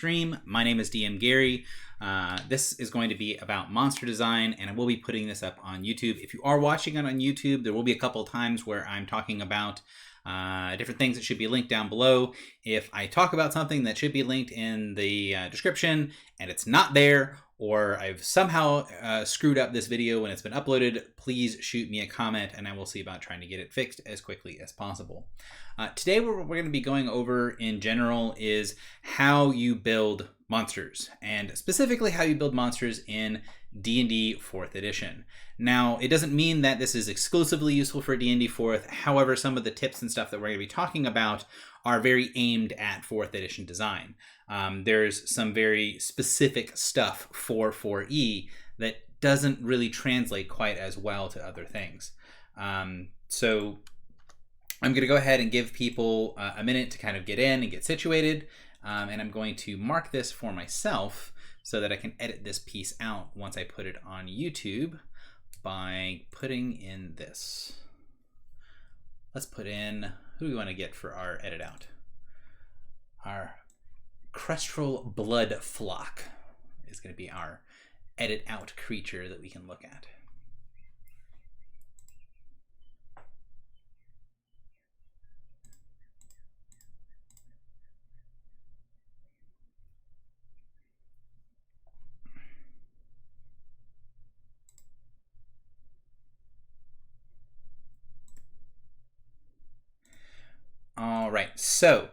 stream. My name is DM Gary. This is going to be about monster design, and I will be putting this up on YouTube. If you are watching it on YouTube, there will be a couple of times where I'm talking about different things that should be linked down below. If I talk about something that should be linked in the description and it's not there, or I've somehow screwed up this video when it's been uploaded, please shoot me a comment and I will see about trying to get it fixed as quickly as possible. Today what we're going to be going over in general is how you build monsters, and specifically how you build monsters in D&D 4th edition. Now, it doesn't mean that this is exclusively useful for D&D 4th. However, some of the tips and stuff that we're going to be talking about are very aimed at 4th edition design. There's some very specific stuff for 4E that doesn't really translate quite as well to other things. So I'm going to go ahead and give people a minute to kind of get in and get situated. And I'm going to mark this for myself so that I can edit this piece out once I put it on YouTube by putting in this. Let's put in, who do we want to get for our edit out? Our Crustral Blood Flock is going to be our edit out creature that we can look at. All right, so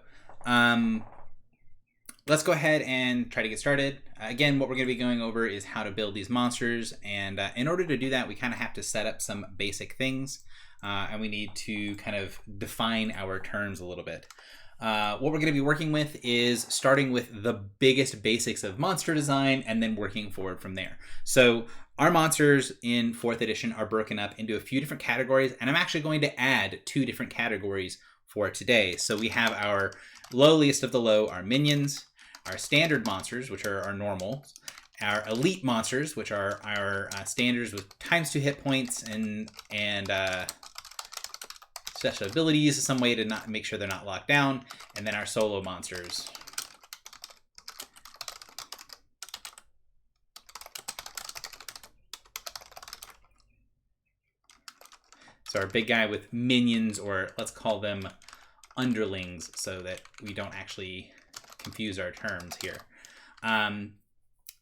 let's go ahead and try to get started. Again, what we're going to be going over is how to build these monsters, and in order to do that, we kind of have to set up some basic things, and we need to kind of define our terms a little bit. What we're going to be working with is starting with the biggest basics of monster design and then working forward from there. So our monsters in 4th edition are broken up into a few different categories, and I'm actually going to add 2 different categories for today. So we have our lowliest of the low, our minions, our standard monsters, which are our normals, our elite monsters, which are our standards with ×2 hit points and special abilities, some way to not make sure they're not locked down, and then our solo monsters. So our big guy with minions, or let's call them underlings so that we don't actually confuse our terms here.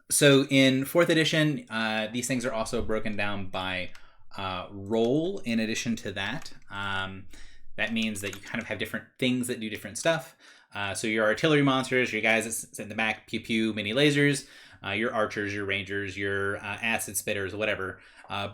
So in 4th edition, these things are also broken down by role in addition to that. That means that you kind of have different things that do different stuff. So your artillery monsters, your guys that sit in the back, pew pew, mini lasers, your archers, your rangers, your acid spitters, whatever.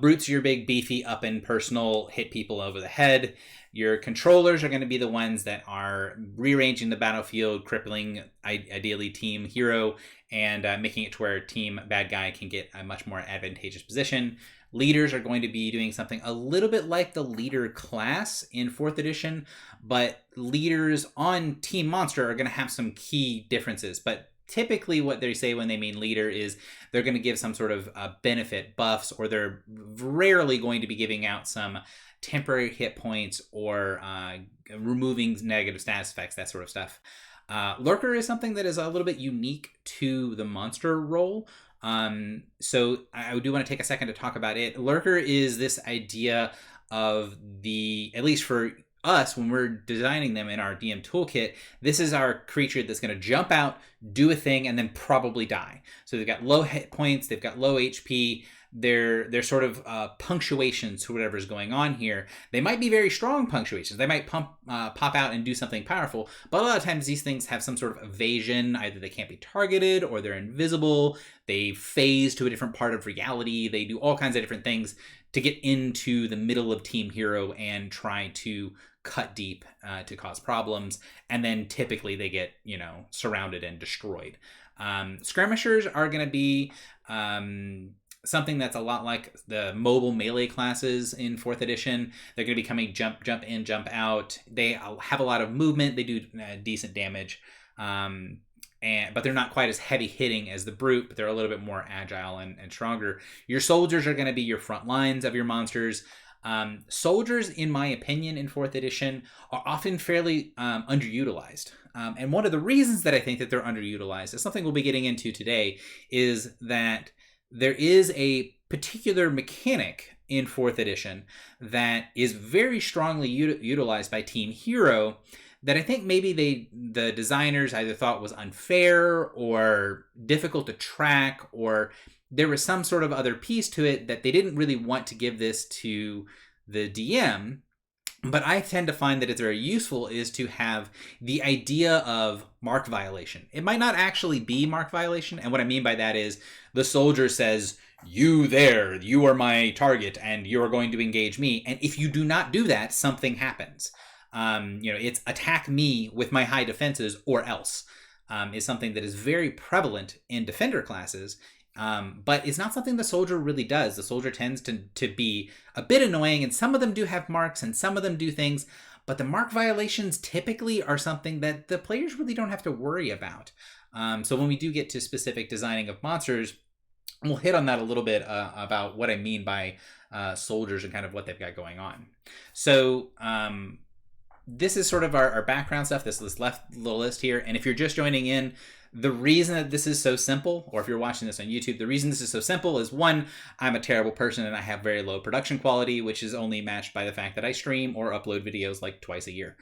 Brutes, your big beefy up and personal, hit people over the head. Your controllers are going to be the ones that are rearranging the battlefield, crippling ideally team hero, and making it to where team bad guy can get a much more advantageous position. Leaders are going to be doing something a little bit like the leader class in 4th edition, but leaders on Team Monster are going to have some key differences. But typically what they say when they mean leader is they're going to give some sort of benefit buffs, or they're rarely going to be giving out some temporary hit points or removing negative status effects, that sort of stuff. Lurker is something that is a little bit unique to the monster role. So I do want to take a second to talk about it. Lurker is this idea of at least for us, when we're designing them in our DM toolkit, this is our creature that's going to jump out, do a thing, and then probably die. So they've got low hit points, they've got low HP, they're sort of punctuations to whatever's going on here. They might be very strong punctuations. They might pop out and do something powerful, but a lot of times these things have some sort of evasion. Either they can't be targeted, or they're invisible, they phase to a different part of reality, they do all kinds of different things to get into the middle of Team Hero and try to cut deep to cause problems, and then typically they get, surrounded and destroyed. Skirmishers are going to be something that's a lot like the mobile melee classes in 4th edition. They're going to be coming jump in, jump out. They have a lot of movement. They do decent damage, but they're not quite as heavy hitting as the brute, but they're a little bit more agile and stronger. Your soldiers are going to be your front lines of your monsters. Soldiers, in my opinion, in 4th edition are often fairly underutilized. And one of the reasons that I think that they're underutilized is something we'll be getting into today, is that there is a particular mechanic in 4th edition that is very strongly utilized by Team Hero that I think maybe the designers either thought was unfair or difficult to track, or there was some sort of other piece to it that they didn't really want to give this to the DM. But I tend to find that it's very useful is to have the idea of mark violation. It might not actually be mark violation. And what I mean by that is the soldier says, "You there, you are my target and you are going to engage me. And if you do not do that, something happens." It's attack me with my high defenses or else, is something that is very prevalent in defender classes. But it's not something the soldier really does. The soldier tends to be a bit annoying, and some of them do have marks and some of them do things, but the mark violations typically are something that the players really don't have to worry about. So when we do get to specific designing of monsters, we'll hit on that a little bit about what I mean by soldiers and kind of what they've got going on. So this is sort of our background stuff, this left little list here. And if you're just joining in, the reason that this is so simple, or if you're watching this on YouTube, the reason this is so simple is, one, I'm a terrible person and I have very low production quality, which is only matched by the fact that I stream or upload videos like twice a year.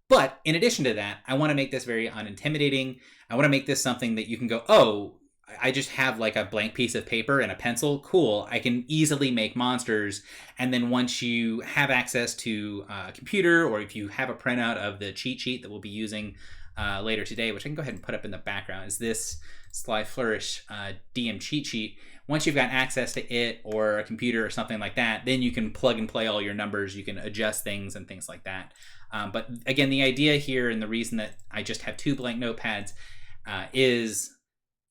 But in addition to that, I want to make this very unintimidating. I want to make this something that you can go, oh, I just have like a blank piece of paper and a pencil. Cool. I can easily make monsters. And then once you have access to a computer, or if you have a printout of the cheat sheet that we'll be using later today, which I can go ahead and put up in the background, is this Sly Flourish DM cheat sheet. Once you've got access to it or a computer or something like that, then you can plug and play all your numbers. You can adjust things and things like that. But again, the idea here and the reason that I just have 2 blank notepads is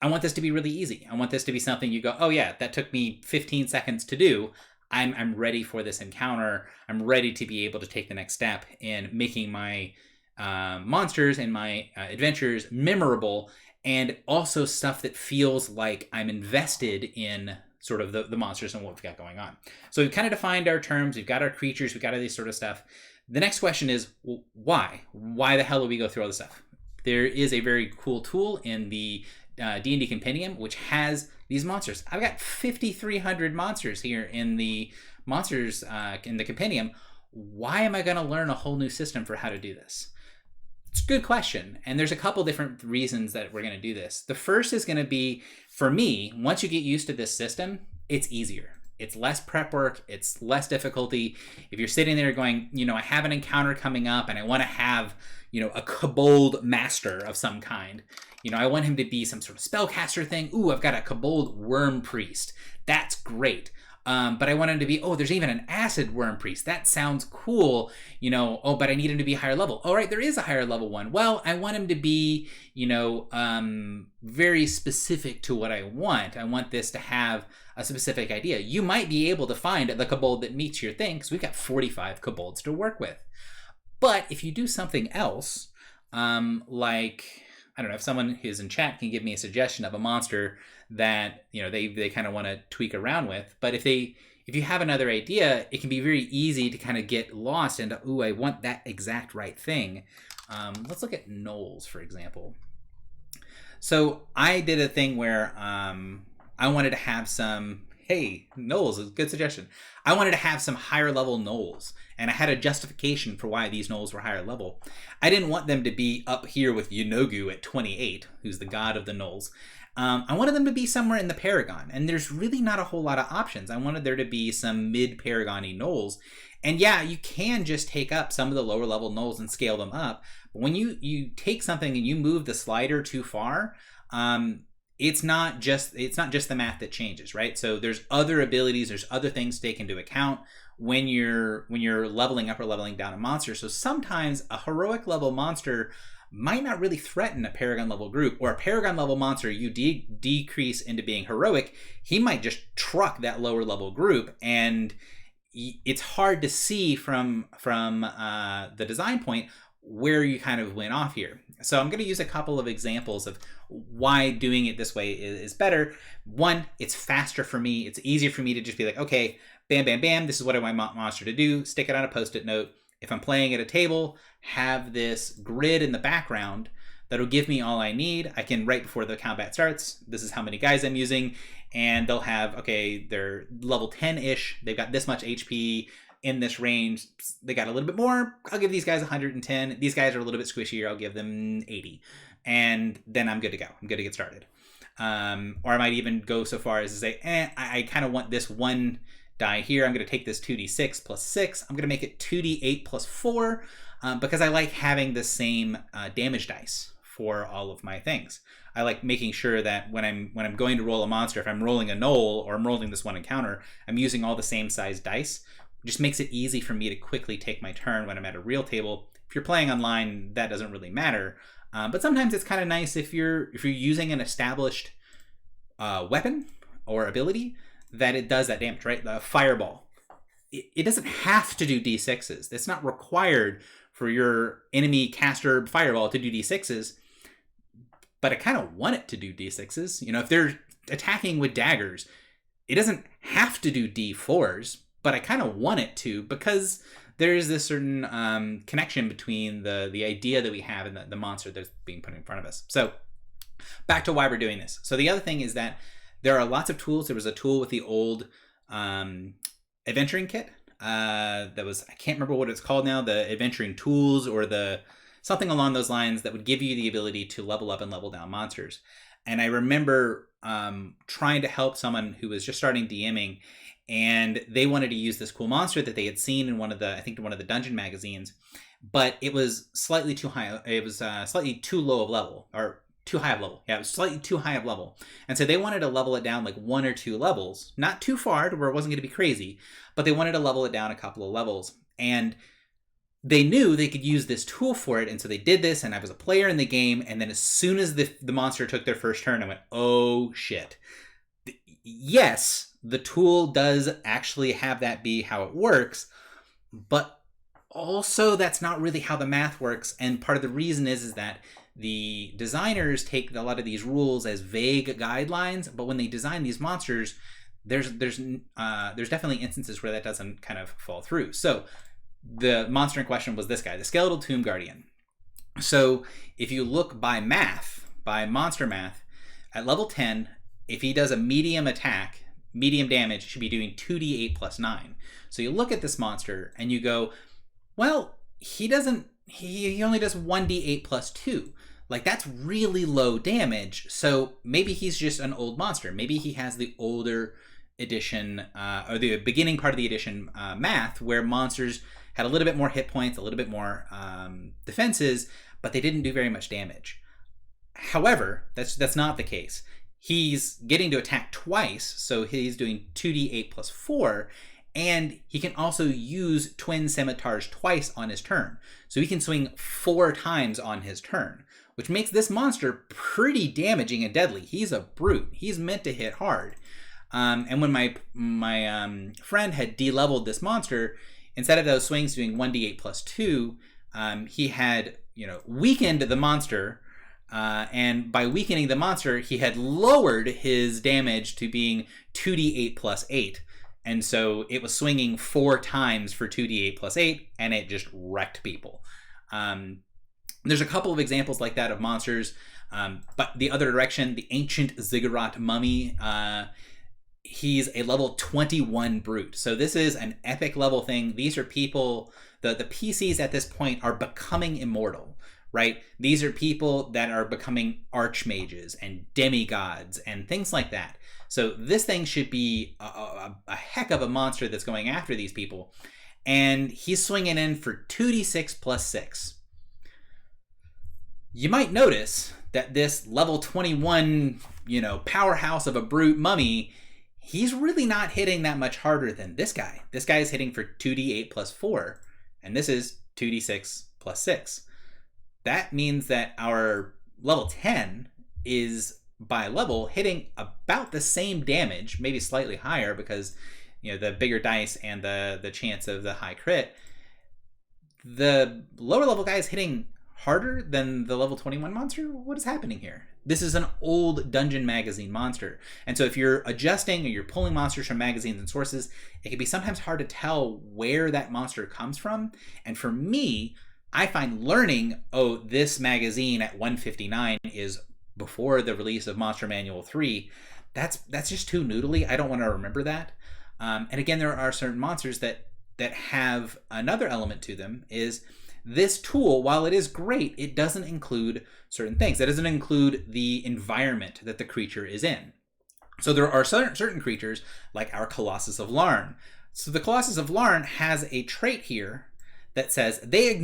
I want this to be really easy. I want this to be something you go, oh yeah, that took me 15 seconds to do. I'm ready for this encounter. I'm ready to be able to take the next step in making my monsters and my adventures memorable, and also stuff that feels like I'm invested in sort of the monsters and what we've got going on. So we've kind of defined our terms. We've got our creatures. We've got all this sort of stuff. The next question is, well, why? Why the hell do we go through all this stuff? There is a very cool tool in the D&D Compendium, which has these monsters. I've got 5,300 monsters here in the monsters in the Compendium. Why am I going to learn a whole new system for how to do this? It's a good question. And there's a couple different reasons that we're going to do this. The first is going to be, for me, once you get used to this system, it's easier. It's less prep work. It's less difficulty. If you're sitting there going, I have an encounter coming up and I want to have, a kobold master of some kind. I want him to be some sort of spellcaster thing. Ooh, I've got a kobold worm priest. That's great. But I want him to be, there's even an acid worm priest. That sounds cool. But I need him to be higher level. All right, there is a higher level one. Well, I want him to be, very specific to what I want. I want this to have a specific idea. You might be able to find the kobold that meets your thing, because we've got 45 kobolds to work with. But if you do something else, like, I don't know, if someone who's in chat can give me a suggestion of a monster that, they kind of want to tweak around with. But if you have another idea, it can be very easy to kind of get lost into, ooh, I want that exact right thing. Let's look at gnolls, for example. So I did a thing where I wanted to have some, hey, gnolls is a good suggestion. I wanted to have some higher level gnolls, and I had a justification for why these gnolls were higher level. I didn't want them to be up here with Yunogu at 28, who's the god of the gnolls. I wanted them to be somewhere in the Paragon, and there's really not a whole lot of options. I wanted there to be some mid-Paragon-y gnolls. And yeah, you can just take up some of the lower level gnolls and scale them up. But when you take something and you move the slider too far, it's not just the math that changes, right? So there's other abilities, there's other things to take into account when you're leveling up or leveling down a monster. So sometimes a heroic level monster might not really threaten a Paragon level group, or a Paragon level monster you decrease into being heroic, he might just truck that lower level group, and it's hard to see from the design point where you kind of went off here. So I'm going to use a couple of examples of why doing it this way is better. One, it's faster for me. It's easier for me to just be like, okay, bam, bam, bam, this is what I want my monster to do. Stick it on a Post-it note. If I'm playing at a table, have this grid in the background that'll give me all I need. I can, right before the combat starts, this is how many guys I'm using, and they'll have, okay, they're level 10-ish, they've got this much HP in this range, they got a little bit more, I'll give these guys 110, these guys are a little bit squishier, I'll give them 80, and then I'm good to go, I'm good to get started. Or I might even go so far as to say, I kind of want this one die here, I'm going to take this 2d6 plus 6, I'm going to make it 2d8 plus 4, because I like having the same damage dice for all of my things. I like making sure that when I'm going to roll a monster, if I'm rolling a Knoll or I'm rolling this one encounter, I'm using all the same size dice. It just makes it easy for me to quickly take my turn when I'm at a real table. If you're playing online, that doesn't really matter. But sometimes it's kind of nice if you're using an established weapon or ability that it does that damage, right? The fireball. It doesn't have to do d6s. It's not required for your enemy caster fireball to do d6s, but I kind of want it to do d6s. You know, if they're attacking with daggers, it doesn't have to do d4s, but I kind of want it to, because there is this certain connection between the idea that we have and the monster that's being put in front of us. So back to why we're doing this. So the other thing is that there are lots of tools. There was a tool with the old adventuring kit that was, I can't remember what it's called now, the adventuring tools or the something along those lines that would give you the ability to level up and level down monsters. And I remember trying to help someone who was just starting DMing, and they wanted to use this cool monster that they had seen in one of the dungeon magazines, but it was slightly too high. It was slightly too low of level, or too high of level. Yeah, it was slightly too high of level. And so they wanted to level it down like 1 or 2 levels, not too far to where it wasn't going to be crazy, but they wanted to level it down a couple of levels. And they knew they could use this tool for it, and so they did this, and I was a player in the game, and then as soon as the monster took their first turn, I went, oh shit. Yes, the tool does actually have that be how it works, but also that's not really how the math works, and part of the reason is that the designers take a lot of these rules as vague guidelines, but when they design these monsters, there's definitely instances where that doesn't kind of fall through. So the monster in question was this guy, the Skeletal Tomb Guardian. So if you look by math, by monster math, at level 10, if he does a medium attack, medium damage, should be doing 2d8 plus 9. So you look at this monster and you go, well, he only does 1d8 plus 2. Like, that's really low damage. So maybe he's just an old monster. Maybe he has the older edition, or the beginning part of the edition math, where monsters had a little bit more hit points, a little bit more defenses, but they didn't do very much damage. However, that's not the case. He's getting to attack twice, so he's doing 2d8 plus 4, and he can also use twin scimitars twice on his turn. So he can swing 4 times on his turn, which makes this monster pretty damaging and deadly. He's a brute. He's meant to hit hard. And when my friend had de-leveled this monster, instead of those swings doing 1d8 plus 2, he had weakened the monster, and by weakening the monster, he had lowered his damage to being 2d8 plus 8. And so it was swinging 4 times for 2d8 plus 8, and it just wrecked people. There's a couple of examples like that of monsters, but the other direction, the ancient Ziggurat mummy, he's a level 21 brute. So this is an epic level thing. These are people, the PCs at this point are becoming immortal, right? These are people that are becoming archmages and demigods and things like that. So this thing should be a heck of a monster that's going after these people. And he's swinging in for 2d6 plus 6. You might notice that this level 21, powerhouse of a brute mummy, he's really not hitting that much harder than this guy. This guy is hitting for 2d8 plus 4, and this is 2d6 plus 6. That means that our level 10 is, by level, hitting about the same damage, maybe slightly higher because, the bigger dice and the chance of the high crit. The lower level guy is hitting harder than the level 21 monster? What is happening here? This is an old dungeon magazine monster. And so if you're adjusting or you're pulling monsters from magazines and sources, it can be sometimes hard to tell where that monster comes from. And for me, I find learning, oh, this magazine at 159 is before the release of Monster Manual 3, that's just too noodly. I don't want to remember that. And again, there are certain monsters that have another element to them, is this tool, while it is great, it doesn't include certain things. It doesn't include the environment that the creature is in. So there are certain creatures, like our Colossus of Larn. So the Colossus of Larn has a trait here that says the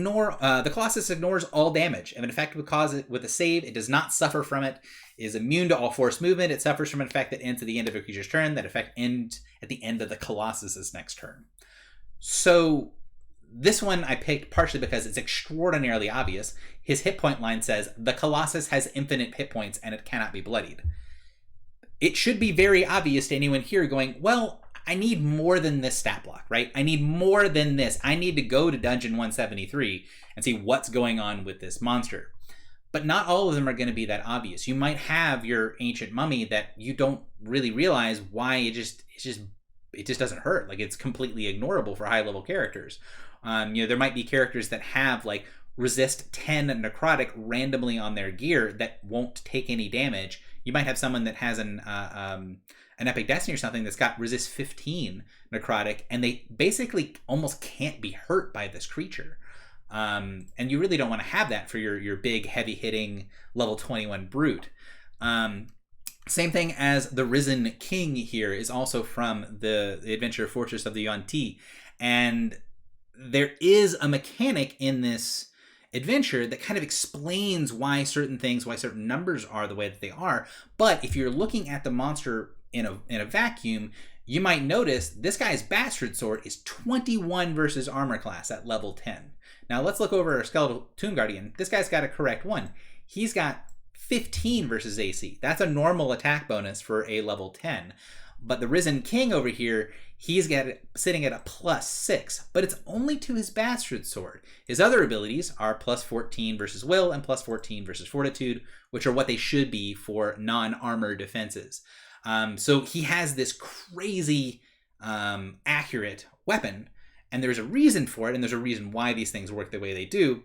Colossus ignores all damage. If an effect would cause it with a save, it does not suffer from it. It is immune to all force movement. It suffers from an effect that ends at the end of a creature's turn. That effect ends at the end of the Colossus's next turn. So this one I picked partially because it's extraordinarily obvious. His hit point line says, the Colossus has infinite hit points and it cannot be bloodied. It should be very obvious to anyone here going, well, I need more than this stat block, right? I need more than this. I need to go to Dungeon 173 and see what's going on with this monster. But not all of them are going to be that obvious. You might have your ancient mummy that you don't really realize why it just doesn't hurt. Like, it's completely ignorable for high level characters. There might be characters that have like resist 10 necrotic randomly on their gear that won't take any damage. You might have someone that has an Epic Destiny or something that's got resist 15 necrotic, and they basically almost can't be hurt by this creature. And you really don't want to have that for your big, heavy-hitting level 21 brute. Same thing as the Risen King here is also from the adventure Fortress of the Yuan-Ti. And there is a mechanic in this adventure that kind of explains why certain numbers are the way that they are. But if you're looking at the monster in a vacuum, you might notice this guy's Bastard Sword is 21 versus armor class at level 10. Now let's look over our Skeletal Tomb Guardian. This guy's got a correct one. He's got 15 versus AC. That's a normal attack bonus for a level 10. But the Risen King over here, he's sitting at a +6, but it's only to his Bastard Sword. His other abilities are +14 versus Will and +14 versus Fortitude, which are what they should be for non-armor defenses. So he has this crazy accurate weapon, and there's a reason for it, and there's a reason why these things work the way they do.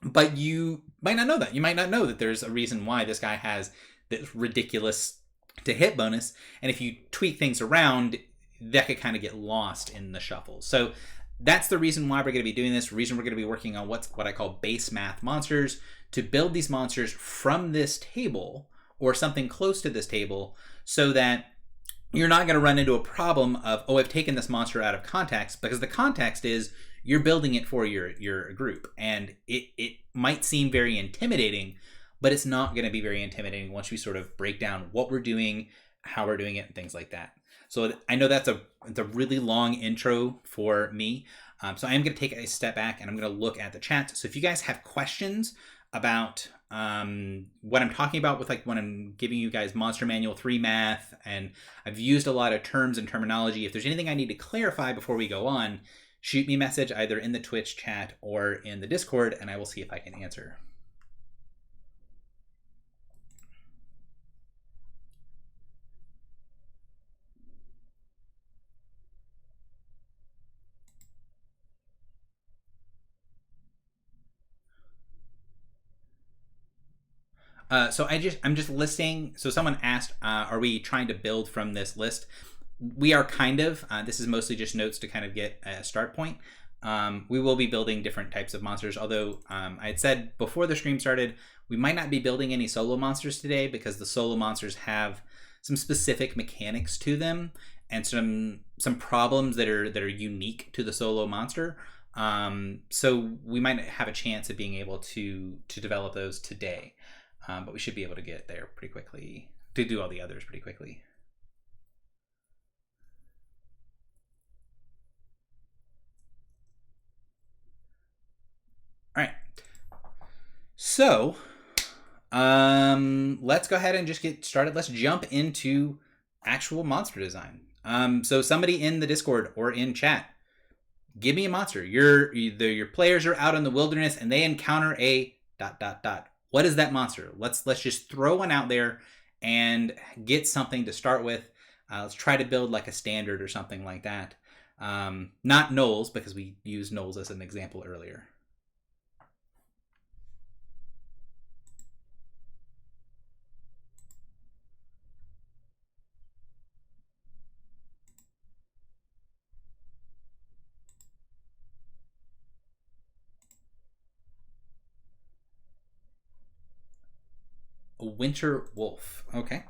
But you might not know that. You might not know that there's a reason why this guy has this ridiculous to hit bonus, and if you tweak things around, that could kind of get lost in the shuffle. So that's the reason why we're going to be doing this. The reason we're going to be working on what I call base math monsters, to build these monsters from this table or something close to this table, so that you're not going to run into a problem of, oh, I've taken this monster out of context, because the context is you're building it for your group, and it might seem very intimidating, but it's not going to be very intimidating once we sort of break down what we're doing, how we're doing it, and things like that. So I know it's a really long intro for me. So I am going to take a step back and I'm going to look at the chat. So if you guys have questions about what I'm talking about with, like, when I'm giving you guys Monster Manual 3 math, and I've used a lot of terms and terminology, if there's anything I need to clarify before we go on, shoot me a message either in the Twitch chat or in the Discord, and I will see if I can answer. So I'm just listing. So someone asked, are we trying to build from this list? We are kind of. This is mostly just notes to kind of get a start point. We will be building different types of monsters, although I had said before the stream started, we might not be building any solo monsters today, because the solo monsters have some specific mechanics to them and some problems that are unique to the solo monster. So we might have a chance of being able to develop those today. But we should be able to get there pretty quickly, to do all the others pretty quickly. All right. So let's go ahead and just get started. Let's jump into actual monster design. So somebody in the Discord or in chat, give me a monster. Your players are out in the wilderness and they encounter a ... What is that monster? Let's just throw one out there and get something to start with. Let's try to build like a standard or something like that. Not gnolls, because we used gnolls as an example earlier. Winter Wolf. Okay.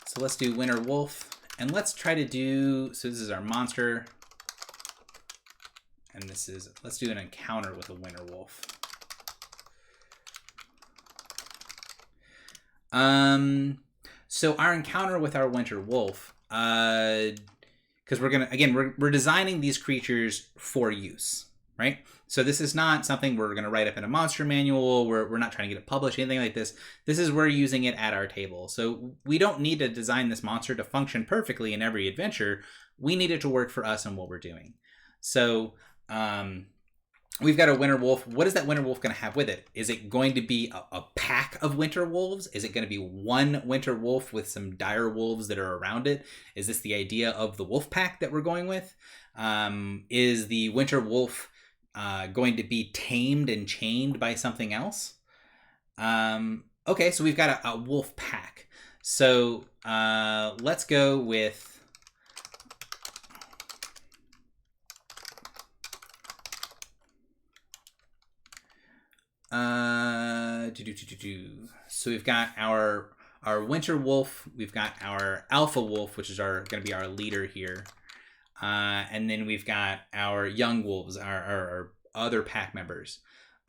So let's do Winter Wolf. And let's try to do, so this is our monster. And this is, let's do an encounter with a Winter Wolf. So our encounter with our Winter Wolf, because we're gonna, again, we're designing these creatures for use, right? So this is not something we're gonna write up in a monster manual. We're not trying to get it published, anything like this. This is we're using it at our table. So we don't need to design this monster to function perfectly in every adventure. We need it to work for us and what we're doing. So we've got a Winter Wolf. What is that Winter Wolf going to have with it? Is it going to be a pack of Winter Wolves? Is it going to be one Winter Wolf with some dire wolves that are around it? Is this the idea of the wolf pack that we're going with? Is the Winter Wolf going to be tamed and chained by something else? Okay, so we've got a wolf pack. So let's go with... So we've got our Winter Wolf, we've got our Alpha Wolf, which is going to be our leader here, and then we've got our young wolves, our other pack members.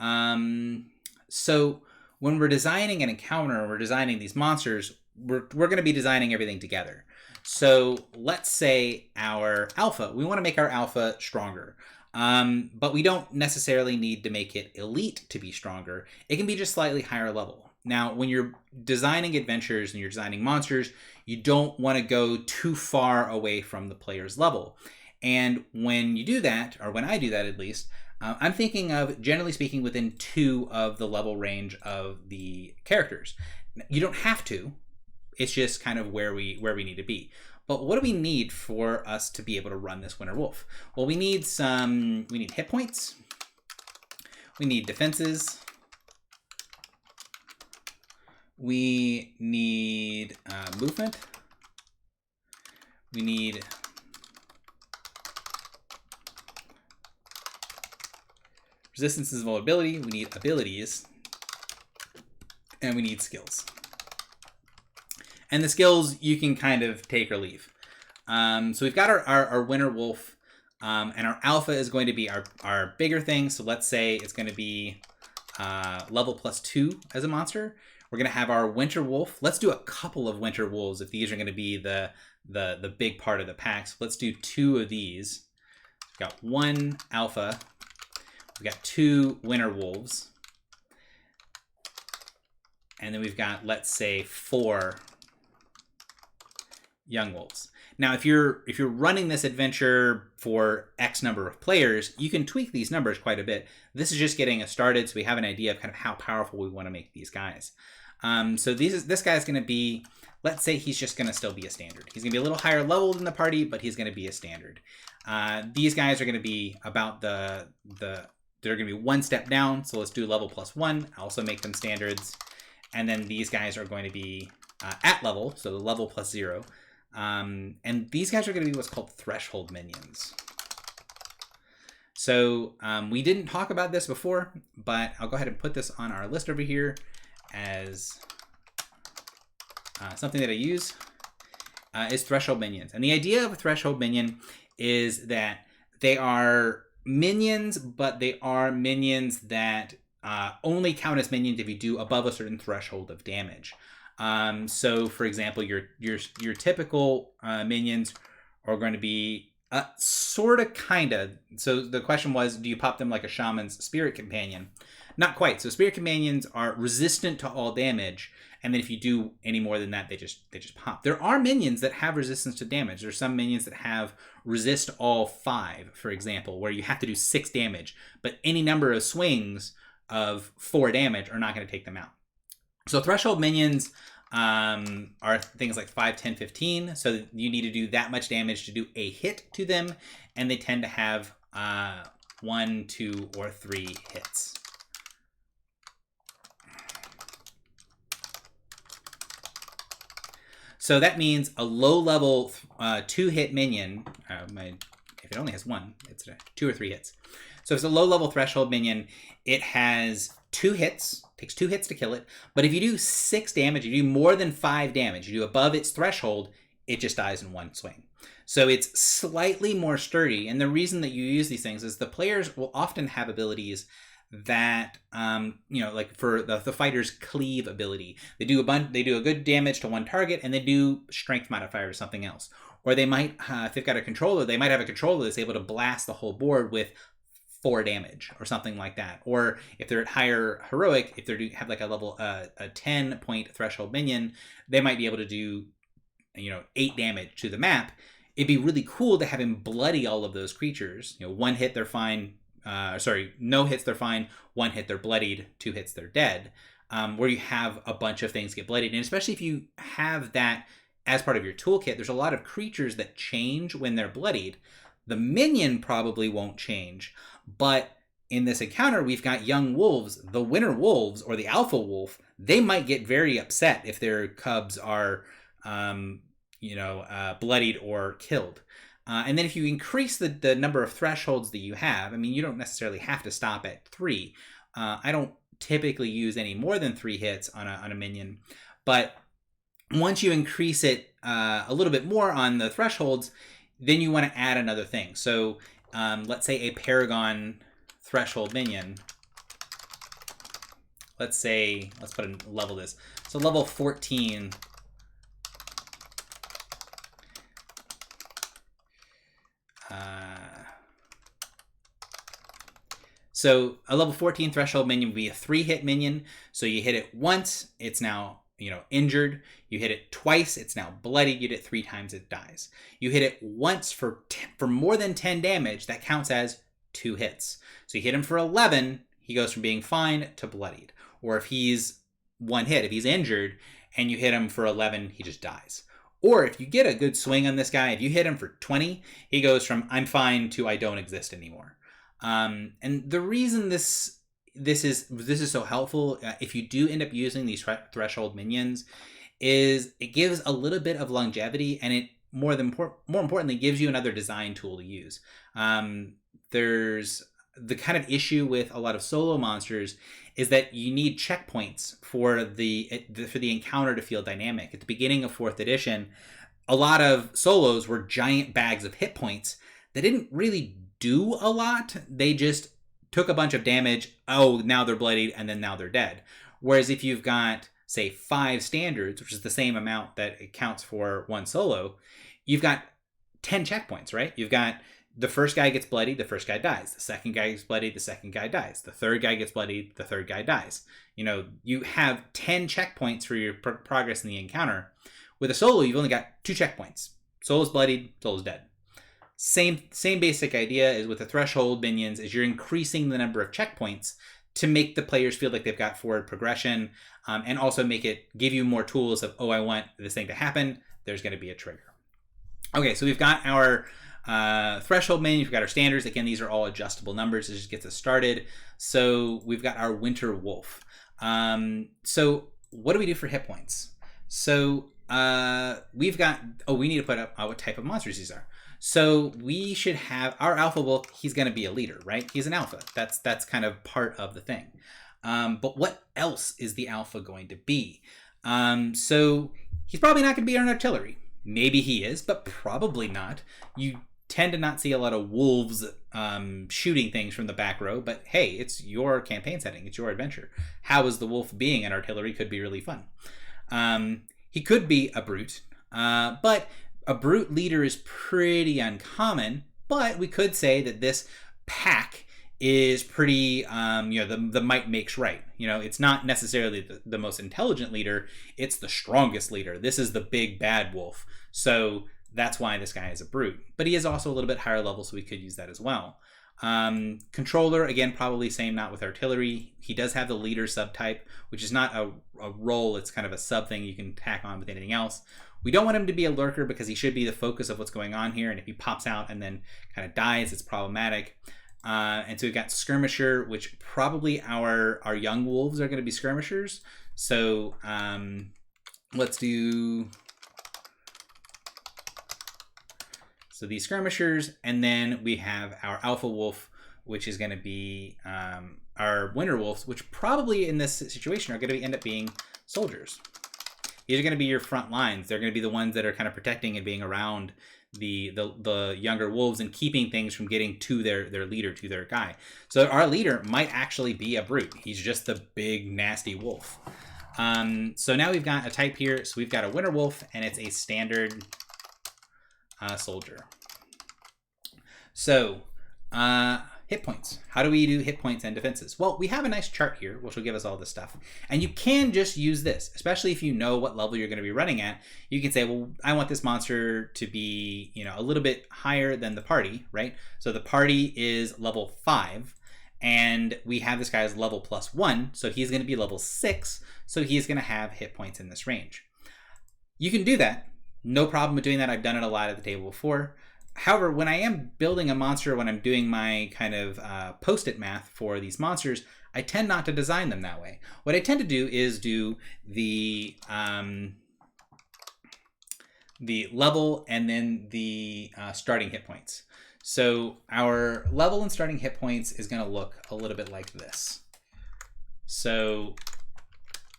So when we're designing an encounter, we're designing these monsters, we're going to be designing everything together. So let's say our Alpha, we want to make our Alpha stronger. But we don't necessarily need to make it elite to be stronger. It can be just slightly higher level. Now, when you're designing adventures and you're designing monsters, you don't want to go too far away from the player's level. And when you do that, or when I do that at least, I'm thinking of, generally speaking, within 2 of the level range of the characters. You don't have to. It's just kind of where we need to be. But what do we need for us to be able to run this Winter Wolf? Well, we need hit points. We need defenses. We need movement. We need resistance and vulnerability. We need abilities. And we need skills. And the skills you can kind of take or leave. So we've got our Winter Wolf, and our Alpha is going to be our bigger thing. So let's say it's going to be level +2 as a monster. We're going to have our Winter Wolf. Let's do a couple of Winter Wolves if these are going to be the big part of the pack. So let's do 2 of these. We've got 1 Alpha. We've got 2 Winter Wolves. And then we've got, let's say, 4 young wolves. Now, if you're running this adventure for X number of players, you can tweak these numbers quite a bit. This is just getting us started, so we have an idea of kind of how powerful we want to make these guys. So this guy's going to be, let's say he's just going to still be a standard. He's going to be a little higher level than the party, but he's going to be a standard. These guys are going to be about they're going to be 1 step down, so let's do level +1, also make them standards. And then these guys are going to be at level, so the level +0. And these guys are going to be what's called threshold minions. So we didn't talk about this before, but I'll go ahead and put this on our list over here as something that I use, is threshold minions. And the idea of a threshold minion is that they are minions, but they are minions that only count as minions if you do above a certain threshold of damage. So for example, your typical minions are going to be sort of, kind of. So the question was, do you pop them like a shaman's spirit companion? Not quite. So spirit companions are resistant to all damage, and then if you do any more than that, they just pop. There are minions that have resistance to damage. There's some minions that have resist all 5, for example, where you have to do 6 damage, but any number of swings of 4 damage are not going to take them out. So threshold minions are things like 5, 10, 15. So you need to do that much damage to do a hit to them. And they tend to have 1, 2, or 3 hits. So that means a low level 2-hit minion, if it only has 1, it's 2 or 3 hits. So if it's a low level threshold minion, it has 2 hits, takes 2 hits to kill it. But if you do 6 damage, you do more than 5 damage, you do above its threshold, it just dies in one swing. So it's slightly more sturdy. And the reason that you use these things is the players will often have abilities that like for the fighter's cleave ability, they do a good damage to one target, and they do strength modifier or something else. Or they might, if they've got a controller, they might have a controller that's able to blast the whole board with 4 damage or something like that. Or if they're at higher heroic, if they have like a level a 10 point threshold minion, they might be able to do 8 damage to the map. It'd be really cool to have him bloody all of those creatures. One hit they're fine. No hits they're fine. 1 hit they're bloodied. 2 hits they're dead. Where you have a bunch of things get bloodied, and especially if you have that as part of your toolkit, there's a lot of creatures that change when they're bloodied. The minion probably won't change, but in this encounter, we've got young wolves. The winter wolves or the alpha wolf, they might get very upset if their cubs are bloodied or killed. And then if you increase the number of thresholds that you have, you don't necessarily have to stop at 3. I don't typically use any more than 3 hits on a minion, but once you increase it a little bit more on the thresholds, then you want to add another thing. So let's say a Paragon threshold minion. Let's put a level this. So level 14. So a level 14 threshold minion would be a 3-hit minion. So you hit it once, it's now injured. You hit it twice, it's now bloodied. You hit it 3 times, it dies. You hit it once for more than 10 damage, that counts as 2 hits. So you hit him for 11, he goes from being fine to bloodied. Or if he's 1 hit, if he's injured and you hit him for 11, he just dies. Or if you get a good swing on this guy, if you hit him for 20, he goes from I'm fine to I don't exist anymore. And the reason this is so helpful, if you do end up using these threshold minions, is it gives a little bit of longevity, and it more importantly gives you another design tool to use. There's the kind of issue with a lot of solo monsters is that you need checkpoints for the encounter to feel dynamic. At the beginning of 4th edition, a lot of solos were giant bags of hit points that didn't really do a lot. They just took a bunch of damage. Oh, now they're bloodied, and then now they're dead. Whereas if you've got, say, 5 standards, which is the same amount that it counts for 1 solo, you've got 10 checkpoints, right? You've got the first guy gets bloodied, the first guy dies. The second guy gets bloodied, the second guy dies. The third guy gets bloodied, the third guy dies. You have 10 checkpoints for your progress in the encounter. With a solo, you've only got 2 checkpoints. Solo's bloodied, solo's dead. Same basic idea is with the threshold minions, is you're increasing the number of checkpoints to make the players feel like they've got forward progression, and also give you more tools of, I want this thing to happen, there's going to be a trigger. Okay, so we've got our threshold minion, we've got our standards. Again, these are all adjustable numbers. It just gets us started. So we've got our winter wolf. So what do we do for hit points? So we've got, we need to put up what type of monsters these are. So we should have our alpha wolf. He's going to be a leader, right? He's an alpha. That's kind of part of the thing. But what else is the alpha going to be? So he's probably not going to be an artillery. Maybe he is, but probably not. You tend to not see a lot of wolves shooting things from the back row, but hey, it's your campaign setting. It's your adventure. How is the wolf being an artillery could be really fun. He could be a brute, but a brute leader is pretty uncommon, but we could say that this pack is pretty, the might makes right. It's not necessarily the most intelligent leader, it's the strongest leader. This is the big bad wolf. So that's why this guy is a brute. But he is also a little bit higher level, so we could use that as well. Controller, again, probably same, not with artillery. He does have the leader subtype, which is not a role, it's kind of a sub thing you can tack on with anything else. We don't want him to be a lurker because he should be the focus of what's going on here, and if he pops out and then kind of dies, it's problematic. And so we've got skirmisher, which probably our young wolves are going to be skirmishers. So let's do these skirmishers, and then we have our alpha wolf, which is going to be our winter wolves, which probably in this situation are going to end up being soldiers. These are going to be your front lines. They're going to be the ones that are kind of protecting and being around the younger wolves and keeping things from getting to their leader, to their guy. So our leader might actually be a brute. He's just the big nasty wolf. So now we've got a type here. So we've got a winter wolf, and it's a standard soldier. So hit points. How do we do hit points and defenses? Well, we have a nice chart here, which will give us all this stuff. And you can just use this, especially if you know what level you're going to be running at. You can say, well, I want this monster to be, a little bit higher than the party, right? So the party is level 5, and we have this guy as level +1, so he's going to be level 6, so he's going to have hit points in this range. You can do that. No problem with doing that. I've done it a lot at the table before. However, when I am building a monster, when I'm doing my kind of post-it math for these monsters, I tend not to design them that way. What I tend to do is do the level and then the starting hit points. So our level and starting hit points is going to look a little bit like this. So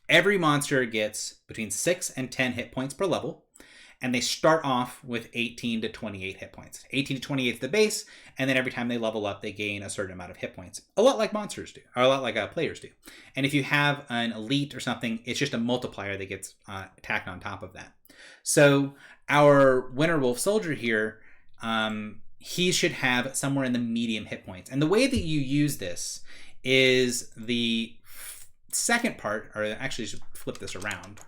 every monster gets between 6 and 10 hit points per level. And they start off with 18 to 28 hit points. 18 to 28 is the base, and then every time they level up, they gain a certain amount of hit points. A lot like monsters do, or a lot like players do. And if you have an elite or something, it's just a multiplier that gets tacked on top of that. So our winter wolf soldier here, he should have somewhere in the medium hit points. And the way that you use this is the second part, or actually I should flip this around.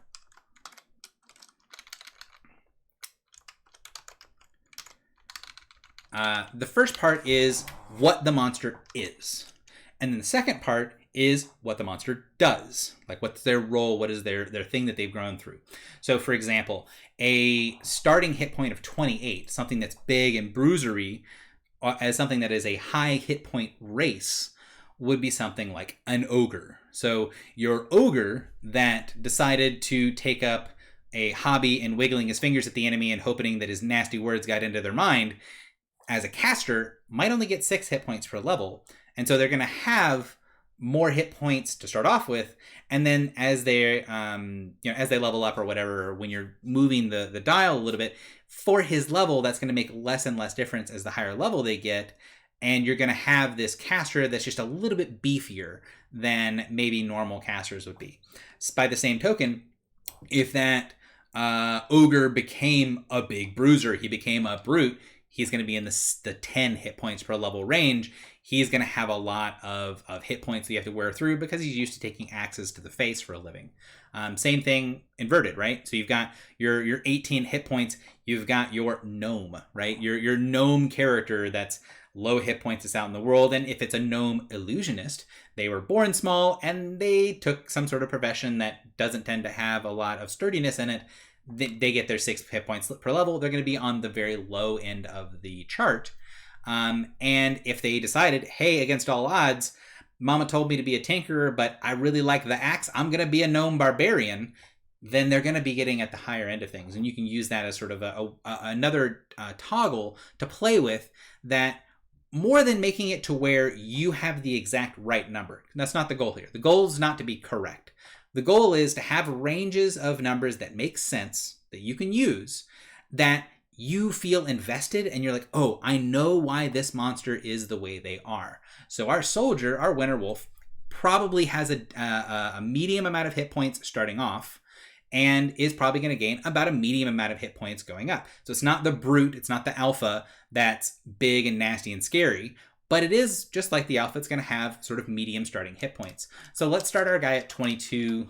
The first part is what the monster is. And then the second part is what the monster does. Like, what's their role? What is their thing that they've grown through? So, for example, a starting hit point of 28, something that's big and bruisery, as something that is a high hit point race, would be something like an ogre. So your ogre that decided to take up a hobby in wiggling his fingers at the enemy and hoping that his nasty words got into their mind, as a caster, might only get 6 hit points per level. And so they're going to have more hit points to start off with. And then as they, as they level up or whatever, when you're moving the dial a little bit, for his level, that's going to make less and less difference as the higher level they get. And you're going to have this caster that's just a little bit beefier than maybe normal casters would be. By the same token, if that ogre became a big bruiser, he became a brute, he's going to be in the 10 hit points per level range. He's going to have a lot of hit points that you have to wear through because he's used to taking axes to the face for a living. Same thing inverted, right? So you've got your 18 hit points. You've got your gnome, right? Your gnome character that's low hit points is out in the world. And if it's a gnome illusionist, they were born small and they took some sort of profession that doesn't tend to have a lot of sturdiness in it. They get their 6 hit points per level. They're going to be on the very low end of the chart. And if they decided, hey, against all odds, Mama told me to be a tinkerer, but I really like the axe, I'm going to be a gnome barbarian, then they're going to be getting at the higher end of things. And you can use that as sort of another toggle to play with that, more than making it to where you have the exact right number. That's not the goal here. The goal is not to be correct. The goal is to have ranges of numbers that make sense, that you can use, that you feel invested and you're like, oh, I know why this monster is the way they are. So our soldier, our winter wolf, probably has a medium amount of hit points starting off and is probably going to gain about a medium amount of hit points going up. So it's not the brute, it's not the alpha that's big and nasty and scary, but it is just like the alpha. It's going to have sort of medium starting hit points. So let's start our guy at 22,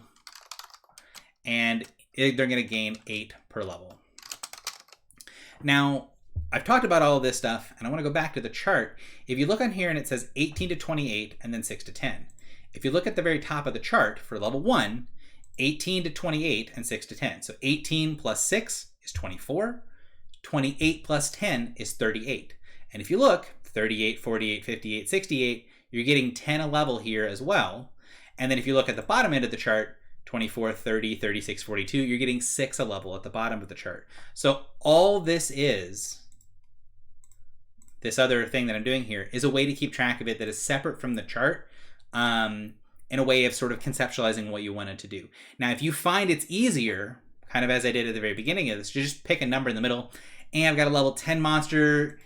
and they're going to gain 8 per level. Now, I've talked about all of this stuff, and I want to go back to the chart. If you look on here and it says 18 to 28 and then 6 to 10. If you look at the very top of the chart for level 1, 18 to 28 and 6 to 10. So 18 plus 6 is 24. 28 plus 10 is 38. And if you look, 38, 48, 58, 68, you're getting 10 a level here as well. And then if you look at the bottom end of the chart, 24, 30, 36, 42, you're getting 6 a level at the bottom of the chart. So all this is this other thing that I'm doing here is a way to keep track of it that is separate from the chart, in a way of sort of conceptualizing what you wanted to do. Now, if you find it's easier, kind of as I did at the very beginning of this, to just pick a number in the middle, and I've got a level 10 monster,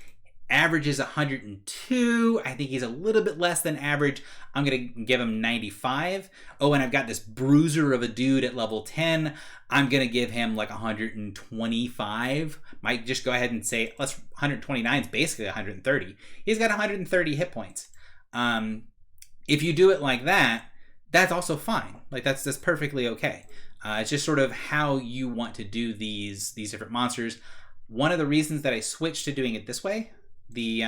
average is 102. I think he's a little bit less than average. I'm going to give him 95. Oh, and I've got this bruiser of a dude at level 10. I'm going to give him like 125. Might just go ahead and say, 129 is basically 130. He's got 130 hit points. If you do it like that, that's also fine. Like that's perfectly okay. It's just sort of how you want to do these different monsters. One of the reasons that I switched to doing it this way, the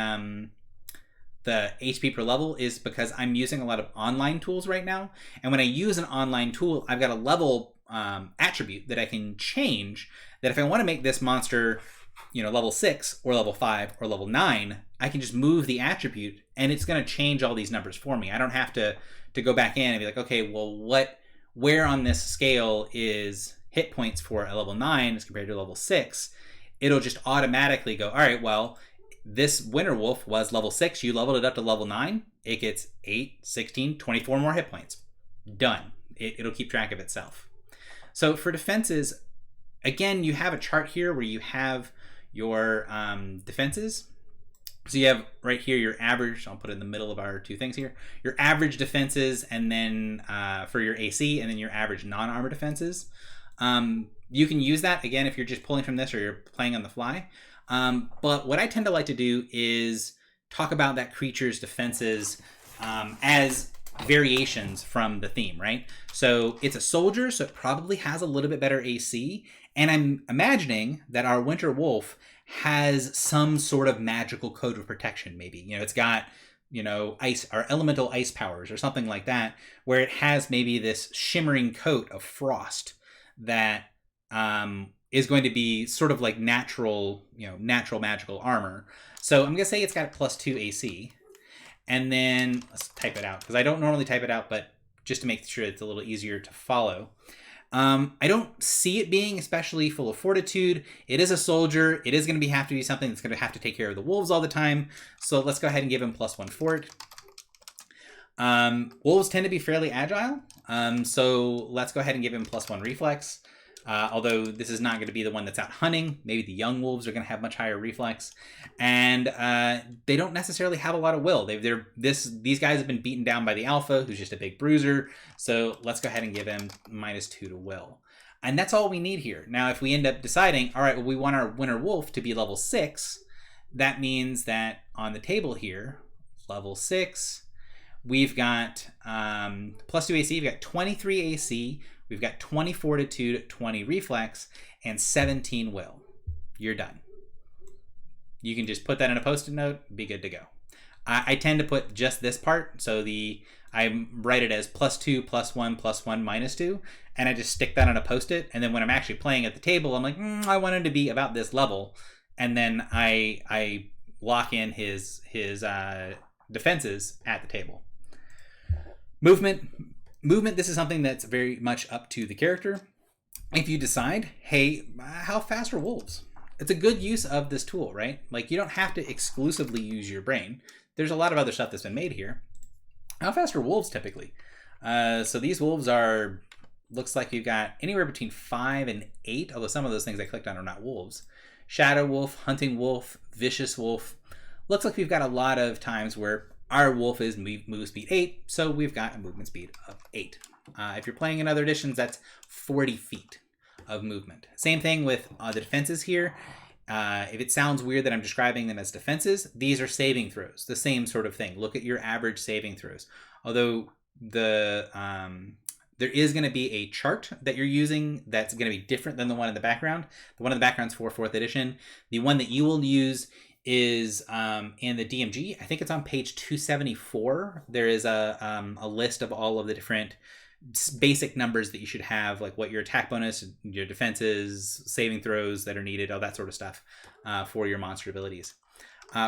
HP per level, is because I'm using a lot of online tools right now. And when I use an online tool, I've got a level attribute that I can change, that if I want to make this monster, level 6 or level 5 or level 9, I can just move the attribute and it's going to change all these numbers for me. I don't have to go back in and be like, okay, well, where on this scale is hit points for a level 9 as compared to a level 6? It'll just automatically go, all right, well, this Winter Wolf was level 6. You leveled it up to level 9. It gets 8, 16, 24 more hit points. Done. It'll keep track of itself. So for defenses, again, you have a chart here where you have your defenses. So you have right here your average. I'll put it in the middle of our two things here. Your average defenses, and then for your AC, and then your average non-armor defenses. You can use that, again, if you're just pulling from this or you're playing on the fly. But what I tend to like to do is talk about that creature's defenses as variations from the theme, right? So it's a soldier, so it probably has a little bit better AC. And I'm imagining that our Winter Wolf has some sort of magical code of protection, maybe. It's got, ice or elemental ice powers or something like that, where it has maybe this shimmering coat of frost that is going to be sort of like natural magical armor. So I'm going to say it's got +2 AC. And then let's type it out, because I don't normally type it out, but just to make sure it's a little easier to follow. I don't see it being especially full of fortitude. It is a soldier. It is going to have to be something that's going to have to take care of the wolves all the time. So let's go ahead and give him +1 fort. Wolves tend to be fairly agile. So let's go ahead and give him +1 reflex. Although this is not going to be the one that's out hunting. Maybe the young wolves are going to have much higher reflex. And they don't necessarily have a lot of will. These guys have been beaten down by the alpha, who's just a big bruiser. So let's go ahead and give him -2 to will. And that's all we need here. Now, if we end up deciding, all right, well, we want our Winter Wolf to be level 6, that means that on the table here, level 6, we've got +2 AC, we've got 23 AC, we've got 20 fortitude, 20 reflex, and 17 will. You're done. You can just put that in a post-it note, be good to go. I tend to put just this part, so I write it as +2, +1, +1, -2, and I just stick that on a post-it, and then when I'm actually playing at the table, I'm like, I want him to be about this level, and then I lock in his defenses at the table. Movement, this is something that's very much up to the character. If you decide, hey, how fast are wolves? It's a good use of this tool, right? Like, you don't have to exclusively use your brain. There's a lot of other stuff that's been made here. How fast are wolves typically? So these wolves looks like you've got anywhere between 5 and 8, although some of those things I clicked on are not wolves. Shadow wolf, hunting wolf, vicious wolf. Looks like we've got a lot of times where our wolf is move speed 8, so we've got a movement speed of 8. If you're playing in other editions, that's 40 feet of movement. Same thing with the defenses here. If it sounds weird that I'm describing them as defenses, these are saving throws. The same sort of thing. Look at your average saving throws. Although there is going to be a chart that you're using that's going to be different than the one in the background. The one in the background is for 4th edition. The one that you will use is in the DMG. I think it's on page 274. There is a list of all of the different basic numbers that you should have, like what your attack bonus, your defenses, saving throws that are needed, all that sort of stuff for your monster abilities.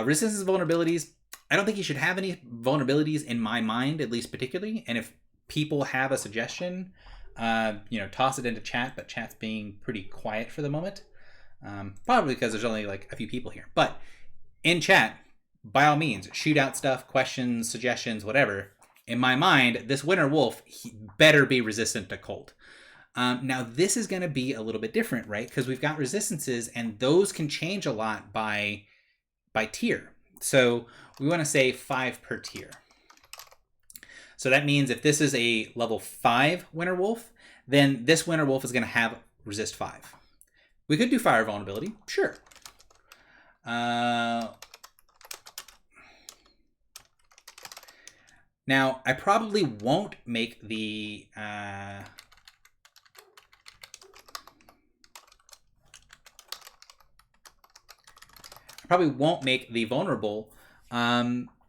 Resistance vulnerabilities. I don't think you should have any vulnerabilities in my mind, at least particularly. And if people have a suggestion, toss it into chat, but chat's being pretty quiet for the moment. Probably because there's only like a few people here. But in chat, by all means, shoot out stuff, questions, suggestions, whatever. In my mind, this winter wolf better be resistant to cold. Now, this is going to be a little bit different, right? Because we've got resistances, and those can change a lot by tier. So we want to say 5 per tier. So that means if this is a level 5 winter wolf, then this winter wolf is going to have resist 5. We could do fire vulnerability, sure. Now, I probably won't make the vulnerable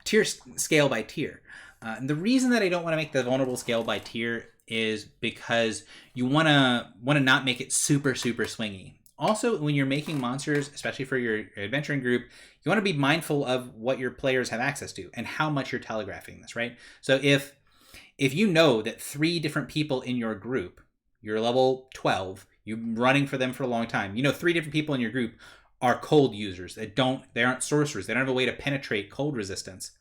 tier scale by tier. And the reason that I don't want to make the vulnerable scale by tier is because you want to not make it super swingy. Also, when you're making monsters, especially for your adventuring group, you want to be mindful of what your players have access to and how much you're telegraphing this, right? So if you know that 3 different people in your group, you're level 12, you're running for them for a long time, you know 3 different people in your group are cold users. They aren't sorcerers. They don't have a way to penetrate cold resistance.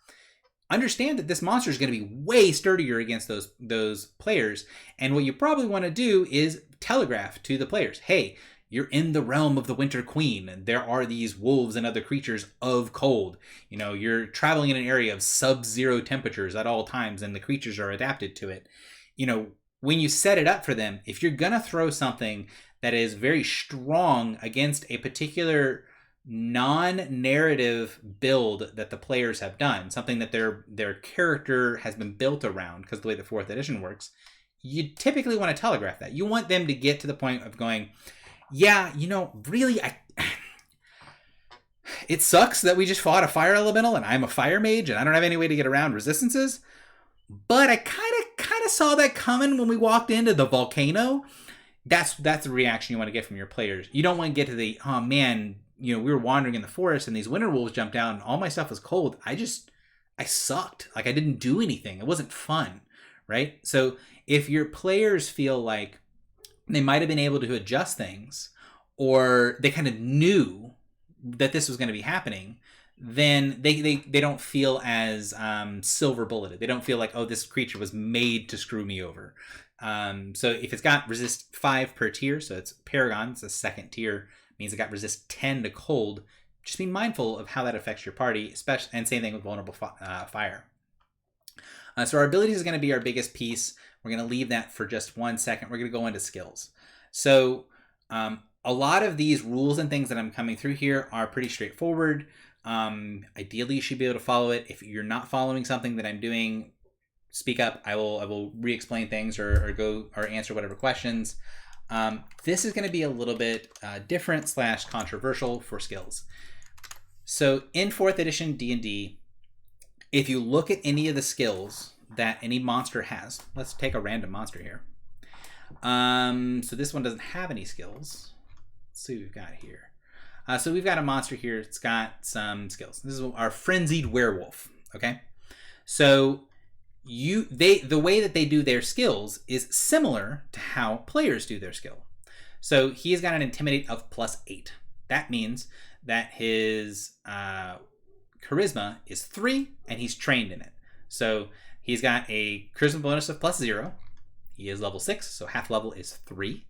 Understand that this monster is going to be way sturdier against those players. And what you probably want to do is telegraph to the players, hey, you're in the realm of the Winter Queen, and there are these wolves and other creatures of cold. You know, you're traveling in an area of sub-zero temperatures at all times, and the creatures are adapted to it. You know, when you set it up for them, if you're going to throw something that is very strong against a particular non-narrative build that the players have done, something that their character has been built around, because the way the 4th edition works, you typically want to telegraph that. You want them to get to the point of going, yeah, you know, really, it sucks that we just fought a fire elemental and I'm a fire mage and I don't have any way to get around resistances, but I kind of saw that coming when we walked into the volcano. That's the reaction you want to get from your players. You don't want to get to the, oh man, you know, we were wandering in the forest and these winter wolves jumped down and all my stuff was cold. I sucked. Like, I didn't do anything. It wasn't fun, right? So if your players feel like they might have been able to adjust things, or they kind of knew that this was going to be happening, then they don't feel as silver bulleted. They don't feel like, oh, this creature was made to screw me over. So if it's got resist 5 per tier, so it's Paragon, it's a 2nd tier, means it got resist 10 to cold. Just be mindful of how that affects your party, especially, and same thing with vulnerable fire. So our abilities is going to be our biggest piece. We're going to leave that for just 1 second. We're going to go into skills. So a lot of these rules and things that I'm coming through here are pretty straightforward. Ideally, you should be able to follow it. If you're not following something that I'm doing, speak up. I will re-explain things or go or answer whatever questions. This is going to be a little bit different / controversial for skills. So in 4th edition D&D, if you look at any of the skills that any monster has, let's take a random monster here. So this one doesn't have any skills. Let's see what we've got here. So we've got a monster here. It's got some skills. This is our frenzied werewolf. Okay, so the way that they do their skills is similar to how players do their skill. So he's got an intimidate of +8. That means that his charisma is 3 and he's trained in it. So he's got a charisma bonus of +0. He is level 6, so half level is 3.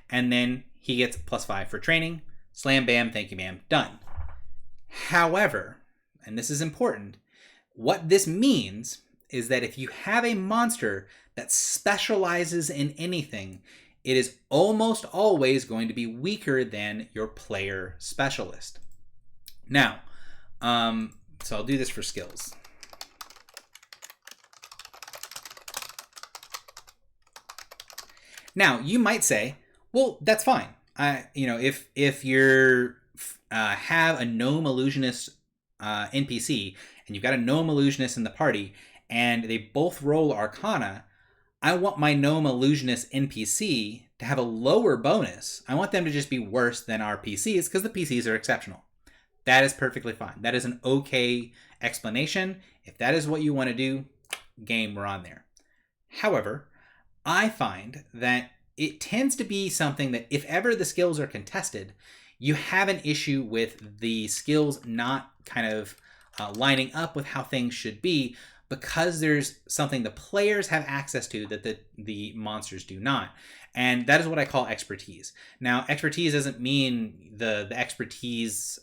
And then he gets +5 for training. Slam, bam, thank you, ma'am, done. However, and this is important, what this means is that if you have a monster that specializes in anything, it is almost always going to be weaker than your player specialist. Now, so I'll do this for skills. Now, you might say, well, that's fine. If you have a gnome illusionist NPC and you've got a gnome illusionist in the party and they both roll Arcana, I want my gnome illusionist NPC to have a lower bonus. I want them to just be worse than our PCs because the PCs are exceptional. That is perfectly fine. That is an okay explanation. If that is what you want to do, game, we're on there. However, I find that it tends to be something that if ever the skills are contested, you have an issue with the skills not kind of lining up with how things should be, because there's something the players have access to that the monsters do not. And that is what I call expertise. Now, expertise doesn't mean the expertise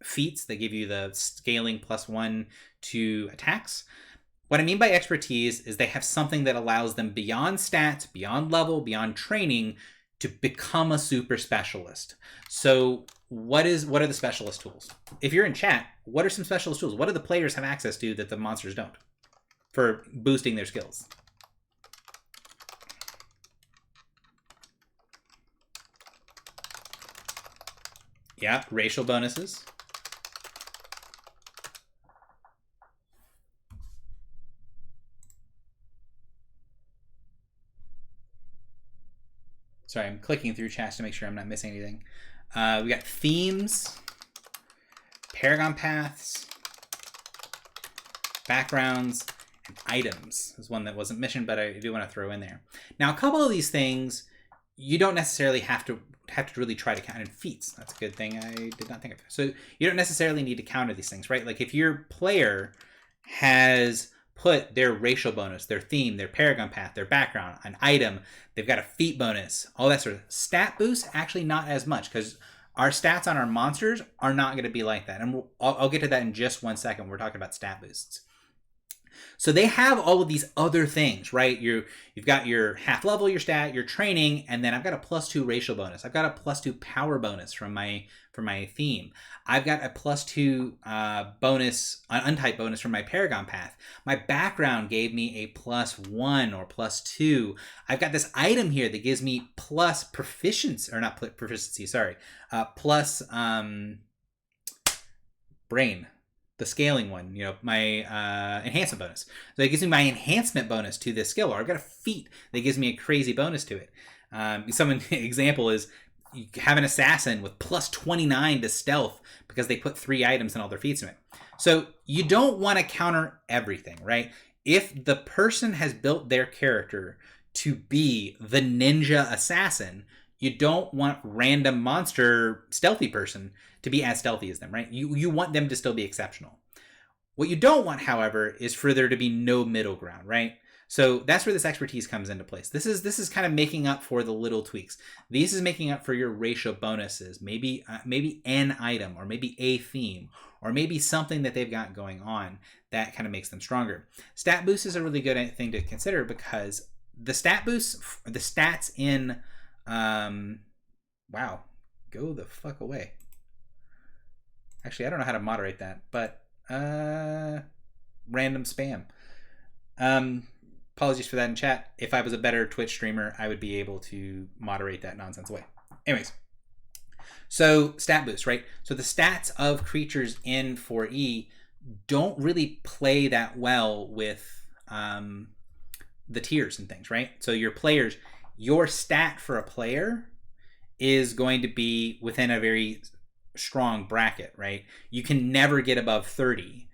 feats that give you the scaling +1 to attacks. What I mean by expertise is they have something that allows them beyond stats, beyond level, beyond training to become a super specialist. So what are the specialist tools? If you're in chat, what are some specialist tools? What do the players have access to that the monsters don't for boosting their skills? Yeah, racial bonuses. Sorry, I'm clicking through chats to make sure I'm not missing anything. We got themes, paragon paths, backgrounds, and items is one that wasn't mentioned, but I do want to throw in there. Now, a couple of these things you don't necessarily have to really try to count in feats. That's a good thing I did not think of. So you don't necessarily need to counter these things, right? Like if your player has put their racial bonus, their theme, their paragon path, their background, an item, they've got a feat bonus, all that sort of stat boost, actually not as much, because our stats on our monsters are not going to be like that. And I'll get to that in just 1 second when we're talking about stat boosts. So they have all of these other things, right? You've got your half level, your stat, your training, and then I've got a +2 racial bonus. I've got a +2 power bonus from my theme. I've got a +2 bonus, an untyped bonus from my paragon path. My background gave me a +1 or +2. I've got this item here that gives me plus proficiency, or not proficiency, sorry, plus brain. The scaling one, my enhancement bonus. So it gives me my enhancement bonus to this skill. Or I've got a feat that gives me a crazy bonus to it. Some example is you have an assassin with +29 to stealth because they put 3 items in all their feats in it. So you don't want to counter everything, right? If the person has built their character to be the ninja assassin, you don't want random monster stealthy person to be as stealthy as them, right? You want them to still be exceptional. What you don't want, however, is for there to be no middle ground, right? So that's where this expertise comes into place. This is kind of making up for the little tweaks. This is making up for your racial bonuses, maybe an item, or maybe a theme, or maybe something that they've got going on that kind of makes them stronger. Stat boost is a really good thing to consider, because the stat boosts, the stats in wow, go the fuck away. Actually, I don't know how to moderate that, but random spam. Apologies for that in chat. If I was a better Twitch streamer, I would be able to moderate that nonsense away. Anyways, so stat boost, right? So the stats of creatures in 4E don't really play that well with the tiers and things, right? So your players, your stat for a player is going to be within a very strong bracket, right? You can never get above 30,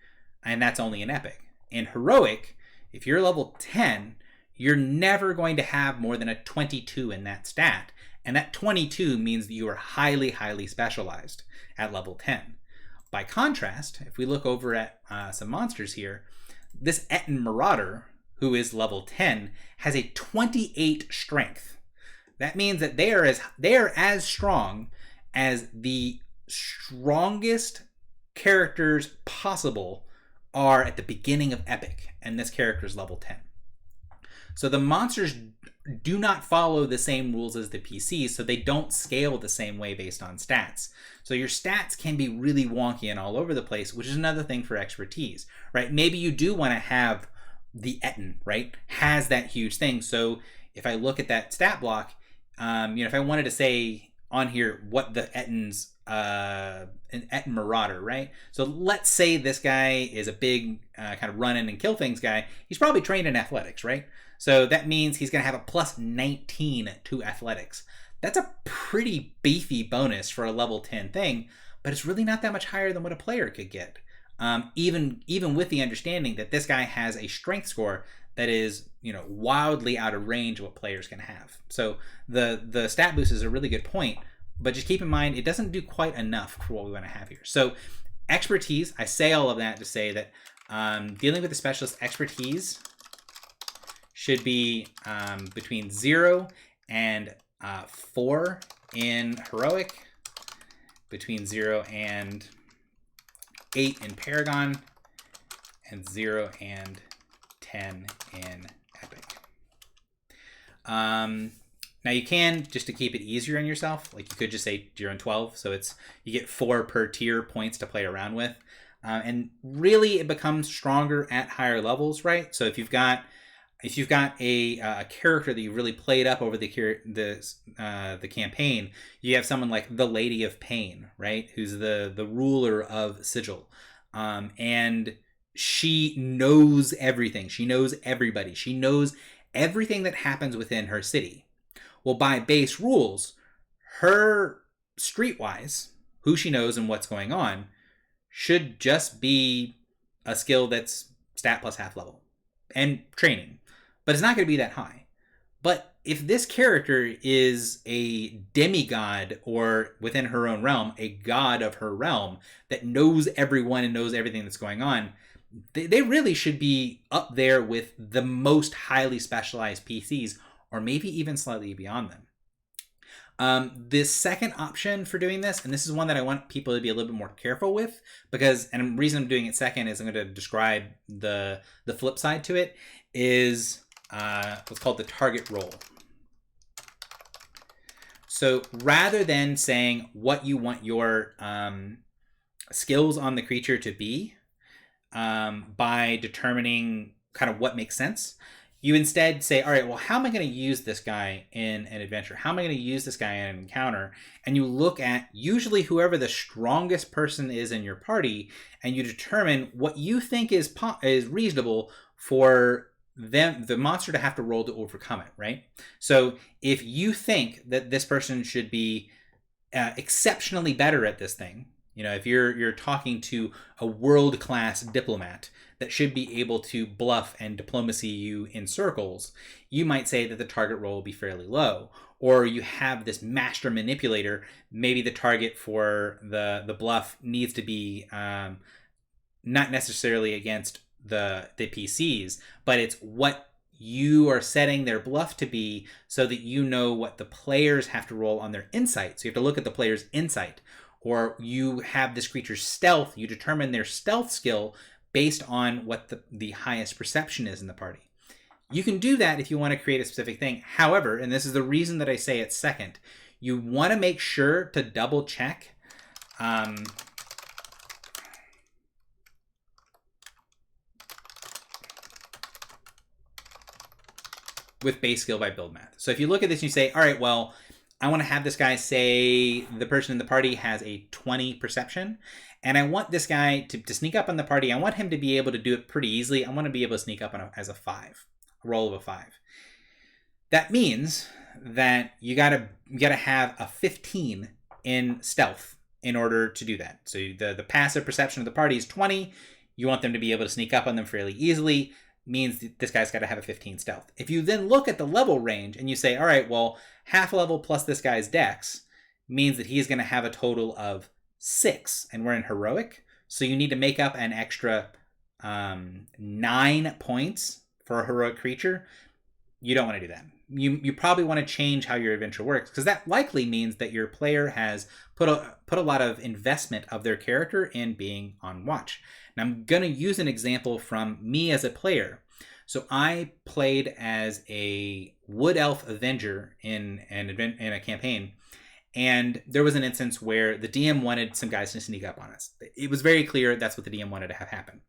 and that's only an epic. In heroic, if you're level 10, you're never going to have more than a 22 in that stat, and that 22 means that you are highly, highly specialized at level 10. By contrast, if we look over at some monsters here, this Etten Marauder, who is level 10, has a 28 strength. That means that they are as strong as the strongest characters possible are at the beginning of Epic, and this character is level 10. So the monsters do not follow the same rules as the PCs, so they don't scale the same way based on stats. So your stats can be really wonky and all over the place, which is another thing for expertise, right? Maybe you do want to have the Etten, right, has that huge thing. So if I look at that stat block, if I wanted to say on here what the Etten's an Etten Marauder, right? So let's say this guy is a big kind of run in and kill things guy. He's probably trained in athletics, right? So that means he's going to have a +19 to athletics. That's a pretty beefy bonus for a level 10 thing, but it's really not that much higher than what a player could get. Even with the understanding that this guy has a strength score that is, wildly out of range of what players can have. So the stat boost is a really good point, but just keep in mind it doesn't do quite enough for what we want to have here. So expertise, I say all of that to say that dealing with the specialist expertise should be between 0 and 4 in heroic, between 0 and 8 in paragon, and 0 and 10 in epic. Now you can, just to keep it easier on yourself, like you could just say 0 and 12, so it's you get 4 per tier points to play around with, and really it becomes stronger at higher levels, right? So if you've got a character that you really played up over the campaign, you have someone like the Lady of Pain, right, who's the ruler of Sigil, and she knows everything. She knows everybody. She knows everything that happens within her city. Well, by base rules, her streetwise, who she knows and what's going on, should just be a skill that's stat plus half level and training. But it's not going to be that high. But if this character is a demigod, or within her own realm, a god of her realm that knows everyone and knows everything that's going on, they really should be up there with the most highly specialized PCs, or maybe even slightly beyond them. The second option for doing this, and this is one that I want people to be a little bit more careful with, because, and the reason I'm doing it second is I'm going to describe the flip side to it, is what's called the target role. So rather than saying what you want your skills on the creature to be, by determining kind of what makes sense, you instead say, all right, well, how am I going to use this guy in an adventure? How am I going to use this guy in an encounter? And you look at usually whoever the strongest person is in your party, and you determine what you think is reasonable for them, the monster, to have to roll to overcome it, right? So if you think that this person should be exceptionally better at this thing, you know, if you're talking to a world-class diplomat that should be able to bluff and diplomacy you in circles, you might say that the target roll will be fairly low. Or you have this master manipulator, maybe the target for the bluff needs to be not necessarily against the PCs, but it's what you are setting their bluff to be, so that you know what the players have to roll on their insight. So you have to look at the player's insight. Or you have this creature's stealth, you determine their stealth skill based on what the highest perception is in the party. You can do that if you want to create a specific thing. However, and this is the reason that I say it's second, you want to make sure to double check with base skill by build math. So if you look at this and you say, all right, well, I want to have this guy, say the person in the party has a 20 perception, and I want this guy to sneak up on the party. I want him to be able to do it pretty easily. I want to be able to sneak up on as a 5, a roll of a 5. That means that you gotta have a 15 in stealth in order to do that. So the passive perception of the party is 20. You want them to be able to sneak up on them fairly easily. Means that this guy's got to have a 15 stealth. If you then look at the level range and you say, all right, well, half level plus this guy's dex means that he's going to have a total of 6, and we're in heroic, so you need to make up an extra 9 points for a heroic creature. You don't want to do that. You probably want to change how your adventure works, because that likely means that your player has put a lot of investment of their character in being on watch. Now I'm going to use an example from me as a player. So I played as a Wood Elf Avenger in a campaign, and there was an instance where the DM wanted some guys to sneak up on us. It was very clear that's what the DM wanted to have happen.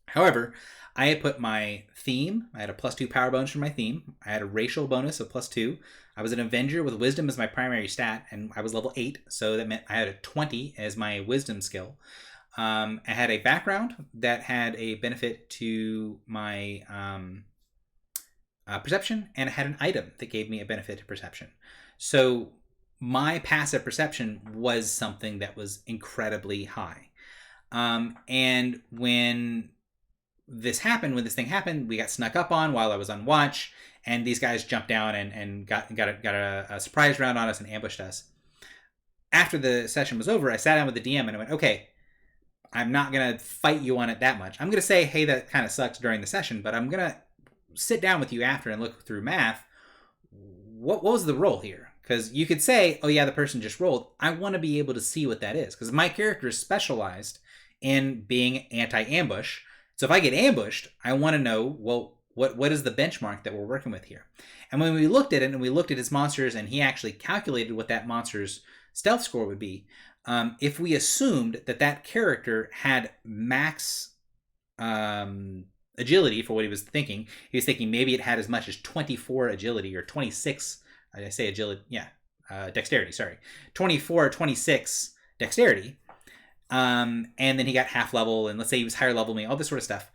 However, I had put my theme, I had a +2 power bonus for my theme, I had a racial bonus of +2, I was an Avenger with Wisdom as my primary stat, and I was level 8, so that meant I had a 20 as my Wisdom skill. I had a background that had a benefit to my perception, and I had an item that gave me a benefit to perception. So my passive perception was something that was incredibly high. And when this thing happened, we got snuck up on while I was on watch, and these guys jumped down and got a surprise round on us and ambushed us. After the session was over, I sat down with the DM and I went, okay, I'm not going to fight you on it that much. I'm going to say, hey, that kind of sucks during the session, but I'm going to sit down with you after and look through math. What was the roll here? Because you could say, oh yeah, the person just rolled. I want to be able to see what that is, because my character is specialized in being anti-ambush. So if I get ambushed, I want to know, well, what is the benchmark that we're working with here? And when we looked at it and we looked at his monsters and he actually calculated what that monster's stealth score would be, if we assumed that character had max agility for what he was thinking maybe it had as much as 24 agility or 26, I say agility, dexterity, sorry, 24 or 26 dexterity, and then he got half level, and let's say he was higher level than me, all this sort of stuff.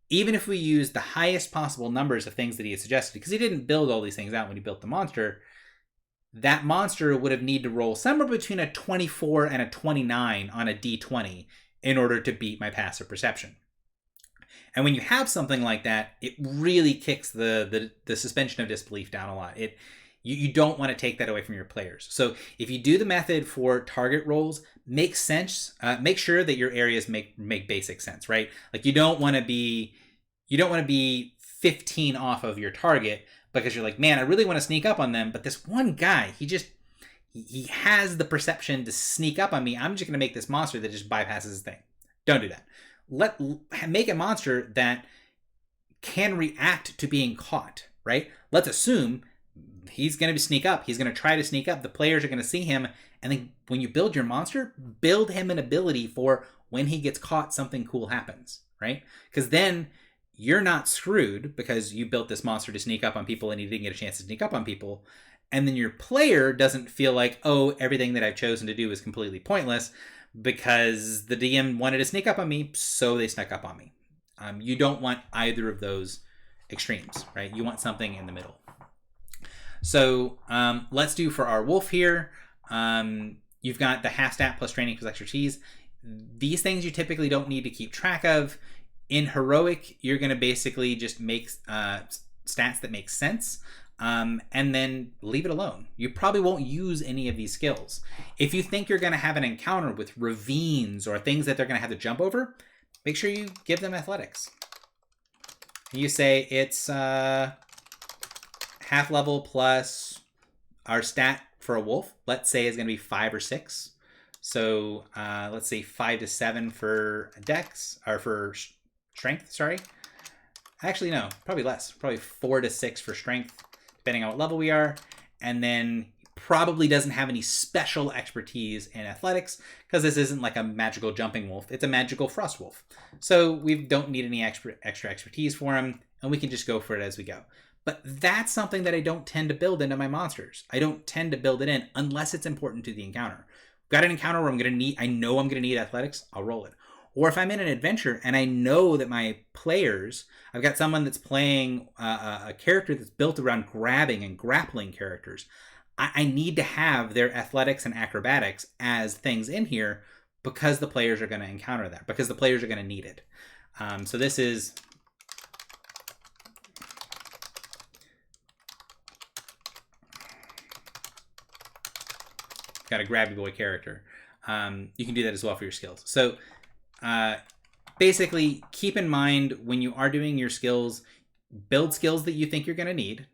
Even if we use the highest possible numbers of things that he had suggested, because he didn't build all these things out when he built the monster, that monster would have need to roll somewhere between a 24 and a 29 on a d20 in order to beat my passive perception. And when you have something like that, it really kicks the suspension of disbelief down a lot. You don't want to take that away from your players. So if you do the method for target rolls, make sense. Make sure that your areas make basic sense, right? Like you don't want to be 15 off of your target because you're like, man, I really want to sneak up on them, but this one guy, he has the perception to sneak up on me. I'm just going to make this monster that just bypasses his thing. Don't do that. Make a monster that can react to being caught, right? Let's assume he's going to sneak up. He's going to try to sneak up. The players are going to see him. And then when you build your monster, build him an ability for when he gets caught, something cool happens, right? Because then you're not screwed because you built this monster to sneak up on people and he didn't get a chance to sneak up on people. And then your player doesn't feel like, oh, everything that I've chosen to do is completely pointless because the DM wanted to sneak up on me, so they snuck up on me. You don't want either of those extremes, right? You want something in the middle. So let's do for our wolf here. You've got the half stat plus training plus expertise. These things you typically don't need to keep track of. In heroic, you're going to basically just make stats that make sense, and then leave it alone. You probably won't use any of these skills. If you think you're going to have an encounter with ravines or things that they're going to have to jump over, make sure you give them athletics. You say it's half level plus our stat for a wolf, let's say, is going to be 5 or 6. So let's say 5 to 7 for dex, or for strength, sorry. Actually, no, probably less. Probably 4 to 6 for strength, depending on what level we are. And then probably doesn't have any special expertise in athletics, because this isn't like a magical jumping wolf. It's a magical frost wolf. So we don't need any extra expertise for him, and we can just go for it as we go. But that's something that I don't tend to build into my monsters. I don't tend to build it in unless it's important to the encounter. Got an encounter where I know I'm going to need athletics, I'll roll it. Or if I'm in an adventure and I know that my players, I've got someone that's playing a character that's built around grabbing and grappling characters, I need to have their athletics and acrobatics as things in here because the players are going to encounter that, because the players are going to need it. So this is... got a grabby boy character. You can do that as well for your skills. So basically, keep in mind when you are doing your skills, build skills that you think you're going to need.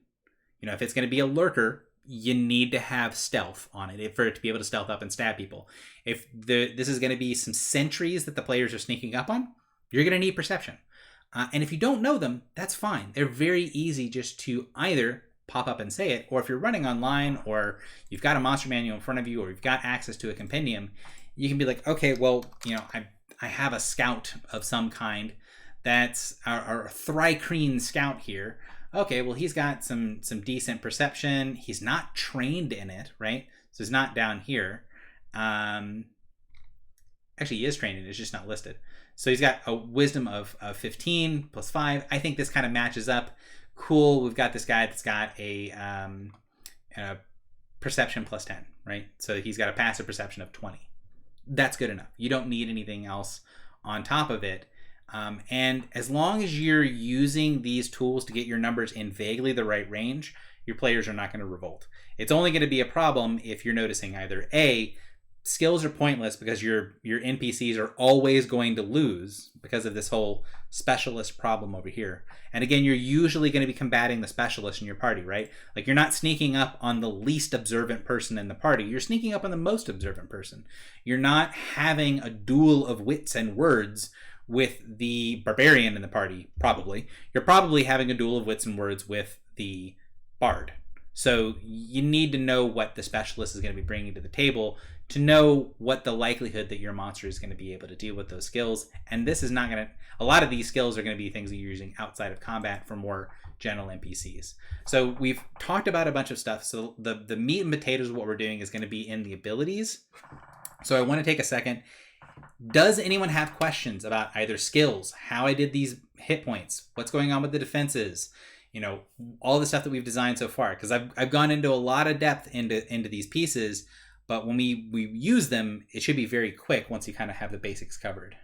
You know, if it's going to be a lurker, you need to have stealth on it for it to be able to stealth up and stab people. If this is going to be some sentries that the players are sneaking up on, you're going to need perception. And if you don't know them, that's fine. They're very easy just to either pop up and say it, or if you're running online or you've got a monster manual in front of you or you've got access to a compendium, you can be like, okay, well, you know, I have a scout of some kind that's our Thrycreen scout here. Okay, well, he's got some decent perception. He's not trained in it, right? So he's not down here. Actually, he is trained in it. It's just not listed. So he's got a wisdom of 15 plus 5. I think this kind of matches up. Cool, we've got this guy that's got a perception plus 10, right? So he's got a passive perception of 20. That's good enough. You don't need anything else on top of it. And as long as you're using these tools to get your numbers in vaguely the right range, your players are not going to revolt. It's only going to be a problem if you're noticing either A, skills are pointless because your NPCs are always going to lose because of this whole specialist problem over here. And again, you're usually going to be combating the specialist in your party, right? Like, you're not sneaking up on the least observant person in the party. You're sneaking up on the most observant person. You're not having a duel of wits and words with the barbarian in the party, probably. You're probably having a duel of wits and words with the bard. So you need to know what the specialist is going to be bringing to the table to know what the likelihood that your monster is going to be able to deal with those skills. And this is not going to, a lot of these skills are going to be things that you're using outside of combat for more general NPCs. So we've talked about a bunch of stuff. So the meat and potatoes of what we're doing is going to be in the abilities. So I want to take a second. Does anyone have questions about either skills, how I did these hit points, what's going on with the defenses, you know, all the stuff that we've designed so far? Because I've gone into a lot of depth into these pieces, but when we use them, it should be very quick once you kind of have the basics covered.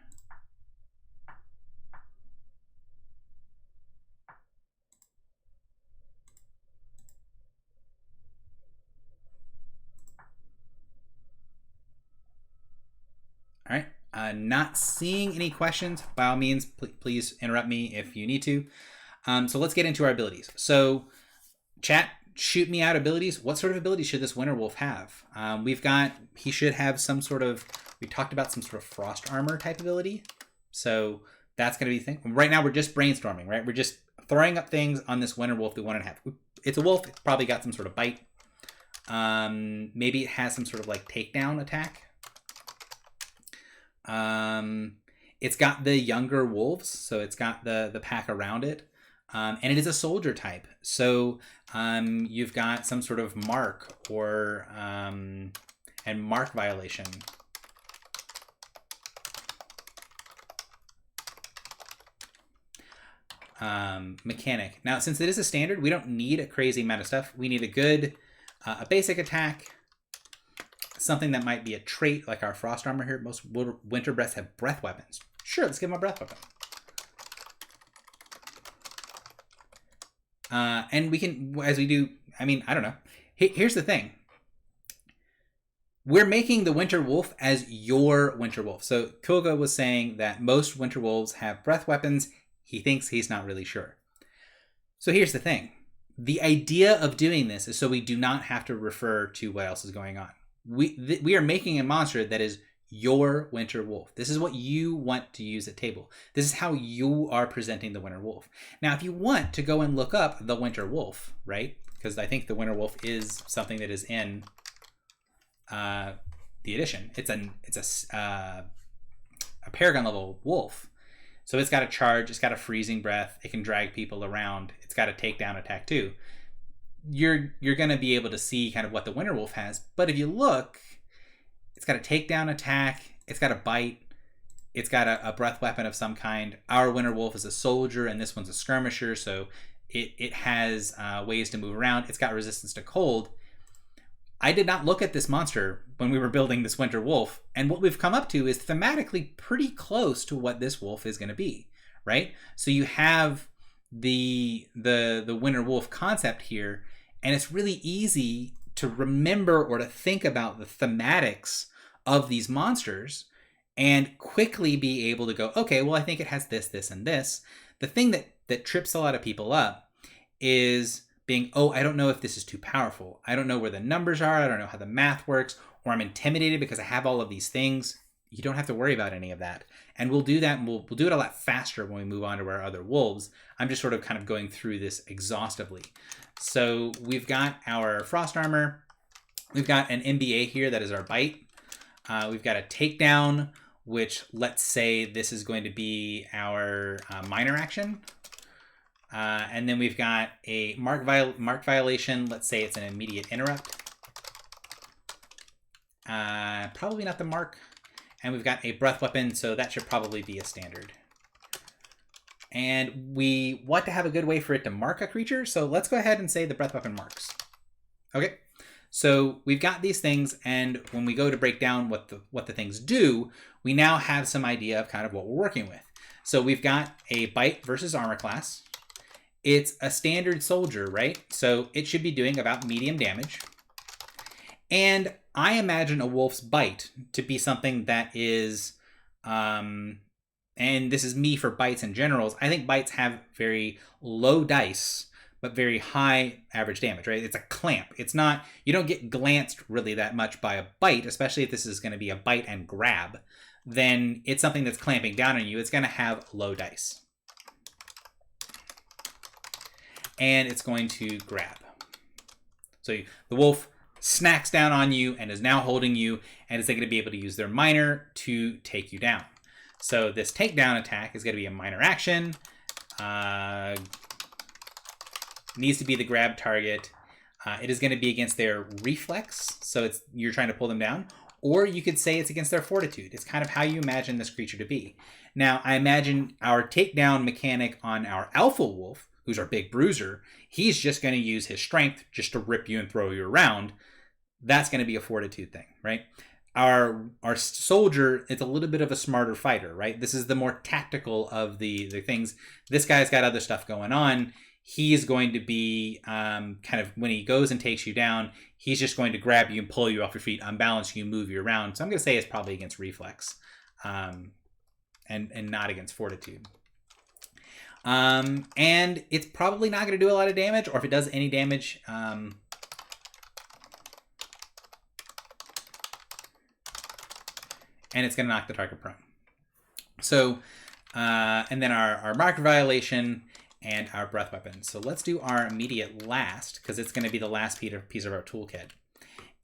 All right. Not seeing any questions. By all means, please interrupt me if you need to. So let's get into our abilities. So chat, shoot me out abilities. What sort of abilities should this Winter Wolf have? He should have some sort of, we talked about some sort of frost armor type ability. So that's going to be the thing. Right now we're just brainstorming, right? We're just throwing up things on this Winter Wolf we want to have. It's a wolf. It's probably got some sort of bite. Maybe it has some sort of like takedown attack. It's got the younger wolves, so it's got the pack around it. And it is a soldier type. So you've got some sort of mark or and mark violation. Mechanic. Now, since it is a standard, we don't need a crazy amount of stuff. We need a good, a basic attack, something that might be a trait like our frost armor here. Most winter breaths have breath weapons. Sure, let's give him a breath weapon. And we can, as we do, I mean, I don't know. Here's the thing. We're making the Winter Wolf as your Winter Wolf. So Koga was saying that most Winter Wolves have breath weapons. He thinks he's not really sure. So here's the thing. The idea of doing this is so we do not have to refer to what else is going on. We are making a monster that is your Winter Wolf. This is what you want to use at table. This is how you are presenting the Winter Wolf. Now, if you want to go and look up the Winter Wolf, right? Because I think the Winter Wolf is something that is in the edition. It's a Paragon level wolf. So it's got a charge. It's got a freezing breath. It can drag people around. It's got a takedown attack too. You're going to be able to see kind of what the Winter Wolf has. But if you look, it's got a takedown attack. It's got a bite. It's got a breath weapon of some kind. Our Winter Wolf is a soldier, and this one's a skirmisher, so it has ways to move around. It's got resistance to cold. I did not look at this monster when we were building this Winter Wolf, and what we've come up to is thematically pretty close to what this wolf is going to be, right? So you have the Winter Wolf concept here, and it's really easy to remember or to think about the thematics of these monsters and quickly be able to go, okay, well, I think it has this, this, and this. The thing that trips a lot of people up is being, oh, I don't know if this is too powerful. I don't know where the numbers are. I don't know how the math works, or I'm intimidated because I have all of these things. You don't have to worry about any of that. And we'll do that, and we'll do it a lot faster when we move on to our other wolves. I'm just sort of kind of going through this exhaustively. So we've got our frost armor. We've got an MBA here that is our bite. We've got a takedown, which let's say this is going to be our minor action. And then we've got a mark violation. Let's say it's an immediate interrupt. Probably not the mark. And we've got a breath weapon, so that should probably be a standard. And we want to have a good way for it to mark a creature, so let's go ahead and say the breath weapon marks. Okay, so we've got these things, and when we go to break down what the things do, we now have some idea of kind of what we're working with. So we've got a bite versus armor class. It's a standard soldier, right? So it should be doing about medium damage. And I imagine a wolf's bite to be something that is, and this is me for bites in general, I think bites have very low dice, but very high average damage, right? It's a clamp. It's not, you don't get glanced really that much by a bite, especially if this is going to be a bite and grab. Then it's something that's clamping down on you. It's going to have low dice. And it's going to grab. So the wolf snacks down on you and is now holding you, and is going to be able to use their minor to take you down. So this takedown attack is going to be a minor action. Needs to be the grab target. It is going to be against their reflex, so you're trying to pull them down. Or you could say it's against their fortitude. It's kind of how you imagine this creature to be. Now, I imagine our takedown mechanic on our alpha wolf, who's our big bruiser, he's just going to use his strength just to rip you and throw you around. That's going to be a fortitude thing, right? Our soldier, it's a little bit of a smarter fighter, right? This is the more tactical of the things. This guy's got other stuff going on. He is going to be kind of, when he goes and takes you down, he's just going to grab you and pull you off your feet, unbalance you, move you around. So I'm going to say it's probably against reflex and not against fortitude. And it's probably not going to do a lot of damage, or if it does any damage, and it's going to knock the target prone. So, and then our marker violation and our breath weapon. So let's do our immediate last, because it's going to be the last piece of our toolkit.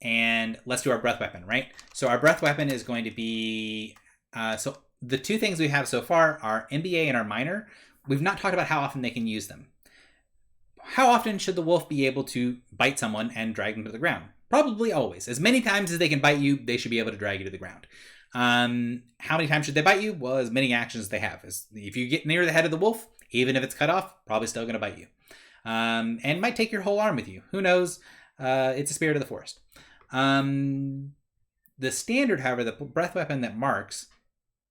And let's do our breath weapon, right? So our breath weapon is going to be, so the two things we have so far are MBA and our minor. We've not talked about how often they can use them. How often should the wolf be able to bite someone and drag them to the ground? Probably always. As many times as they can bite you, they should be able to drag you to the ground. How many times should they bite you? Well, as many actions as they have. If you get near the head of the wolf, even if it's cut off, probably still going to bite you. And might take your whole arm with you. Who knows? It's a spirit of the forest. The standard, however, the breath weapon that marks,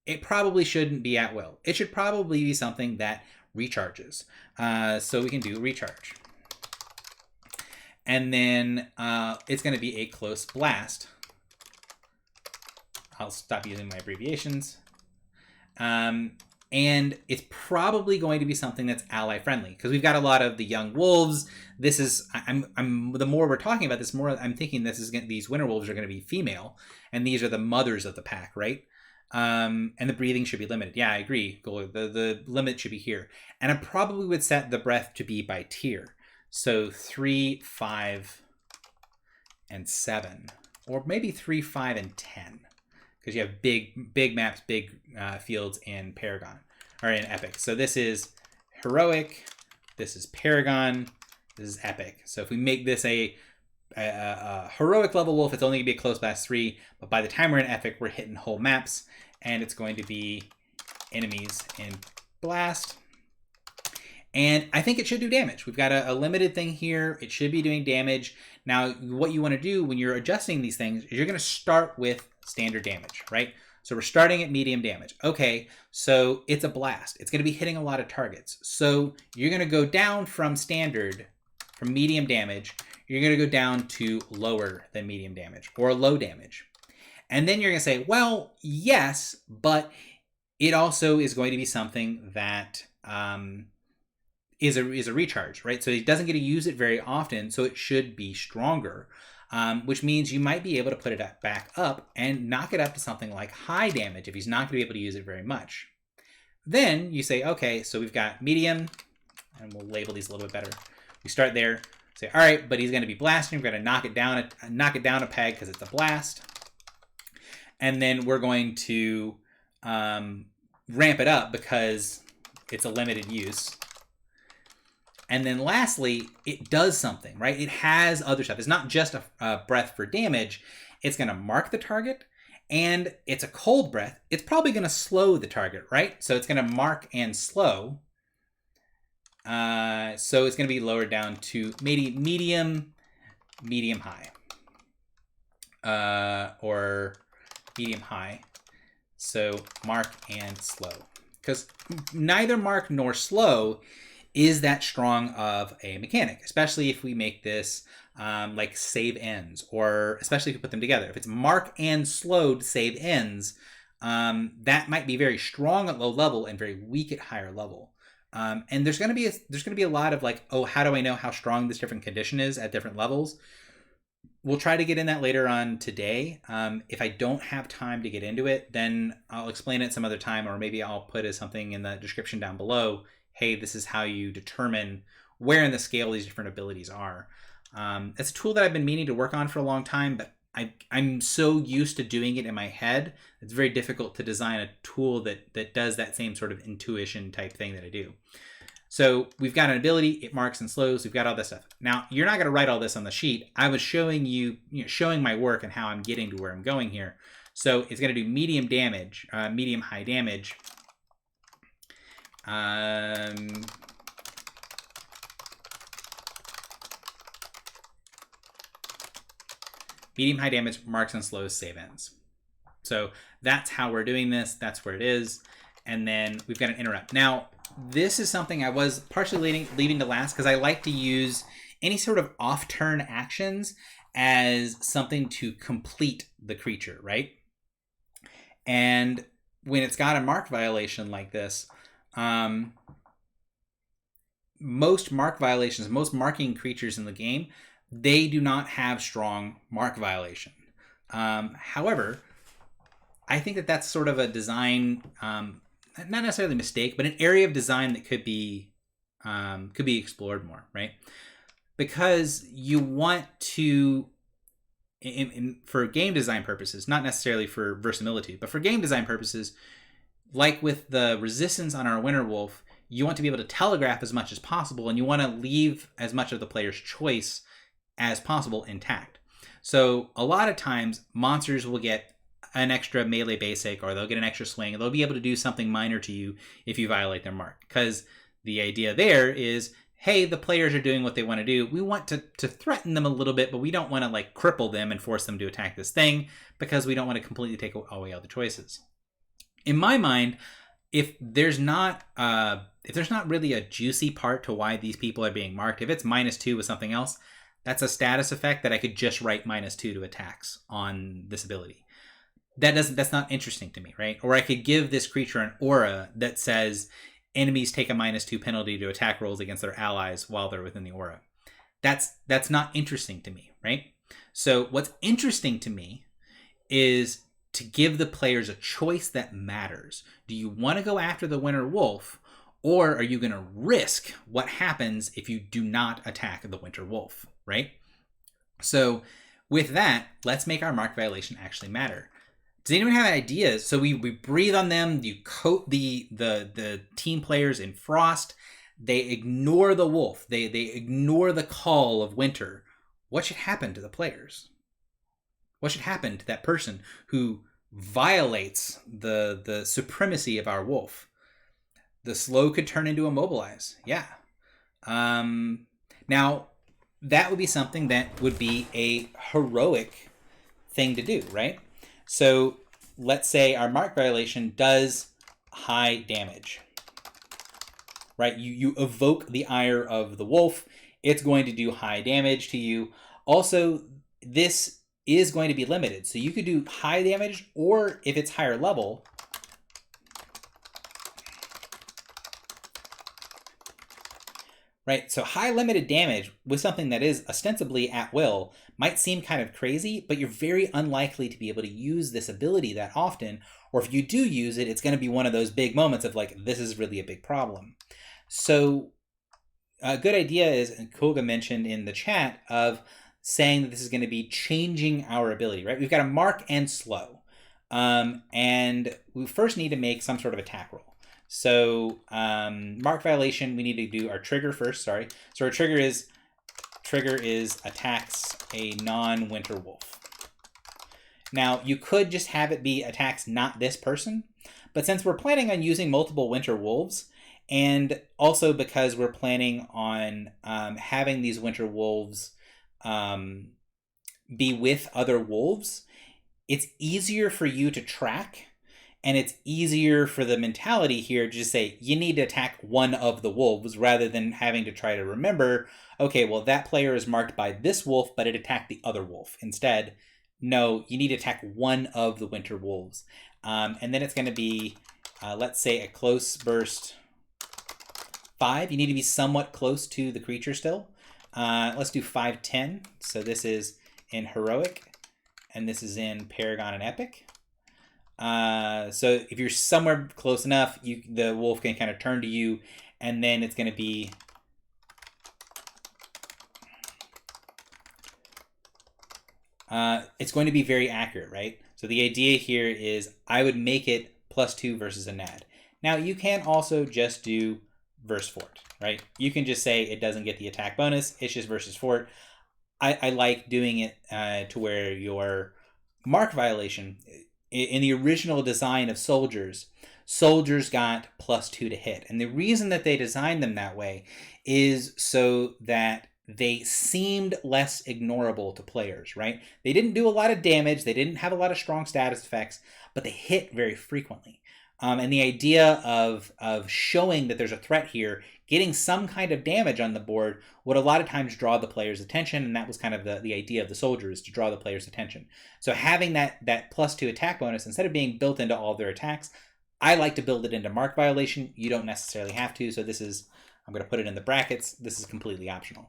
it probably shouldn't be at will. It should probably be something that recharges. So we can do recharge. And then it's going to be a close blast. I'll stop using my abbreviations. And it's probably going to be something that's ally friendly, because we've got a lot of the young wolves. This is, the more we're talking about this, more I'm thinking these winter wolves are going to be female, and these are the mothers of the pack, right? And the breathing should be limited. Yeah, I agree. The limit should be here. And I probably would set the breath to be by tier. So 3, 5, and 7, or maybe 3, 5, and 10. Because you have big maps, big fields in Paragon, or in Epic. So this is Heroic, this is Paragon, this is Epic. So if we make this a Heroic level wolf, it's only going to be a close blast 3, but by the time we're in Epic, we're hitting whole maps, and it's going to be enemies in Blast. And I think it should do damage. We've got a limited thing here. It should be doing damage. Now, what you want to do when you're adjusting these things is you're going to start with standard damage, right? So we're starting at medium damage. Okay, so it's a blast. It's going to be hitting a lot of targets. So you're going to go down from standard, from medium damage, you're going to go down to lower than medium damage, or low damage. And then you're going to say, well, yes, but it also is going to be something that is a recharge, right? So he doesn't get to use it very often, so it should be stronger, which means you might be able to put it back up and knock it up to something like high damage if he's not going to be able to use it very much. Then you say, okay, so we've got medium, and we'll label these a little bit better. We start there, say, all right, but he's going to be blasting. We're going to knock it down a peg because it's a blast, and then we're going to ramp it up because it's a limited use. And then lastly, it does something, right? It has other stuff. It's not just a breath for damage. It's going to mark the target, and it's a cold breath. It's probably going to slow the target, right? So it's going to mark and slow. So it's going to be lowered down to maybe medium high, or medium high. So mark and slow, because neither mark nor slow is that strong of a mechanic, especially if we make this like save ends, or especially if we put them together. If it's mark and slowed save ends, that might be very strong at low level and very weak at higher level. And there's going to be a lot of like, oh, how do I know how strong this different condition is at different levels? We'll try to get in that later on today. If I don't have time to get into it, then I'll explain it some other time, or maybe I'll put as something in the description down below. Hey, this is how you determine where in the scale these different abilities are. It's a tool that I've been meaning to work on for a long time, but I'm so used to doing it in my head, it's very difficult to design a tool that does that same sort of intuition type thing that I do. So we've got an ability, it marks and slows, we've got all this stuff. Now, you're not going to write all this on the sheet. I was showing you know, showing my work and how I'm getting to where I'm going here. So it's going to do medium damage, medium high damage. Medium high damage, marks and slows, save ends. So that's how we're doing this. That's where it is. And then we've got an interrupt. Now, this is something I was partially leaving to last because I like to use any sort of off-turn actions as something to complete the creature, right? And when it's got a mark violation like this, most mark violations, most marking creatures in the game, they do not have strong mark violation. However, I think that that's sort of a design, not necessarily a mistake, but an area of design that could be explored more, right? Because you want to, for game design purposes, not necessarily for verisimilitude, but for game design purposes, like with the resistance on our Winter Wolf, you want to be able to telegraph as much as possible, and you want to leave as much of the player's choice as possible intact. So a lot of times monsters will get an extra melee basic, or they'll get an extra swing, and they'll be able to do something minor to you if you violate their mark. Because the idea there is, hey, the players are doing what they want to do. We want to threaten them a little bit, but we don't want to like cripple them and force them to attack this thing, because we don't want to completely take away all the choices. In my mind, if there's not really a juicy part to why these people are being marked, if it's -2 with something else, that's a status effect that I could just write -2 to attacks on this ability. That's not interesting to me, right? Or I could give this creature an aura that says enemies take a -2 penalty to attack rolls against their allies while they're within the aura. That's not interesting to me, right? So what's interesting to me is to give the players a choice that matters. Do you want to go after the Winter Wolf, or are you going to risk what happens if you do not attack the Winter Wolf, right? So with that, let's make our mark violation actually matter. Does anyone have ideas? So we breathe on them, you coat the team players in frost, they ignore the wolf, they ignore the call of winter. What should happen to the players? What should happen to that person who violates the supremacy of our wolf? The slow could turn into immobilize. Yeah. Now, that would be something that would be a heroic thing to do, right? So let's say our mark violation does high damage, right? You evoke the ire of the wolf. It's going to do high damage to you. Also, this is going to be limited. So you could do high damage, or if it's higher level, right? So high limited damage with something that is ostensibly at will might seem kind of crazy, but you're very unlikely to be able to use this ability that often. Or if you do use it, it's going to be one of those big moments of like, this is really a big problem. So a good idea is, and Kulga mentioned in the chat, of saying that this is going to be changing our ability, right? We've got a mark and slow. And we first need to make some sort of attack roll. So mark violation, we need to do our trigger first, sorry. So our trigger is attacks a non-winter wolf. Now, you could just have it be attacks not this person, but since we're planning on using multiple winter wolves, and also because we're planning on having these winter wolves be with other wolves, it's easier for you to track And it's easier for the mentality here to just say, you need to attack one of the wolves rather than having to try to remember, okay, well, that player is marked by this wolf, but it attacked the other wolf. Instead, no, you need to attack one of the winter wolves. And then it's going to be, let's say, a close burst 5. You need to be somewhat close to the creature still. Let's do 5-10. So this is in Heroic, and this is in Paragon and Epic. So if you're somewhere close enough, the wolf can kind of turn to you, and then it's going to be very accurate, right? So the idea here is I would make it +2 versus a NAD. Now you can also just do versus fort, right? You can just say it doesn't get the attack bonus, it's just versus fort. I like doing it to where your mark violation, in the original design of soldiers got +2 to hit. And the reason that they designed them that way is so that they seemed less ignorable to players, right? They didn't do a lot of damage, they didn't have a lot of strong status effects, but they hit very frequently. And the idea of showing that there's a threat here, getting some kind of damage on the board, would a lot of times draw the player's attention, and that was kind of the idea of the soldier, is to draw the player's attention. So having that +2 attack bonus, instead of being built into all of their attacks, I like to build it into mark violation. You don't necessarily have to, so this is, I'm going to put it in the brackets, this is completely optional.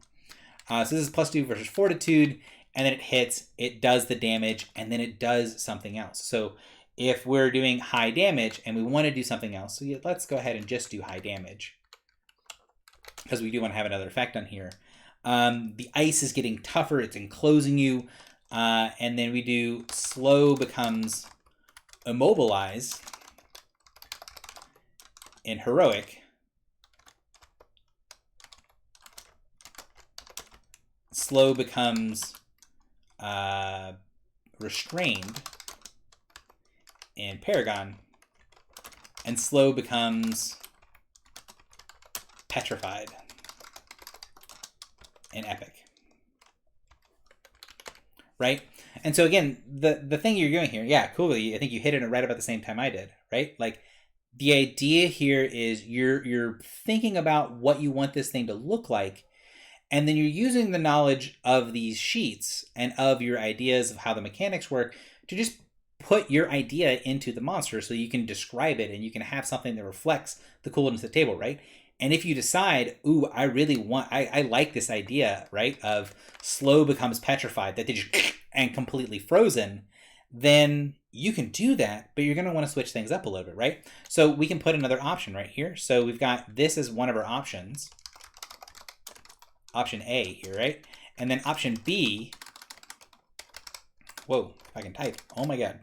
So this is +2 versus fortitude, and then it hits, it does the damage, and then it does something else. So if we're doing high damage and we want to do something else, so let's go ahead and just do high damage, because we do want to have another effect on here. The ice is getting tougher, it's enclosing you, and then we do slow becomes immobilize in Heroic. Slow becomes restrained in Paragon, and slow becomes petrified in Epic. Right? And so again, the thing you're doing here, yeah, cool. I think you hit it right about the same time I did, right? Like, the idea here is you're thinking about what you want this thing to look like, and then you're using the knowledge of these sheets and of your ideas of how the mechanics work to just put your idea into the monster so you can describe it and you can have something that reflects the coolness of the table, right? And if you decide, ooh, I really want, I like this idea, right, of slow becomes petrified, that they just and completely frozen, then you can do that, but you're going to want to switch things up a little bit, right? So we can put another option right here. So we've got this as one of our options. Option A here, right? And then option B, whoa, if I can type, oh my God.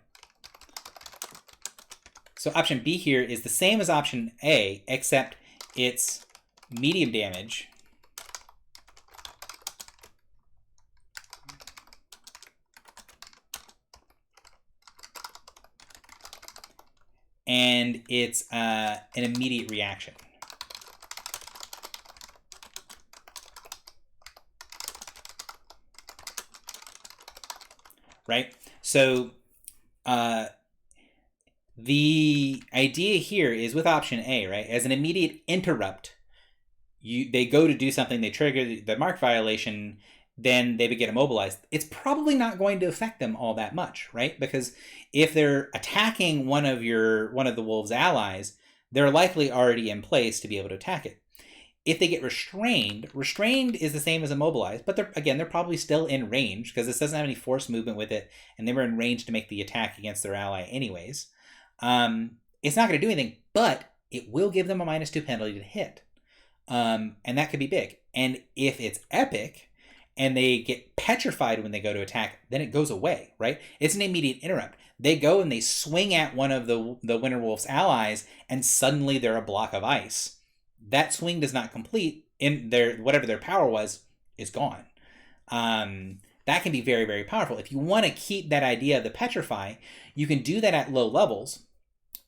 So option B here is the same as option A, except it's medium damage. And it's an immediate reaction. Right? So the idea here is with option A, right? As an immediate interrupt, they go to do something, they trigger the mark violation, then they get immobilized. It's probably not going to affect them all that much, right? Because if they're attacking one of the wolves' allies, they're likely already in place to be able to attack it. If they get restrained is the same as immobilized, but they're probably still in range because this doesn't have any force movement with it, and they were in range to make the attack against their ally anyways. It's not going to do anything, but it will give them a -2 penalty to hit. And that could be big. And if it's epic and they get petrified when they go to attack, then it goes away, right? It's an immediate interrupt. They go and they swing at one of the Winter Wolf's allies, and suddenly they're a block of ice. That swing does not complete, in whatever their power was is gone. That can be very, very powerful. If you want to keep that idea of the petrify, you can do that at low levels,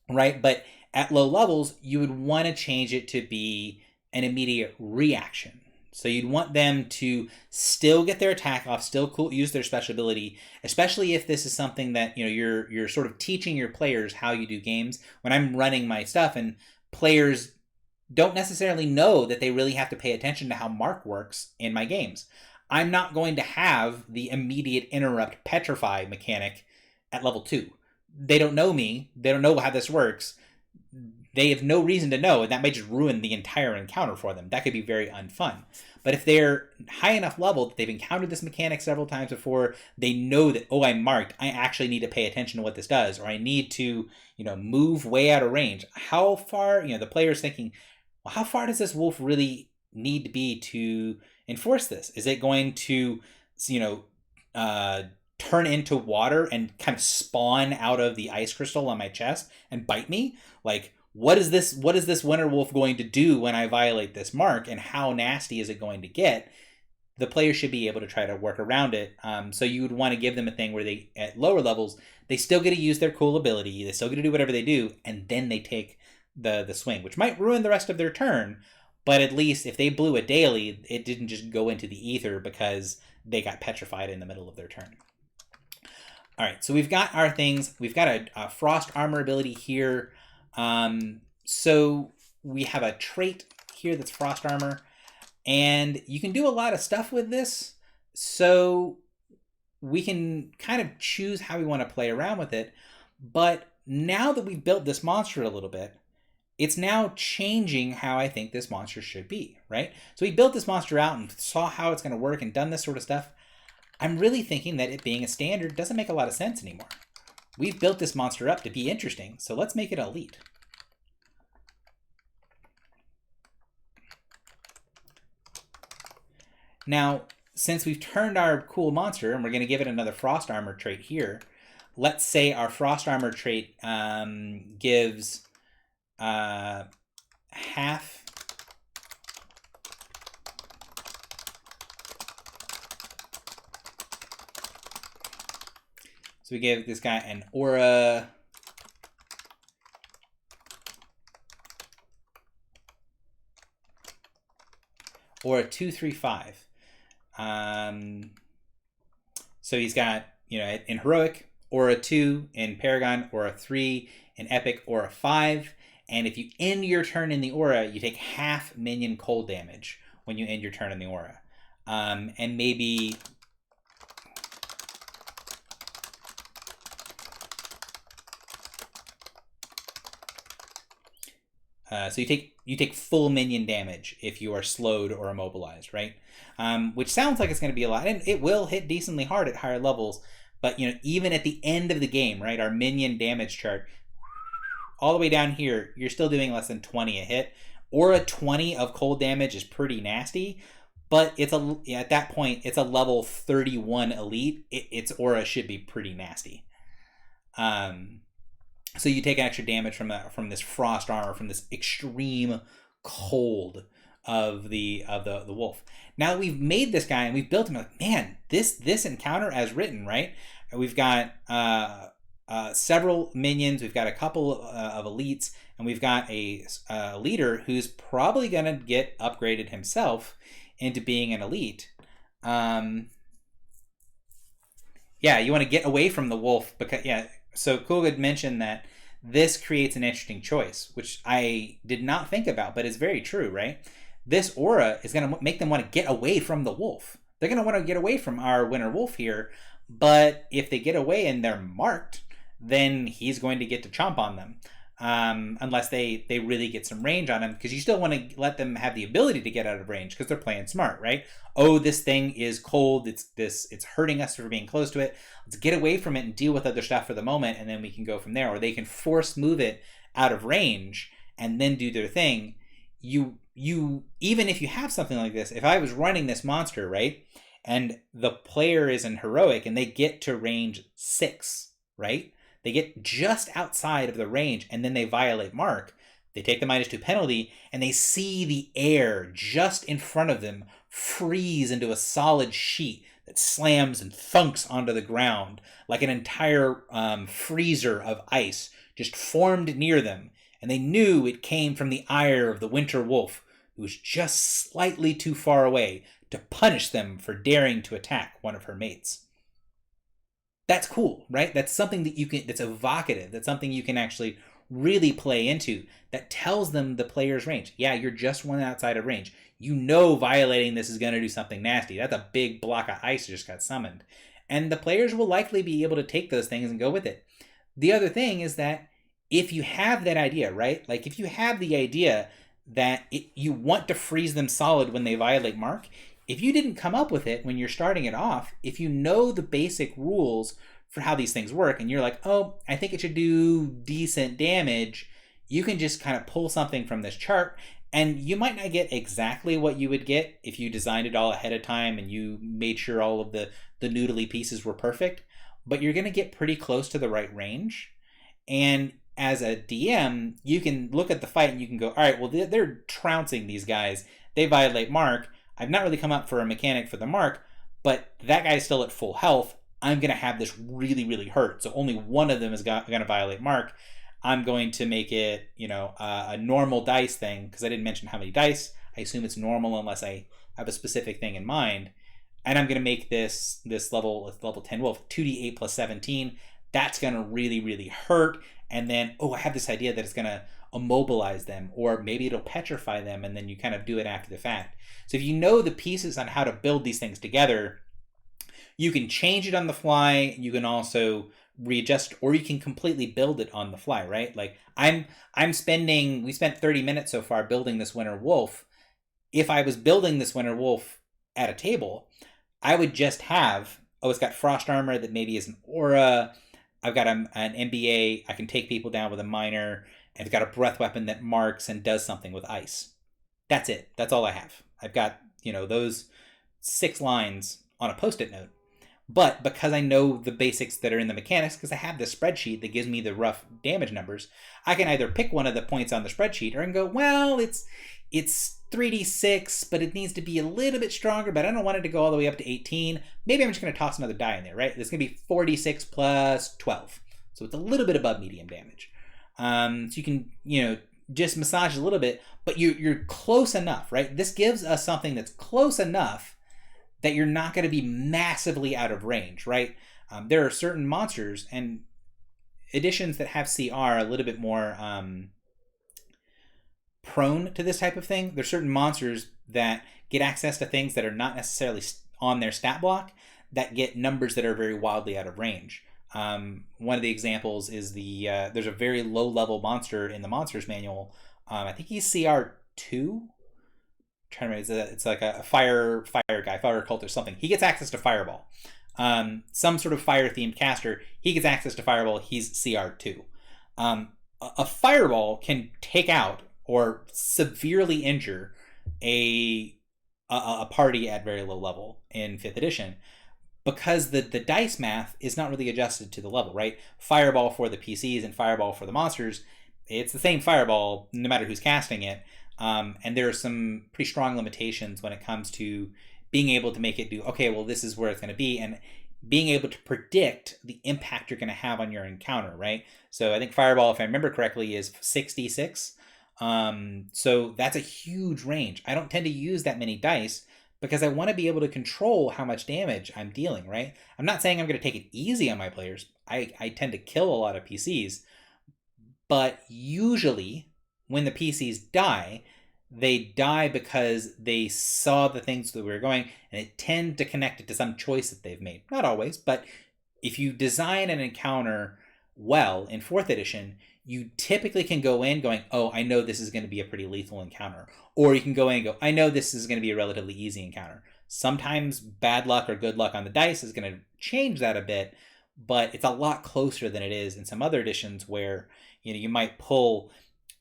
right? But at low levels, you would want to change it to be an immediate reaction. So you'd want them to still get their attack off, still use their special ability, especially if this is something that you're sort of teaching your players how you do games. When I'm running my stuff and players don't necessarily know that they really have to pay attention to how mark works in my games, I'm not going to have the immediate interrupt petrify mechanic at level 2. They don't know me. They don't know how this works. They have no reason to know, and that may just ruin the entire encounter for them. That could be very unfun. But if they're high enough level that they've encountered this mechanic several times before, they know that, oh, I'm marked. I actually need to pay attention to what this does, or I need to, move way out of range. How far, the player's thinking, well, how far does this wolf really need to be to enforce this? Is it going to, turn into water and kind of spawn out of the ice crystal on my chest and bite me? Like, what is this winter wolf going to do when I violate this mark, and how nasty is it going to get? The player should be able to try to work around it. So you would want to give them a thing where they, at lower levels, they still get to use their cool ability, they still get to do whatever they do, and then they take the swing, which might ruin the rest of their turn, but at least if they blew a daily, it didn't just go into the ether because they got petrified in the middle of their turn. All right, so we've got our things. We've got a frost armor ability here. So we have a trait here that's frost armor, and you can do a lot of stuff with this. So we can kind of choose how we want to play around with it. But now that we've built this monster a little bit, it's now changing how I think this monster should be, right? So we built this monster out and saw how it's going to work and done this sort of stuff. I'm really thinking that it being a standard doesn't make a lot of sense anymore. We've built this monster up to be interesting, so let's make it elite. Now, since we've turned our cool monster, and we're going to give it another frost armor trait here, let's say our frost armor trait gives half So we gave this guy an aura. Aura 235. So he's got, in heroic, aura 2, in paragon, aura 3, in epic, aura 5. And if you end your turn in the aura, you take half minion cold damage when you end your turn in the aura. And maybe so you take full minion damage if you are slowed or immobilized, right? Which sounds like it's going to be a lot, and it will hit decently hard at higher levels. But even at the end of the game, right, our minion damage chart, all the way down here, you're still doing less than 20 a hit. Aura 20 of cold damage is pretty nasty, but at that point it's a level 31 elite. Its aura should be pretty nasty. So you take extra damage from this frost armor, from this extreme cold of the wolf. Now we've made this guy and we've built him. Like, man, this encounter as written, right? And we've got several minions. We've got a couple of elites, and we've got a leader who's probably gonna get upgraded himself into being an elite. Yeah, you want to get away from the wolf because So Coolgood mentioned that this creates an interesting choice, which I did not think about, but is very true, right? This aura is going to make them want to get away from the wolf. They're going to want to get away from our winter wolf here, but if they get away and they're marked, then he's going to get to chomp on them. Unless they really get some range on him, because you still want to let them have the ability to get out of range because they're playing smart, right? Oh, this thing is cold. It's hurting us for being close to it. Let's get away from it and deal with other stuff for the moment, and then we can go from there. Or they can force move it out of range and then do their thing. You even if you have something like this, if I was running this monster, right, and the player is in heroic and they get to range 6, right? They get just outside of the range and then they violate mark. They take the -2 penalty and they see the air just in front of them freeze into a solid sheet that slams and thunks onto the ground like an entire freezer of ice just formed near them. And they knew it came from the ire of the winter wolf who's just slightly too far away to punish them for daring to attack one of her mates. That's cool, right? That's something that you can, that's evocative. That's something you can actually really play into, that tells them the player's range. Yeah, you're just one outside of range. You know violating this is going to do something nasty. That's a big block of ice that just got summoned. And the players will likely be able to take those things and go with it. The other thing is that if you have that idea, right? Like if you have the idea that you want to freeze them solid when they violate mark, if you didn't come up with it when you're starting it off, if you know the basic rules for how these things work and you're like, oh, I think it should do decent damage, you can just kind of pull something from this chart, and you might not get exactly what you would get if you designed it all ahead of time and you made sure all of the noodly pieces were perfect, but you're going to get pretty close to the right range. And as a DM, you can look at the fight and you can go, all right, well, they're trouncing these guys. They violate mark. I've not really come up for a mechanic for the mark, but that guy's still at full health. I'm going to have this really, really hurt. So only one of them is going to violate mark. I'm going to make it, a normal dice thing, because I didn't mention how many dice. I assume it's normal unless I have a specific thing in mind. And I'm going to make this level 10 wolf 2d8 plus 17. That's going to really, really hurt. And then, I have this idea that it's going to immobilize them, or maybe it'll petrify them, and then you kind of do it after the fact. So if you know the pieces on how to build these things together, you can change it on the fly. You can also readjust, or you can completely build it on the fly, right? Like we spent 30 minutes so far building this winter wolf. If I was building this winter wolf at a table, I would just have, it's got frost armor that maybe is an aura. I've got an MBA. I can take people down with a minor. And I've got a breath weapon that marks and does something with ice. That's it. That's all I have. I've got, those 6 lines on a Post-it note. But because I know the basics that are in the mechanics, because I have this spreadsheet that gives me the rough damage numbers, I can either pick one of the points on the spreadsheet, or I can go, well, it's 3d6, but it needs to be a little bit stronger, but I don't want it to go all the way up to 18. Maybe I'm just going to toss another die in there, right? It's going to be 4d6 plus 12. So it's a little bit above medium damage. So you can, just massage a little bit, but you're close enough, right? This gives us something that's close enough that you're not going to be massively out of range, right? There are certain monsters and editions that have CR a little bit more prone to this type of thing. There's certain monsters that get access to things that are not necessarily on their stat block, that get numbers that are very wildly out of range. One of the examples is there's a very low level monster in the monsters manual. I think he's CR2. Trying to remember, it's like a fire guy, fire cult or something. He gets access to Fireball. Some sort of fire themed caster. He gets access to Fireball. He's CR2. A Fireball can take out or severely injure a party at very low level in 5th edition, because the dice math is not really adjusted to the level, right? Fireball for the PCs and Fireball for the monsters, it's the same Fireball no matter who's casting it. And there are some pretty strong limitations when it comes to being able to make it do, okay, well, this is where it's going to be, and being able to predict the impact you're going to have on your encounter, right? So I think Fireball, if I remember correctly, is 66. So that's a huge range. I don't tend to use that many dice because I want to be able to control how much damage I'm dealing, right? I'm not saying I'm going to take it easy on my players. I tend to kill a lot of PCs, but usually when the PCs die, they die because they saw the things that we were going, and they tend to connect it to some choice that they've made. Not always, but if you design an encounter well in 4th edition, you typically can go in going, oh, I know this is going to be a pretty lethal encounter. Or you can go in and go, I know this is going to be a relatively easy encounter. Sometimes bad luck or good luck on the dice is going to change that a bit, but it's a lot closer than it is in some other editions where you might pull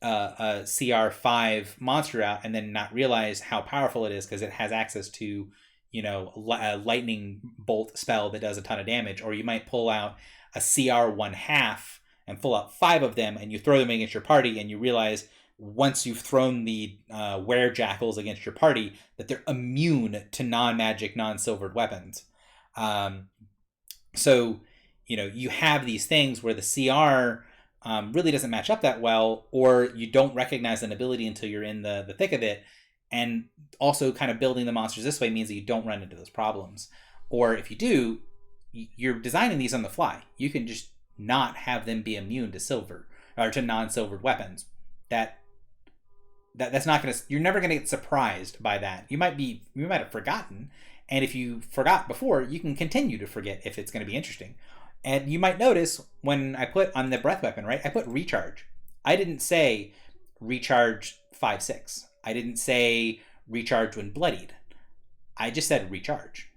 a CR5 monster out and then not realize how powerful it is because it has access to, a lightning bolt spell that does a ton of damage. Or you might pull out a CR1/2 and pull out 5 of them, and you throw them against your party, and you realize once you've thrown the were-jackals against your party that they're immune to non-magic, non-silvered weapons. So, you have these things where the CR really doesn't match up that well, or you don't recognize an ability until you're in the thick of it. And also kind of building the monsters this way means that you don't run into those problems. Or if you do, you're designing these on the fly. You can just not have them be immune to silver or to non-silvered weapons. That's not going to, you're never going to get surprised by that. You might have forgotten, and if you forgot before, you can continue to forget if it's going to be interesting. And you might notice when I put on the breath weapon, right, I put recharge. I didn't say recharge 5/6. I didn't say recharge when bloodied. I just said recharge.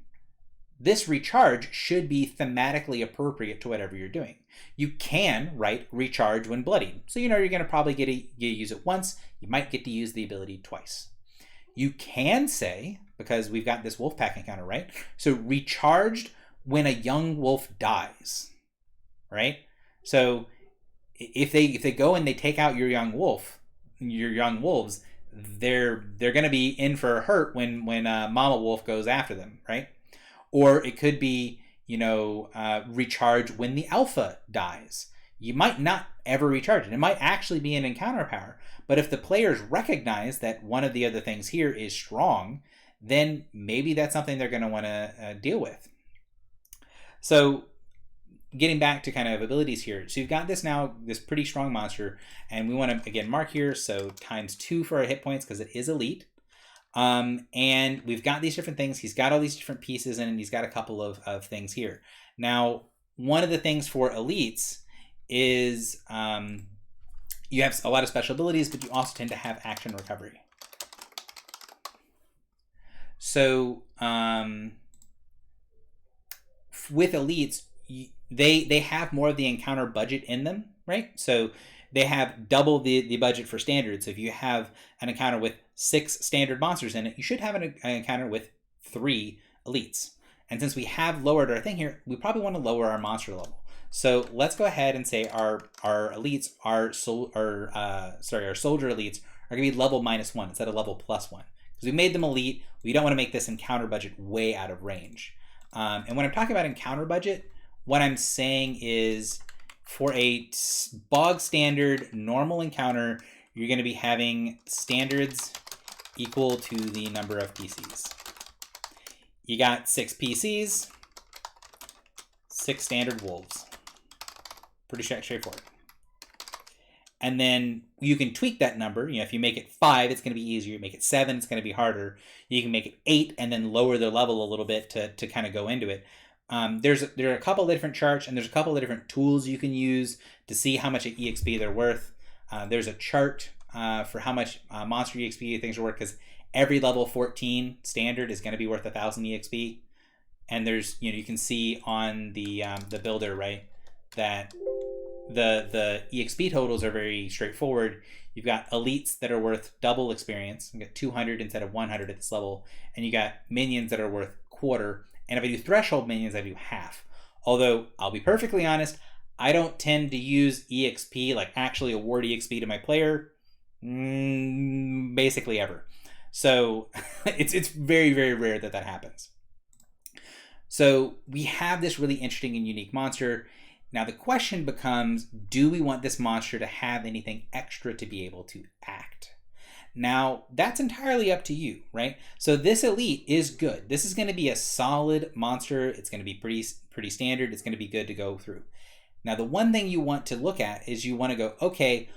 This recharge should be thematically appropriate to whatever you're doing. You can write recharge when bloodied. So you know you're going to probably get to use it once. You might get to use the ability twice. You can say, because we've got this wolf pack encounter, right? So recharged when a young wolf dies, right? So if they go and they take out your young wolves, they're going to be in for a hurt when mama wolf goes after them, right? Or it could be, recharge when the alpha dies. You might not ever recharge it. It might actually be an encounter power. But if the players recognize that one of the other things here is strong, then maybe that's something they're going to want to deal with. So getting back to kind of abilities here. So you've got this pretty strong monster. And we want to, again, mark here. So ×2 for our hit points because it is elite. And we've got these different things. He's got all these different pieces and he's got a couple of things here. Now, one of the things for elites is you have a lot of special abilities, but you also tend to have action recovery. So with elites, they have more of the encounter budget in them, right? So they have double the budget for standard. So if you have an encounter with 6 standard monsters in it, you should have an encounter with 3 elites. And since we have lowered our thing here, we probably want to lower our monster level. So let's go ahead and say our elites, our soldier elites are going to be level -1 instead of level +1. Because we made them elite, we don't want to make this encounter budget way out of range. And when I'm talking about encounter budget, what I'm saying is for a bog standard normal encounter, you're going to be having standards equal to the number of PCs. You got 6 PCs, 6 standard wolves. Pretty straightforward. And then you can tweak that number. If you make it 5, it's going to be easier. You make it 7, it's going to be harder. You can make it 8 and then lower the level a little bit to kind of go into it. There are a couple of different charts, and there's a couple of different tools you can use to see how much EXP they're worth. There's a chart for how much monster EXP things are worth, because every level 14 standard is going to be worth 1,000 EXP. And there's, you can see on the builder, right, that the EXP totals are very straightforward. You've got elites that are worth double experience. You got 200 instead of 100 at this level, and you got minions that are worth quarter. And if I do threshold minions, I do half. Although, I'll be perfectly honest, I don't tend to use EXP, like actually award EXP to my player, basically ever. So it's very, very rare that happens. So we have this really interesting and unique monster. Now the question becomes, do we want this monster to have anything extra to be able to act? Now, that's entirely up to you, right? So this elite is good. This is going to be a solid monster. It's going to be pretty standard. It's going to be good to go through. Now, the one thing you want to look at is you want to go, okay,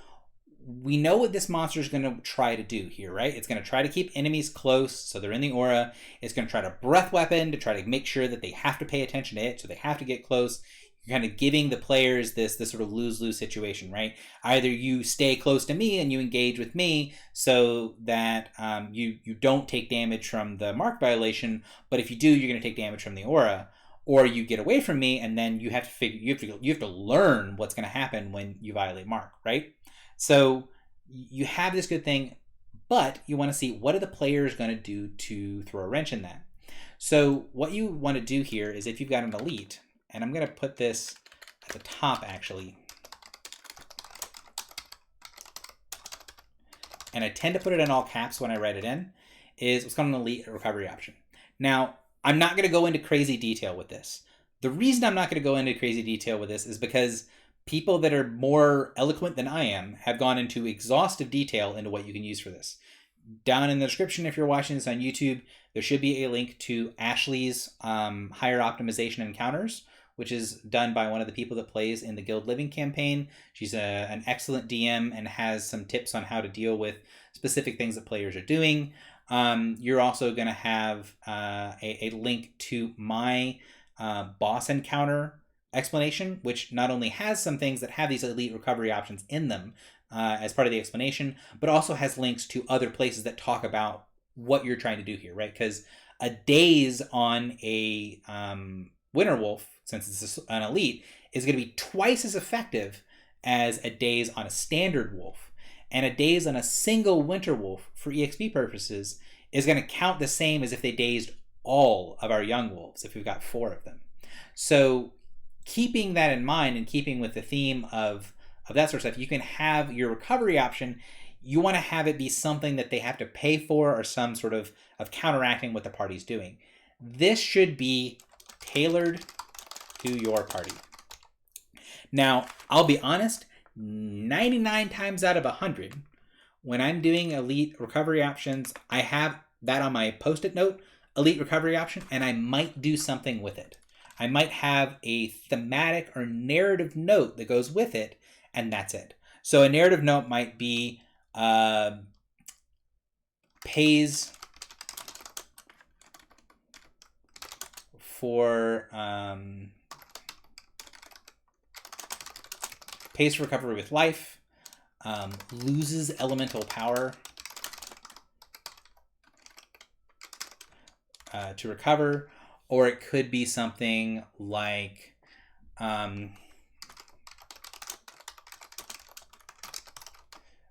we know what this monster is going to try to do here, right? It's going to try to keep enemies close, so they're in the aura. It's going to try to breath weapon to try to make sure that they have to pay attention to it, so they have to get close. You're kind of giving the players this sort of lose-lose situation, right? Either you stay close to me and you engage with me so that you don't take damage from the mark violation, but if you do, you're going to take damage from the aura, or you get away from me and then you have to learn what's going to happen when you violate mark, right? So you have this good thing, but you want to see what are the players going to do to throw a wrench in that. So what you want to do here is if you've got an elite, and I'm going to put this at the top, actually. And I tend to put it in all caps when I write it in, is what's called an elite recovery option. Now, I'm not going to go into crazy detail with this. The reason I'm not going to go into crazy detail with this is because people that are more eloquent than I am have gone into exhaustive detail into what you can use for this. down in the description, if you're watching this on YouTube, there should be a link to Ashley's higher optimization encounters, which is done by one of the people that plays in the Guild Living campaign. She's an excellent DM and has some tips on how to deal with specific things that players are doing. You're also going to have a link to my boss encounter explanation, which not only has some things that have these elite recovery options in them as part of the explanation, but also has links to other places that talk about what you're trying to do here, right? Because a daze on a winter wolf, since it's an elite, is going to be twice as effective as a daze on a standard wolf. And a daze on a single winter wolf for EXP purposes is going to count the same as if they dazed all of our young wolves, if we've got 4 of them. So keeping that in mind and keeping with the theme of that sort of stuff, you can have your recovery option. You want to have it be something that they have to pay for or some sort of counteracting what the party's doing. This should be tailored to your party. Now, I'll be honest, 99 times out of 100, when I'm doing elite recovery options, I have that on my post-it note, elite recovery option, and I might do something with it. I might have a thematic or narrative note that goes with it, and that's it. So a narrative note might be pays for recovery with life, loses elemental power to recover, or it could be something like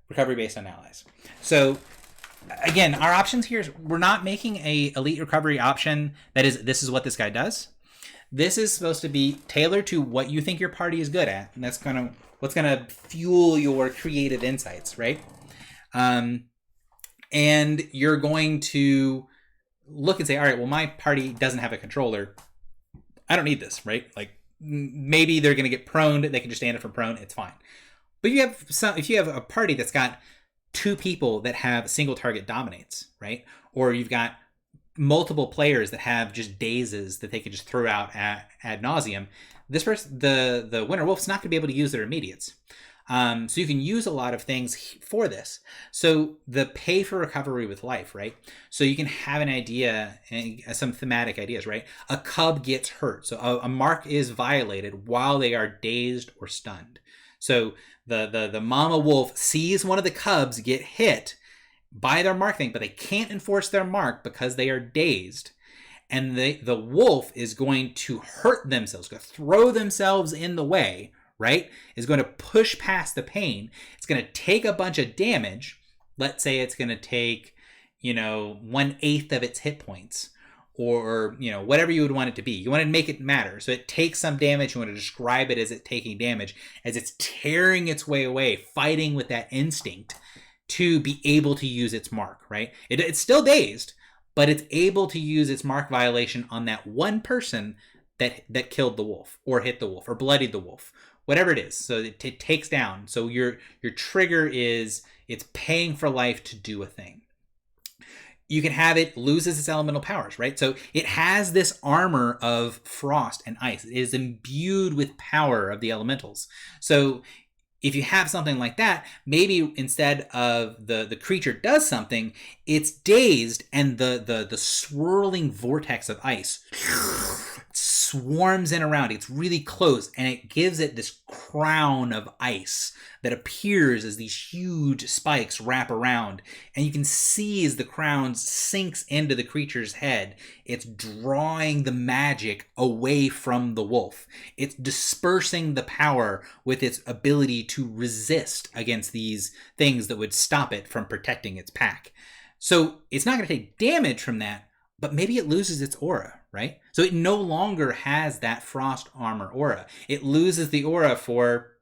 recovery based on allies. So again, our options here is we're not making a elite recovery option that is this is what this guy does. This is supposed to be tailored to what you think your party is good at, and that's what's gonna fuel your creative insights, right? And you're going to look and say, all right, well, my party doesn't have a controller. I don't need this, right? Like maybe they're gonna get proned. They can just stand up from prone. It's fine. But if you have a party that's got 2 people that have single target dominates, right? Or you've got multiple players that have just dazes that they can just throw out ad nauseum, this person, the winter wolf's not going to be able to use their immediates. So you can use a lot of things for this. So the pay for recovery with life, right? So you can have an idea, some thematic ideas, right? A cub gets hurt. So a mark is violated while they are dazed or stunned. So the mama wolf sees one of the cubs get hit by their mark thing, but they can't enforce their mark because they are dazed. And the wolf is going to hurt themselves, going to throw themselves in the way, right? Is going to push past the pain. It's going to take a bunch of damage. Let's say it's going to take, 1/8 of its hit points, or whatever you would want it to be. You want to make it matter. So it takes some damage. You want to describe it as it taking damage, as it's tearing its way away, fighting with that instinct to be able to use its mark, right? It's still dazed, but it's able to use its mark violation on that one person that killed the wolf or hit the wolf or bloodied the wolf, whatever it is. So it takes down. So your trigger is it's paying for life to do a thing. You can have it loses its elemental powers, right? So it has this armor of frost and ice. It is imbued with power of the elementals. So if you have something like that, maybe instead of the creature does something, it's dazed and the swirling vortex of ice swarms in around it. It's really close, and it gives it this crown of ice that appears as these huge spikes wrap around, and you can see as the crown sinks into the creature's head, it's drawing the magic away from the wolf. It's dispersing the power with its ability to resist against these things that would stop it from protecting its pack. So it's not going to take damage from that, but maybe it loses its aura, right? So it no longer has that frost armor aura. It loses the aura for ...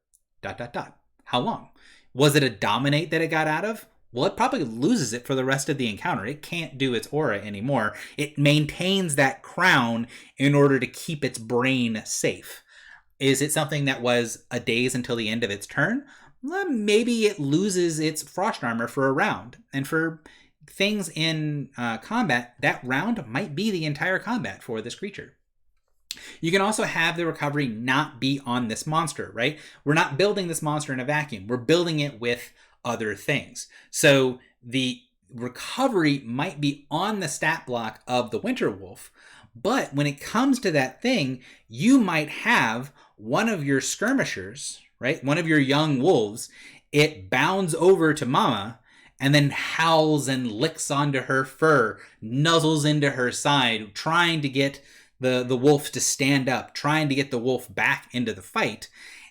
How long? Was it a dominate that it got out of? Well, it probably loses it for the rest of the encounter. It can't do its aura anymore. It maintains that crown in order to keep its brain safe. Is it something that was a daze until the end of its turn? Well, maybe it loses its frost armor for a round. And for things in combat, that round might be the entire combat for this creature. You can also have the recovery not be on this monster, right? We're not building this monster in a vacuum. We're building it with other things. So the recovery might be on the stat block of the Winter Wolf, but when it comes to that thing, you might have one of your skirmishers, right? One of your young wolves, it bounds over to Mama and then howls and licks onto her fur, nuzzles into her side, trying to get the wolf to stand up, trying to get the wolf back into the fight.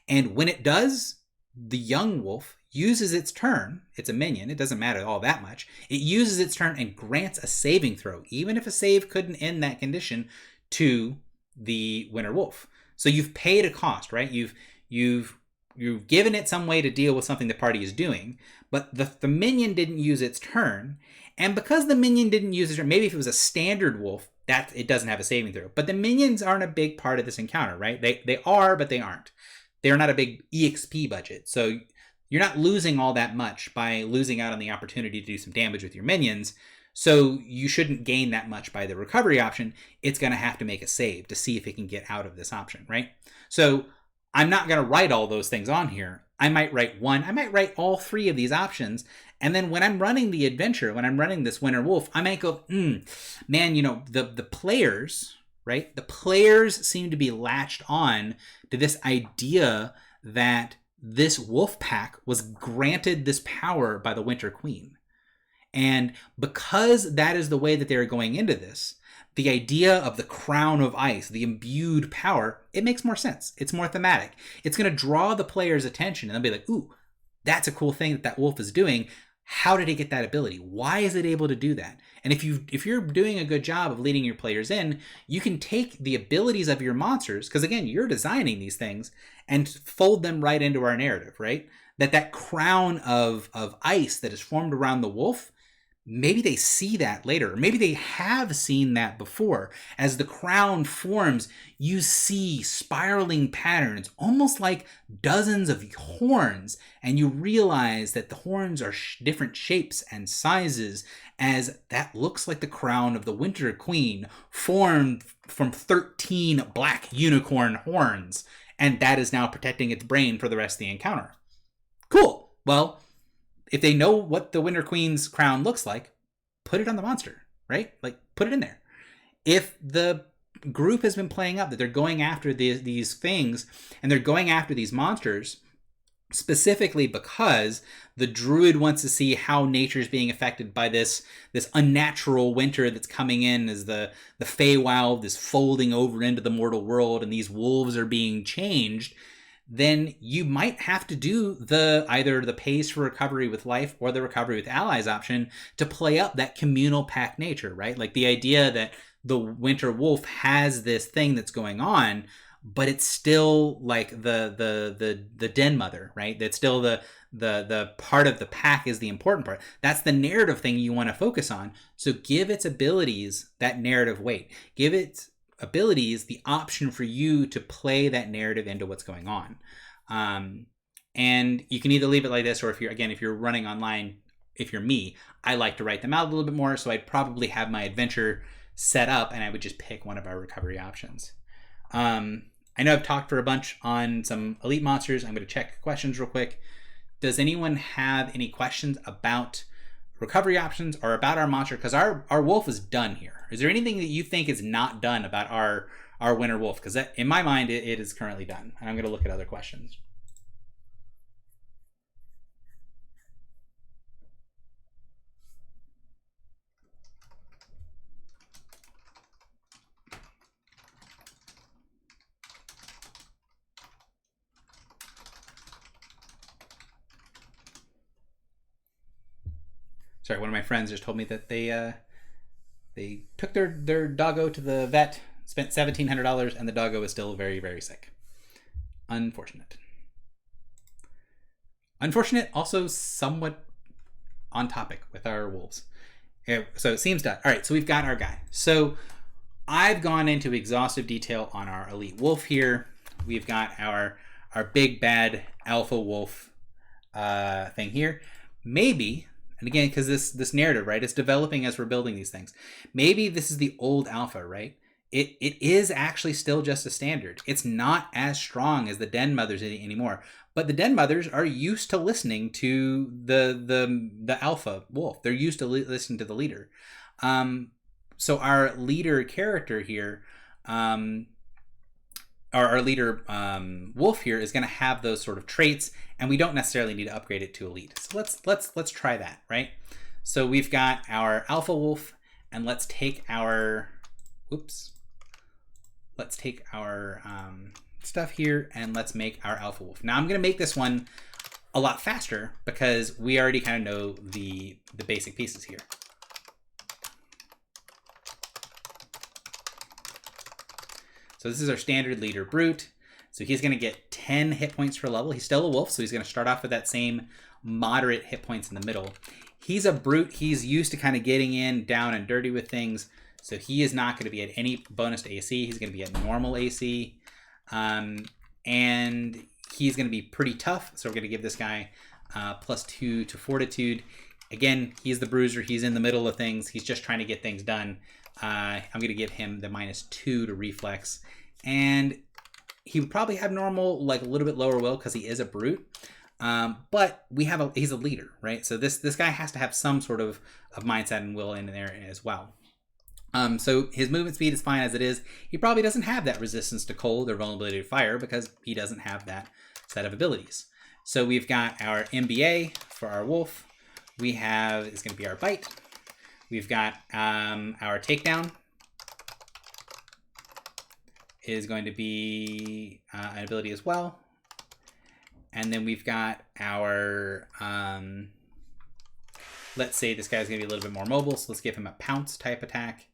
And when it does, the young wolf uses its turn. It's a minion. It doesn't matter all that much. It uses its turn and grants a saving throw, even if a save couldn't end that condition, to the Winter Wolf. So you've paid a cost, right? You've given it some way to deal with something the party is doing, but the minion didn't use its turn. And because the minion didn't use its turn, maybe if it was a standard wolf, that it doesn't have a saving throw. But the minions aren't a big part of this encounter, right? They are, but they aren't. They're not a big EXP budget. So you're not losing all that much by losing out on the opportunity to do some damage with your minions. So you shouldn't gain that much by the recovery option. It's going to have to make a save to see if it can get out of this option, right? So I'm not going to write all those things on here. I might write one. I might write all three of these options. And then when I'm running the adventure, when I'm running this Winter Wolf, I might go, man, the players, right? The players seem to be latched on to this idea that this wolf pack was granted this power by the Winter Queen. And because that is the way that they're going into this, the idea of the crown of ice, the imbued power, it makes more sense. It's more thematic. It's going to draw the player's attention, and they'll be like, ooh, that's a cool thing that wolf is doing. How did it get that ability? Why is it able to do that? And if you're doing a good job of leading your players in, you can take the abilities of your monsters, because again, you're designing these things, and fold them right into our narrative, right? That crown of ice that is formed around the wolf, maybe they see that later, or maybe they have seen that before. As the crown forms, you see spiraling patterns, almost like dozens of horns, and you realize that the horns are different shapes and sizes, as that looks like the crown of the Winter Queen, formed from 13 black unicorn horns, and that is now protecting its brain for the rest of the encounter. Cool. Well, if they know what the Winter Queen's crown looks like, put it on the monster, right? Like, put it in there. If the group has been playing up that they're going after these things, and they're going after these monsters specifically because the druid wants to see how nature is being affected by this unnatural winter that's coming in, as the Feywild is folding over into the mortal world and these wolves are being changed, then you might have to do either the pays for recovery with life or the recovery with allies option to play up that communal pack nature, right? Like the idea that the Winter Wolf has this thing that's going on, but it's still like the den mother, right? That's still the part of the pack is the important part. That's the narrative thing you want to focus on. So give its abilities that narrative weight. Give its abilities the option for you to play that narrative into what's going on. And you can either leave it like this, or if you're running online, if you're me, I like to write them out a little bit more. So I'd probably have my adventure set up and I would just pick one of our recovery options. I know I've talked for a bunch on some elite monsters. I'm going to check questions real quick. Does anyone have any questions about recovery options or about our monster? Because our wolf is done here. Is there anything that you think is not done about our Winter Wolf? Because in my mind, it is currently done. And I'm going to look at other questions. Sorry, one of my friends just told me that they took their doggo to the vet, spent $1,700, and the doggo is still very, very sick. Unfortunate. Unfortunate, also somewhat on topic with our wolves. So it seems done. All right, so we've got our guy. So I've gone into exhaustive detail on our elite wolf here. We've got our big bad alpha wolf thing here. Maybe And again, because this narrative, right, it's developing as we're building these things. Maybe this is the old alpha, right? It is actually still just a standard. It's not as strong as the den mothers anymore. But the den mothers are used to listening to the alpha wolf. They're used to listening to the leader. So our leader character here, our leader wolf here, is going to have those sort of traits, and we don't necessarily need to upgrade it to elite. So let's try that, right? So we've got our alpha wolf, and let's take our stuff here, and let's make our alpha wolf. Now I'm going to make this one a lot faster because we already kind of know the basic pieces here. So this is our standard leader brute. So he's going to get 10 hit points per level. He's still a wolf, so he's going to start off with that same moderate hit points in the middle. He's a brute. He's used to kind of getting in down and dirty with things. So he is not going to be at any bonus to AC. He's going to be at normal AC. And he's going to be pretty tough. So we're going to give this guy +2 to fortitude. Again, he's the bruiser. He's in the middle of things. He's just trying to get things done. I'm going to give him the -2 to reflex. And he would probably have normal, like a little bit lower will because he is a brute. But he's a leader, right? So this guy has to have some sort of mindset and will in there as well. So his movement speed is fine as it is. He probably doesn't have that resistance to cold or vulnerability to fire because he doesn't have that set of abilities. So we've got our MBA for our wolf. It's going to be our bite. We've got our takedown is going to be an ability as well. And then we've got our, let's say this guy's going to be a little bit more mobile, so let's give him a pounce type attack.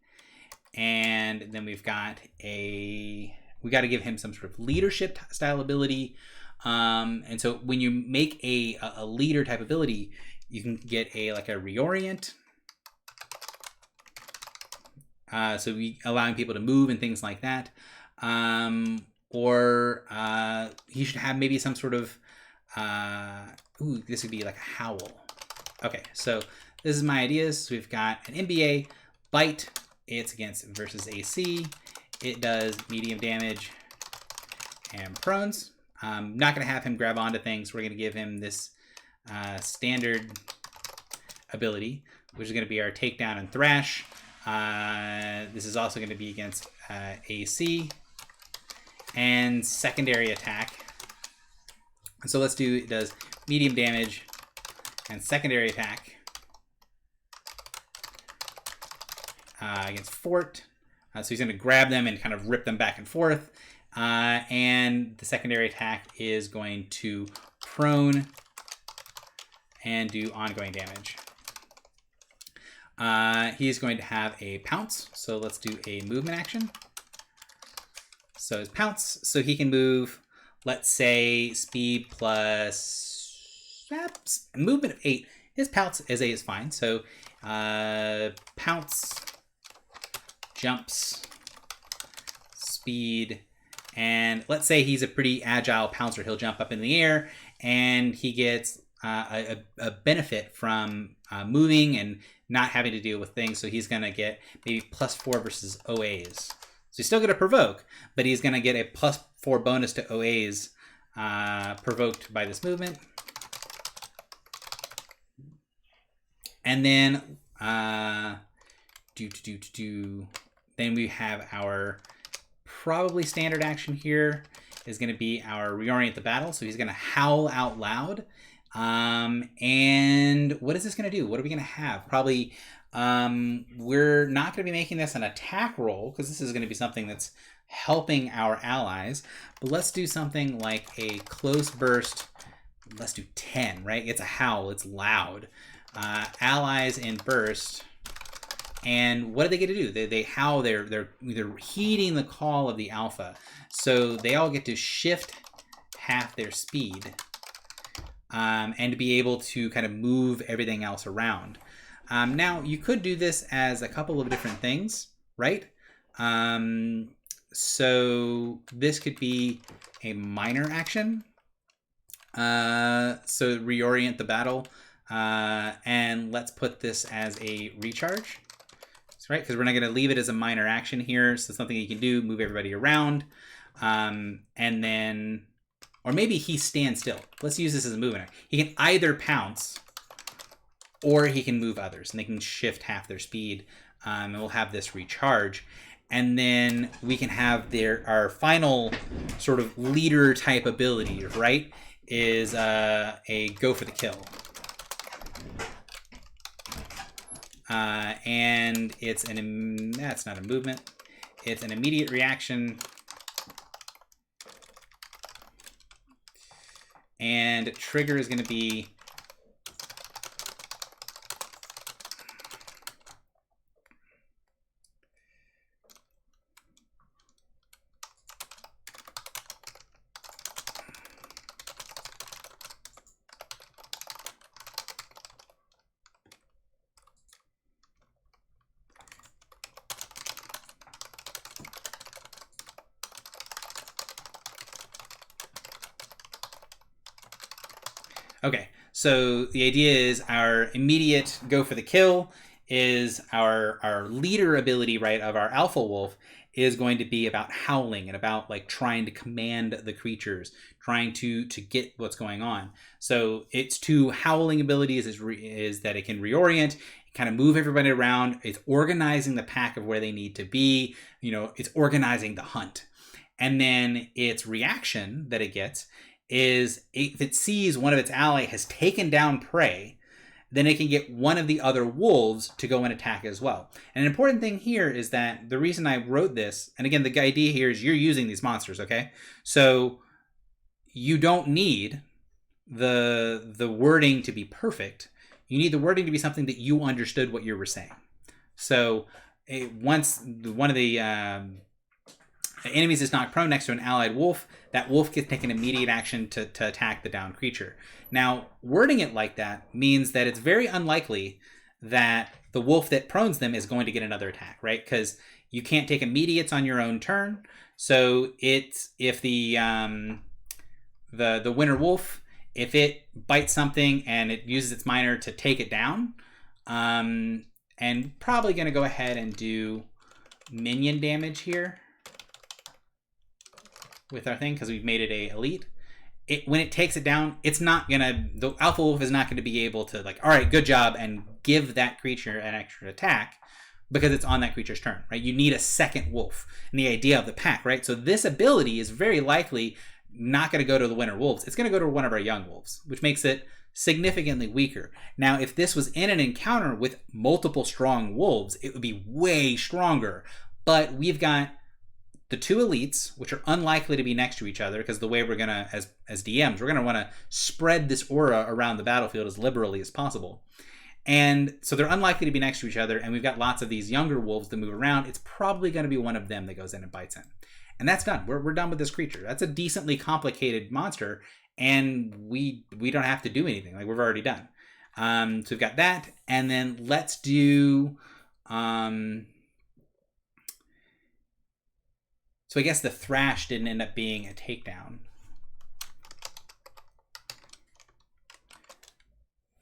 And then we got to give him some sort of leadership style ability. And so when you make a leader type ability, you can get like a reorient. So allowing people to move and things like that. Or he should have maybe some sort of, this would be like a howl. Okay, so this is my ideas. So we've got an MBA, bite. It's versus AC. It does medium damage and prones. Not going to have him grab onto things. We're going to give him this standard ability, which is going to be our takedown and thrash. This is also going to be against AC and secondary attack. And so it does medium damage and secondary attack against fort. So he's going to grab them and kind of rip them back and forth. And the secondary attack is going to prone and do ongoing damage. He's going to have a pounce. So let's do a movement action. So his pounce, so he can move, let's say, speed plus movement of 8. His pounce as A is fine. So pounce, jumps, speed, and let's say he's a pretty agile pouncer. He'll jump up in the air, and he gets a benefit from moving and not having to deal with things. So he's going to get maybe +4 versus OAs. So he's still going to provoke, but he's going to get a +4 bonus to OAs provoked by this movement. And then then we have our probably standard action here is going to be our reorient the battle. So he's going to howl out loud. And what is this going to do? What are we going to have? Probably we're not going to be making this an attack roll because this is going to be something that's helping our allies. But let's do something like a close burst. Let's do 10, right? It's a howl. It's loud. Allies in burst. And what do they get to do? They howl. They're heeding the call of the alpha. So they all get to shift half their speed. And to be able to kind of move everything else around. Now, you could do this as a couple of different things, right? So this could be a minor action. So reorient the battle. And let's put this as a recharge. That's right, because we're not going to leave it as a minor action here. So something you can do, move everybody around. And then, or maybe he stands still. Let's use this as a movement. He can either pounce or he can move others, and they can shift half their speed. And we'll have this recharge. And then we can have our final sort of leader type ability, right? Is a go for the kill. And it's that's not a movement. It's an immediate reaction. And trigger is going to be okay. So the idea is our immediate go for the kill is our leader ability, right, of our alpha wolf is going to be about howling and about like trying to command the creatures, trying to get what's going on. So its two howling abilities is that it can reorient, kind of move everybody around. It's organizing the pack of where they need to be. It's organizing the hunt. And then its reaction that it gets is if it sees one of its ally has taken down prey, then it can get one of the other wolves to go and attack as well. And an important thing here is that the reason I wrote this, and again, the idea here is you're using these monsters, okay? So you don't need the wording to be perfect. You need the wording to be something that you understood what you were saying. So once one of the enemies is knocked prone next to an allied wolf, that wolf gets taken immediate action to attack the downed creature. Now, wording it like that means that it's very unlikely that the wolf that prones them is going to get another attack, right? Because you can't take immediates on your own turn. So if the winter wolf, if it bites something and it uses its minor to take it down, and probably going to go ahead and do minion damage here with our thing because we've made it a elite. When it takes it down, the alpha wolf is not going to be able to like, all right, good job, and give that creature an extra attack because it's on that creature's turn, right? You need a second wolf and the idea of the pack, right? So this ability is very likely not going to go to the winter wolves. It's going to go to one of our young wolves, which makes it significantly weaker. Now, if this was in an encounter with multiple strong wolves, it would be way stronger. But we've got the two elites, which are unlikely to be next to each other, because the way we're going to, as DMs, we're going to want to spread this aura around the battlefield as liberally as possible. And so they're unlikely to be next to each other, and we've got lots of these younger wolves that move around. It's probably going to be one of them that goes in and bites in. And that's done. We're done with this creature. That's a decently complicated monster, and we don't have to do anything. Like, we've already done. So we've got that, and then let's do... So I guess the thrash didn't end up being a takedown.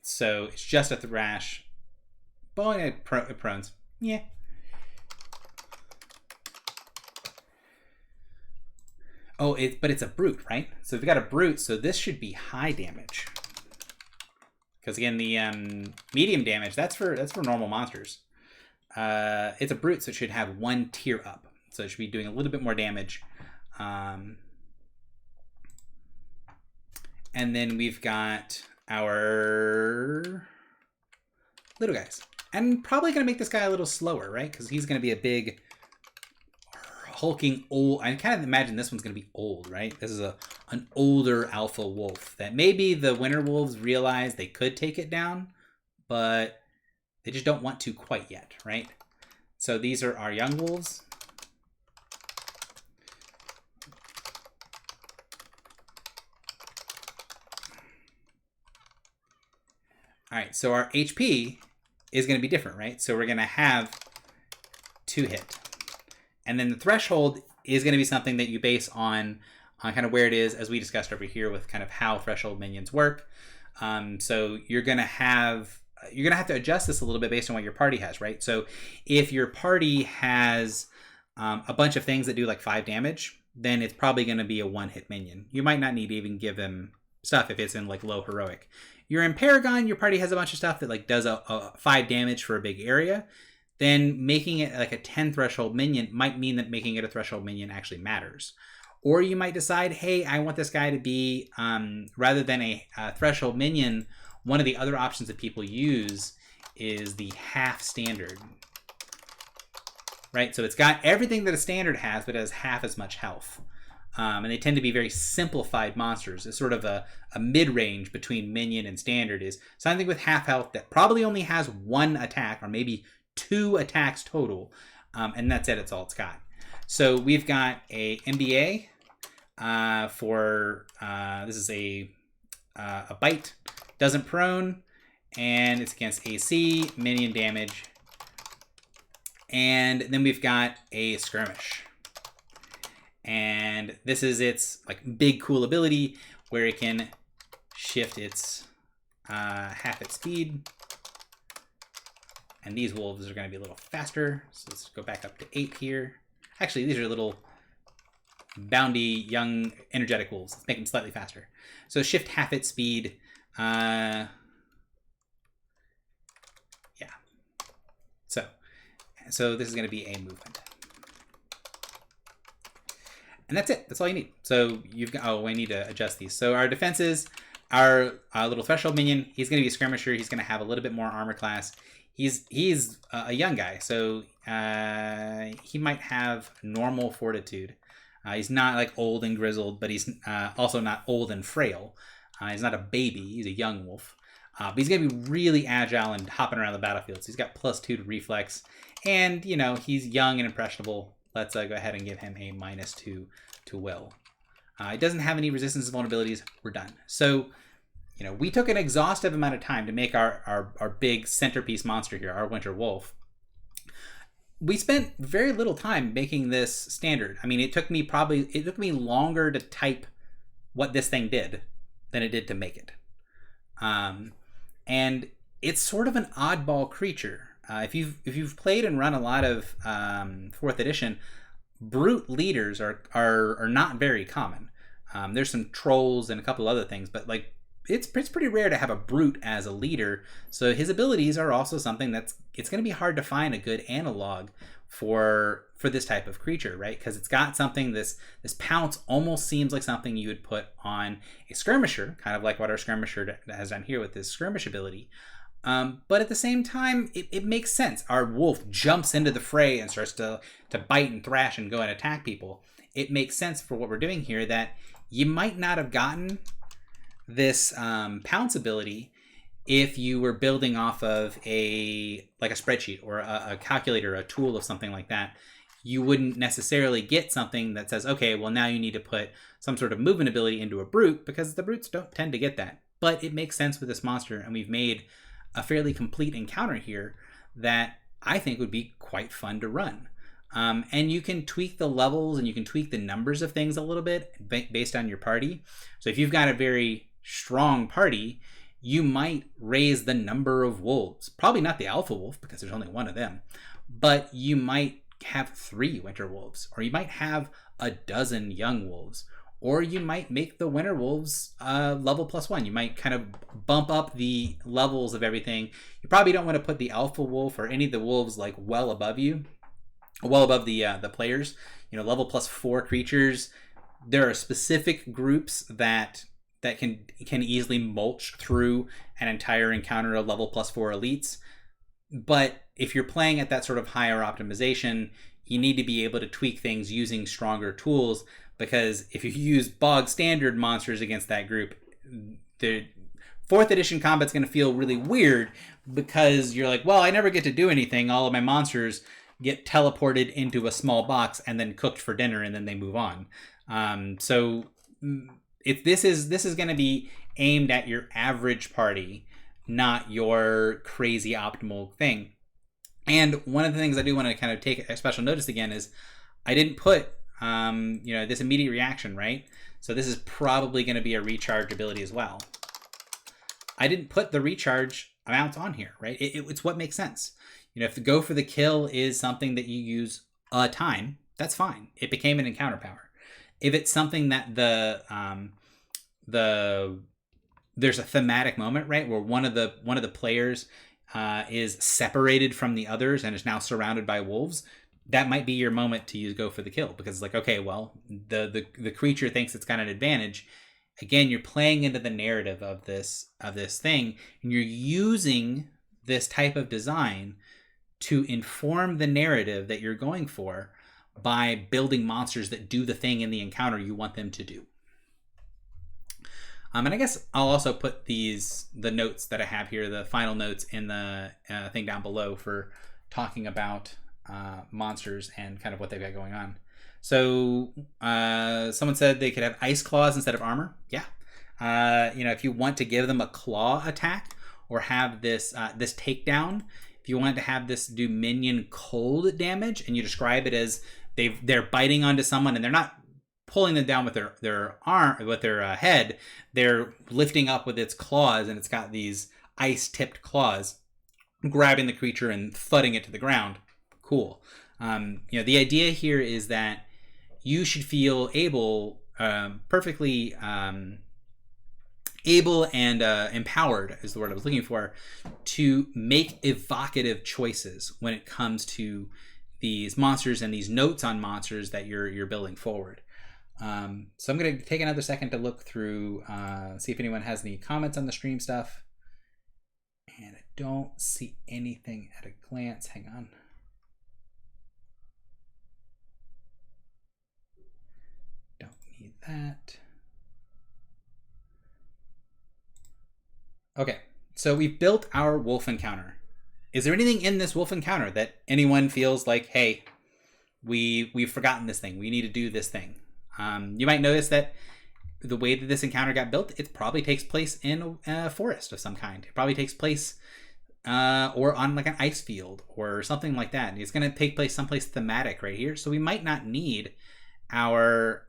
So it's just a thrash. But it prones. Yeah. Oh, but it's a brute, right? So we've got a brute, so this should be high damage. Because again, the medium damage, that's for normal monsters. It's a brute, so it should have one tier up. So it should be doing a little bit more damage. And then we've got our little guys. I'm probably going to make this guy a little slower, right? Because he's going to be a big, hulking old... I kind of imagine this one's going to be old, right? This is an older alpha wolf that maybe the winter wolves realize they could take it down, but they just don't want to quite yet, right? So these are our young wolves. All right, so our HP is going to be different, right? So we're going to have 2 hit. And then the threshold is going to be something that you base on kind of where it is, as we discussed over here with kind of how threshold minions work. So you're gonna have to adjust this a little bit based on what your party has, right? So if your party has a bunch of things that do like 5 damage, then it's probably going to be a 1-hit minion. You might not need to even give him stuff if it's in like low heroic. You're in Paragon, your party has a bunch of stuff that like does a 5 damage for a big area. Then making it like a 10 threshold minion might mean that making it a threshold minion actually matters. Or you might decide, hey, I want this guy to be, rather than a threshold minion, one of the other options that people use is the half standard. Right? So it's got everything that a standard has, but it has half as much health. And they tend to be very simplified monsters. It's sort of a mid-range between minion and standard is something with half health that probably only has 1 attack or maybe 2 attacks total. And that's it. It's all it's got. So we've got a MBA for, this is a bite, doesn't prone, and it's against AC, minion damage. And then we've got a skirmish. And this is its like big cool ability where it can shift its half its speed. And these wolves are going to be a little faster. So let's go back up to 8 here. Actually, these are little boundy, young, energetic wolves. Let's make them slightly faster. So shift half its speed. Yeah. So this is going to be a movement. And that's it. That's all you need. So you've got, oh, I need to adjust these. So our defenses, our little threshold minion, he's going to be a skirmisher. He's going to have a little bit more armor class. He's a young guy, so he might have normal fortitude. He's not like old and grizzled, but he's also not old and frail. He's not a baby. He's a young wolf. But he's going to be really agile and hopping around the battlefield. So he's got +2 to reflex. And, you know, he's young and impressionable. Let's go ahead and give him a -2 to will. He doesn't have any resistance and vulnerabilities. We're done. So, you know, we took an exhaustive amount of time to make our big centerpiece monster here, our Winter Wolf. We spent very little time making this standard. I mean, it took me longer to type what this thing did than it did to make it. And it's sort of an oddball creature. If you've played and run a lot of 4th edition, brute leaders are not very common. There's some trolls and a couple other things, but like it's pretty rare to have a brute as a leader. So his abilities are also something it's going to be hard to find a good analog for this type of creature, right? Because it's got something, this pounce almost seems like something you would put on a skirmisher, kind of like what our skirmisher has done here with this skirmish ability. But at the same time, it makes sense. Our wolf jumps into the fray and starts to bite and thrash and go and attack people. It makes sense for what we're doing here that you might not have gotten this pounce ability if you were building off of a spreadsheet or a calculator, a tool of something like that. You wouldn't necessarily get something that says, okay, well now you need to put some sort of movement ability into a brute, because the brutes don't tend to get that. But it makes sense with this monster, and we've made a fairly complete encounter here that I think would be quite fun to run. And you can tweak the levels and you can tweak the numbers of things a little bit based on your party. So if you've got a very strong party, you might raise the number of wolves. Probably not the alpha wolf, because there's only one of them, but you might have 3 winter wolves, or you might have a dozen young wolves, or you might make the winter wolves level +1. You might kind of bump up the levels of everything. You probably don't want to put the alpha wolf or any of the wolves like well above you, well above the players. You know, level +4 creatures. There are specific groups that can easily mulch through an entire encounter of level +4 elites. But if you're playing at that sort of higher optimization, you need to be able to tweak things using stronger tools, because if you use bog standard monsters against that group, the 4th edition combat's going to feel really weird, because you're like, well, I never get to do anything. All of my monsters get teleported into a small box and then cooked for dinner, and then they move on. So this is going to be aimed at your average party, not your crazy optimal thing. And one of the things I do want to kind of take a special notice again is I didn't put this immediate reaction, right? So this is probably going to be a recharge ability as well. I didn't put the recharge amounts on here, right? It's what makes sense. You know, if the go for the kill is something that you use a time, that's fine. It became an encounter power. If it's something that there's a thematic moment, right, where one of the players is separated from the others and is now surrounded by wolves, that might be your moment to use go for the kill, because it's like, okay, well, the creature thinks it's got an advantage. Again, you're playing into the narrative of this thing, and you're using this type of design to inform the narrative that you're going for by building monsters that do the thing in the encounter you want them to do. And I guess I'll also put the notes that I have here, the final notes, in the thing down below for talking about monsters and kind of what they've got going on. So someone said they could have ice claws instead of armor. Yeah. If you want to give them a claw attack or have this takedown, if you want to have this do minion cold damage, and you describe it as they're biting onto someone and they're not pulling them down with their arm, with their head, they're lifting up with its claws, and it's got these ice tipped claws, grabbing the creature and thudding it to the ground. Cool. The idea here is that you should feel perfectly able and empowered is the word I was looking for, to make evocative choices when it comes to these monsters and these notes on monsters that you're building forward. So I'm going to take another second to look through, see if anyone has any comments on the stream stuff. And I don't see anything at a glance. Hang on. Don't need that. Okay, so we've built our wolf encounter. Is there anything in this wolf encounter that anyone feels like, hey, we've forgotten this thing, we need to do this thing? You might notice that the way that this encounter got built, it probably takes place in a forest of some kind. It probably takes place or on like an ice field or something like that. It's going to take place someplace thematic right here. So we might not need our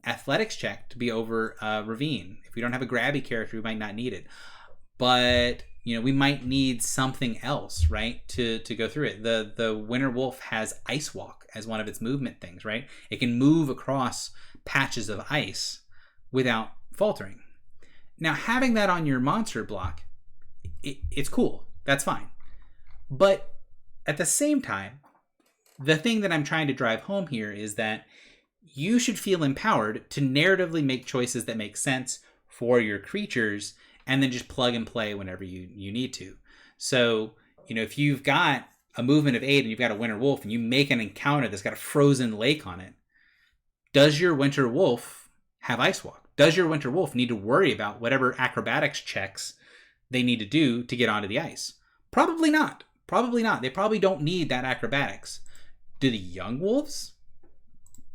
athletics check to be over a ravine. If we don't have a grabby character, we might not need it. But we might need something else, right, to go through it. The winter wolf has ice walk as one of its movement things, right? It can move across patches of ice without faltering. Now, having that on your monster block, it's cool. That's fine. But at the same time, the thing that I'm trying to drive home here is that you should feel empowered to narratively make choices that make sense for your creatures, and then just plug and play whenever you need to. So, if you've got a movement of 8 and you've got a winter wolf and you make an encounter that's got a frozen lake on it, does your winter wolf have ice walk? Does your winter wolf need to worry about whatever acrobatics checks they need to do to get onto the ice? Probably not. Probably not. They probably don't need that acrobatics. Do the young wolves?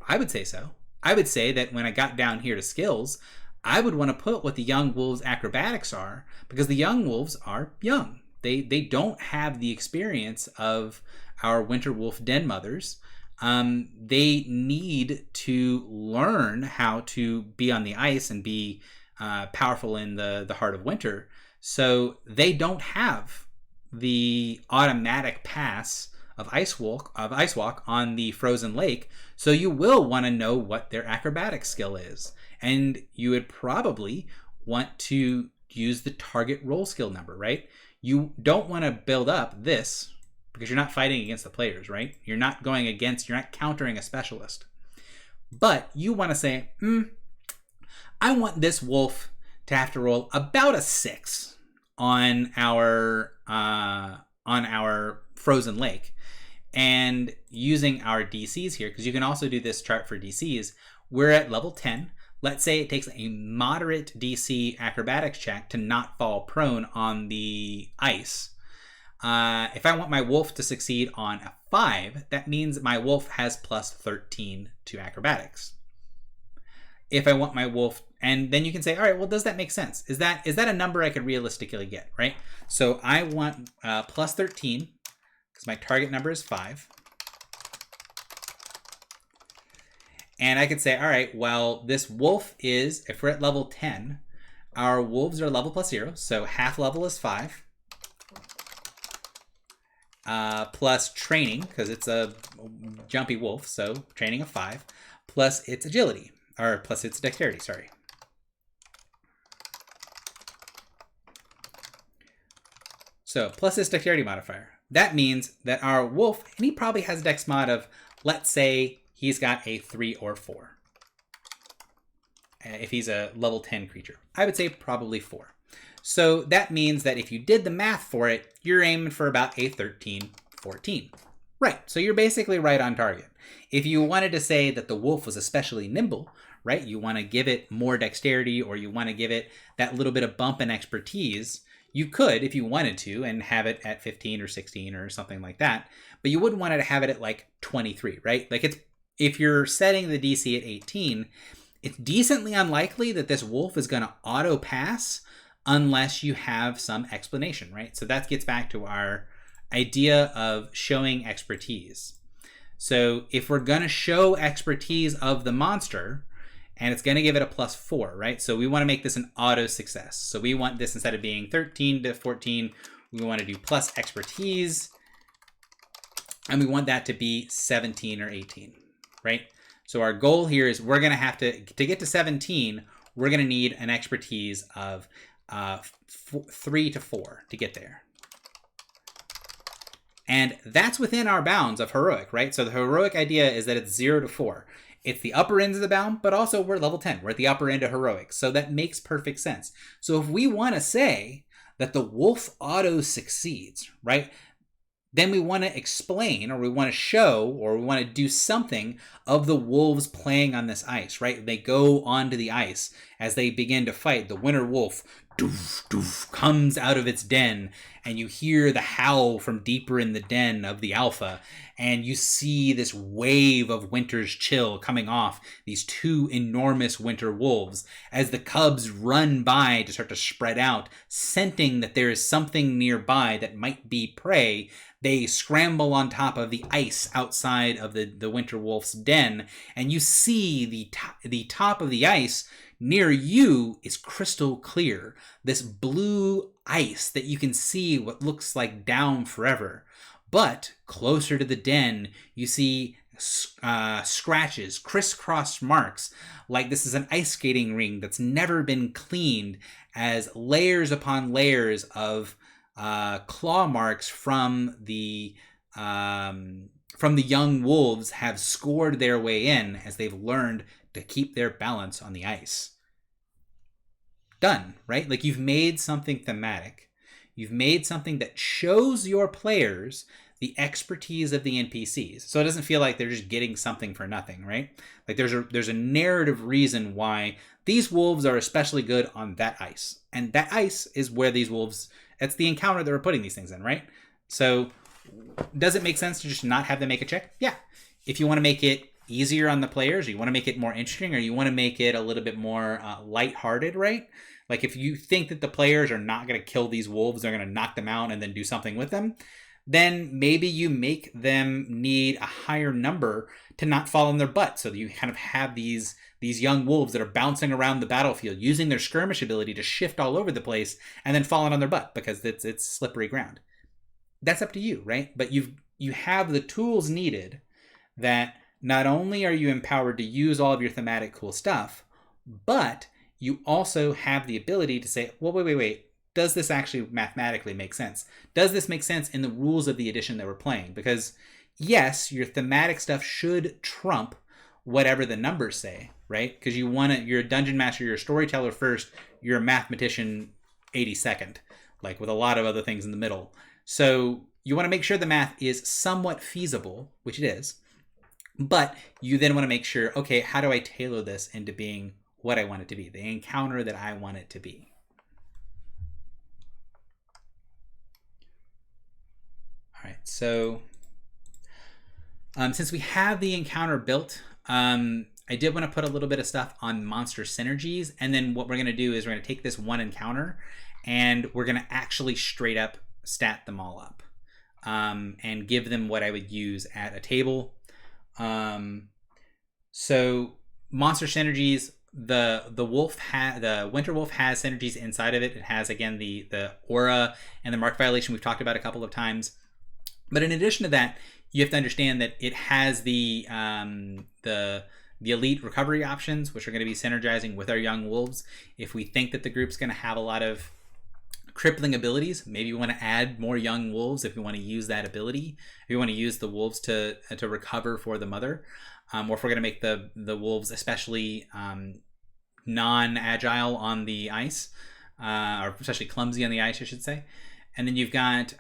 I would say so. I would say that when I got down here to skills, I would want to put what the young wolves' acrobatics are, because the young wolves are young. They don't have the experience of our winter wolf den mothers. They need to learn how to be on the ice and be powerful in the heart of winter. So they don't have the automatic pass of ice walk on the frozen lake. So you will want to know what their acrobatic skill is. And you would probably want to use the target roll skill number, right? You don't want to build up this because you're not fighting against the players, right? You're not countering a specialist. But you want to say, I want this wolf to have to roll about a 6 on our frozen lake. And using our DCs here, because you can also do this chart for DCs, we're at level 10. Let's say it takes a moderate DC acrobatics check to not fall prone on the ice. If I want my wolf to succeed on a 5, that means my wolf has plus 13 to acrobatics. If I want my wolf, and then you can say, all right, well, does that make sense? Is that a number I could realistically get, right? So I want plus 13, because my target number is 5. And I could say, all right, well, this wolf is, if we're at level 10, our wolves are level +0, so half level is 5. Plus training, because it's a jumpy wolf, so training of 5, plus its agility, or plus its dexterity, sorry. So plus its dexterity modifier. That means that our wolf, and he probably has a dex mod of, let's say he's got a 3 or 4. If he's a level 10 creature, I would say probably 4. So that means that if you did the math for it, you're aiming for about a 13, 14. Right, so you're basically right on target. If you wanted to say that the wolf was especially nimble, right, you want to give it more dexterity, or you want to give it that little bit of bump in expertise, you could, if you wanted to, and have it at 15 or 16 or something like that, but you wouldn't want to have it at like 23, right? Like it's, if you're setting the DC at 18, it's decently unlikely that this wolf is going to auto pass unless you have some explanation, right? So that gets back to our idea of showing expertise. So if we're going to show expertise of the monster, and it's going to give it a +4, right? So we want to make this an auto success. So we want this, instead of being 13 to 14, we want to do plus expertise, and we want that to be 17 or 18, right? So our goal here is we're going to have to get to 17, we're going to need an expertise of 3 to 4 to get there. And that's within our bounds of heroic, right? So the heroic idea is that it's 0 to 4. It's the upper end of the bound, but also we're level 10. We're at the upper end of heroic. So that makes perfect sense. So if we want to say that the wolf auto succeeds, right, then we want to explain, or we want to show, or we want to do something of the wolves playing on this ice, right? They go onto the ice as they begin to fight. The winter wolf doof, doof, comes out of its den, and you hear the howl from deeper in the den of the alpha, and you see this wave of winter's chill coming off these 2 enormous winter wolves as the cubs run by to start to spread out, scenting that there is something nearby that might be prey. They scramble on top of the ice outside of the winter wolf's den, and you see the top of the ice near you is crystal clear. This blue ice that you can see what looks like down forever. But closer to the den, you see scratches, crisscross marks, like this is an ice skating ring that's never been cleaned, as layers upon layers of claw marks from the young wolves have scored their way in as they've learned to keep their balance on the ice. Done, right? Like, you've made something thematic. You've made something that shows your players the expertise of the NPCs. So it doesn't feel like they're just getting something for nothing, right? Like there's a narrative reason why these wolves are especially good on that ice. And that ice is where these wolves, it's the encounter that we're putting these things in, right? So does it make sense to just not have them make a check? Yeah. If you want to make it easier on the players, or you want to make it more interesting, or you want to make it a little bit more lighthearted, right? Like if you think that the players are not going to kill these wolves, they're going to knock them out and then do something with them, then maybe you make them need a higher number to not fall on their butt. So that you kind of have these young wolves that are bouncing around the battlefield, using their skirmish ability to shift all over the place and then falling on their butt because it's slippery ground. That's up to you, right? But you have the tools needed that not only are you empowered to use all of your thematic cool stuff, but you also have the ability to say, well, wait. Does this actually mathematically make sense? Does this make sense in the rules of the edition that we're playing? Because yes, your thematic stuff should trump whatever the numbers say, right? Because you're a dungeon master, you're a storyteller first, you're a mathematician 82nd, like with a lot of other things in the middle. So you want to make sure the math is somewhat feasible, which it is, but you then want to make sure, okay, how do I tailor this into being what I want it to be, the encounter that I want it to be? All right, so since we have the encounter built, I did want to put a little bit of stuff on monster synergies, and then what we're going to do is we're going to take this one encounter and we're going to actually straight up stat them all up and give them what I would use at a table. So monster synergies, the winter wolf has synergies inside of it. It has, again, the aura and the mark violation we've talked about a couple of times. But in addition to that, you have to understand that it has the elite recovery options, which are going to be synergizing with our young wolves. If we think that the group's going to have a lot of crippling abilities, maybe we want to add more young wolves if we want to use that ability. If we want to use the wolves to recover for the mother, or if we're going to make the wolves especially non-agile on the ice, or especially clumsy on the ice, I should say. And then you've got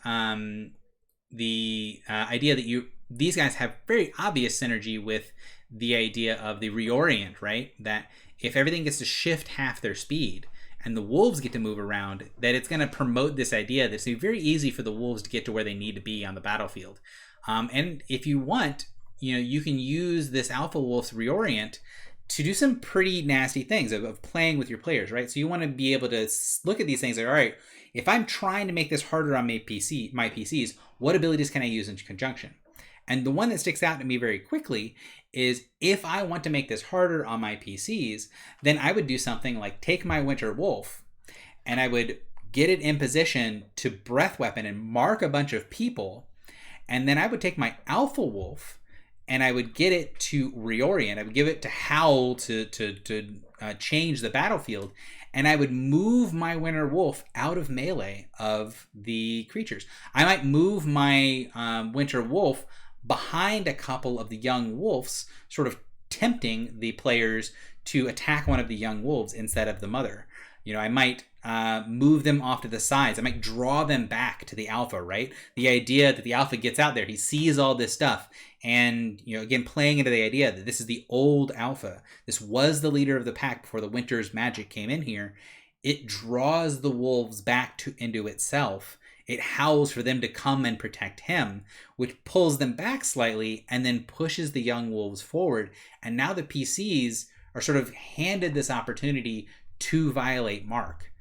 the idea that these guys have very obvious synergy with the idea of the reorient, right? That if everything gets to shift half their speed and the wolves get to move around, that it's going to promote this idea that it's going to be very easy for the wolves to get to where they need to be on the battlefield. And if you want, you can use this alpha wolf's reorient to do some pretty nasty things of playing with your players, right? So you want to be able to look at these things like, all right, if I'm trying to make this harder on my PCs, what abilities can I use in conjunction? And the one that sticks out to me very quickly is, if I want to make this harder on my PCs, then I would do something like take my Winter Wolf and I would get it in position to breath weapon and mark a bunch of people. And then I would take my Alpha Wolf and I would get it to reorient. I would give it to howl to change the battlefield. And I would move my Winter Wolf out of melee of the creatures. I might move my Winter Wolf behind a couple of the young wolves, sort of tempting the players to attack one of the young wolves instead of the mother. I might move them off to the sides. I might draw them back to the alpha, right? The idea that the alpha gets out there, he sees all this stuff. And, again, playing into the idea that this is the old alpha. This was the leader of the pack before the winter's magic came in here. It draws the wolves back into itself. It howls for them to come and protect him, which pulls them back slightly and then pushes the young wolves forward. And now the PCs are sort of handed this opportunity to violate Mark.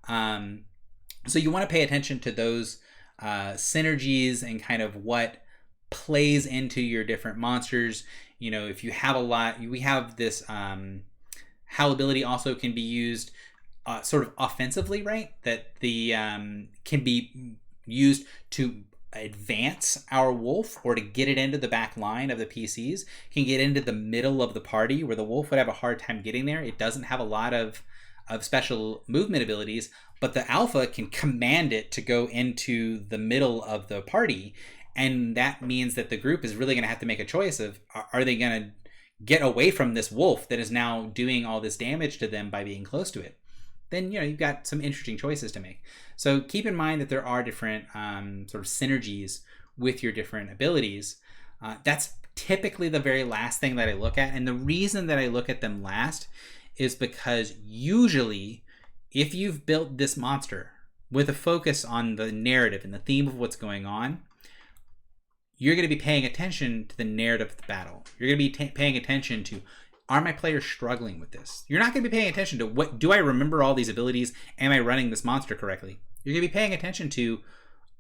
So you want to pay attention to those synergies and kind of what plays into your different monsters. If you have a lot, we have this howl ability also can be used sort of offensively, right? That the can be used to advance our wolf or to get it into the back line of the PCs, can get into the middle of the party where the wolf would have a hard time getting there. It doesn't have a lot of special movement abilities, but the alpha can command it to go into the middle of the party. And that means that the group is really going to have to make a choice of, are they going to get away from this wolf that is now doing all this damage to them by being close to it? Then, you've got some interesting choices to make. So keep in mind that there are different sort of synergies with your different abilities. That's typically the very last thing that I look at. And the reason that I look at them last is because usually if you've built this monster with a focus on the narrative and the theme of what's going on, you're going to be paying attention to the narrative of the battle. You're going to be paying attention to, are my players struggling with this? You're not going to be paying attention to, what do I remember all these abilities? Am I running this monster correctly? You're going to be paying attention to,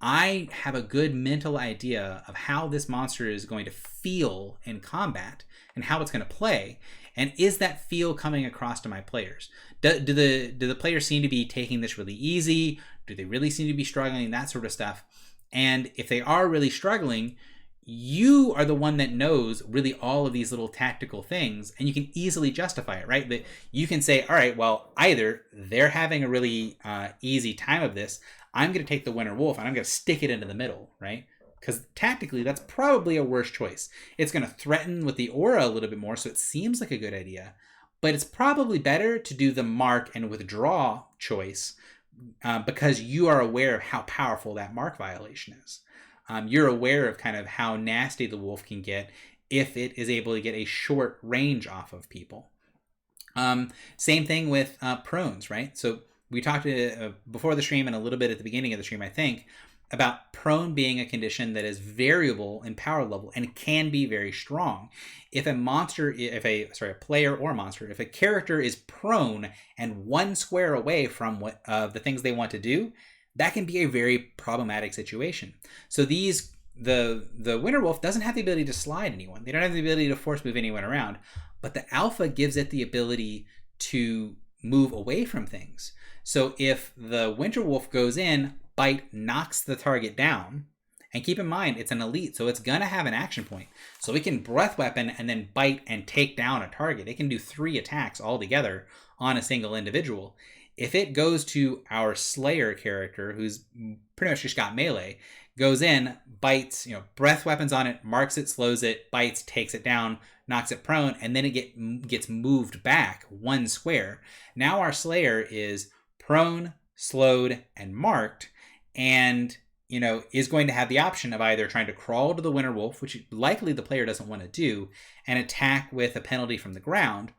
I have a good mental idea of how this monster is going to feel in combat and how it's going to play. And is that feel coming across to my players? Do the players seem to be taking this really easy? Do they really seem to be struggling? That sort of stuff. And if they are really struggling, you are the one that knows really all of these little tactical things, and you can easily justify it, right? That you can say, all right, well, either they're having a really easy time of this, I'm going to take the Winter Wolf and I'm going to stick it into the middle, right? Because tactically, that's probably a worse choice. It's going to threaten with the aura a little bit more, so it seems like a good idea. But it's probably better to do the mark and withdraw choice because you are aware of how powerful that mark violation is. You're aware of kind of how nasty the wolf can get if it is able to get a short range off of people. Same thing with prones, right? So we talked before the stream and a little bit at the beginning of the stream, I think, about prone being a condition that is variable in power level and can be very strong. If a player or a monster, if a character is prone and one square away from the things they want to do, that can be a very problematic situation. So the Winter Wolf doesn't have the ability to slide anyone. They don't have the ability to force move anyone around, but the Alpha gives it the ability to move away from things. So if the Winter Wolf goes in, bite knocks the target down, and keep in mind, it's an elite, so it's going to have an action point. So it can breath weapon and then bite and take down a target. It can do 3 attacks all together on a single individual. If it goes to our Slayer character, who's pretty much just got melee, goes in, bites, breath weapons on it, marks it, slows it, bites, takes it down, knocks it prone, and then it gets moved back 1 square. Now our Slayer is prone, slowed, and marked, and is going to have the option of either trying to crawl to the Winter Wolf, which likely the player doesn't want to do, and attack with a penalty from the ground,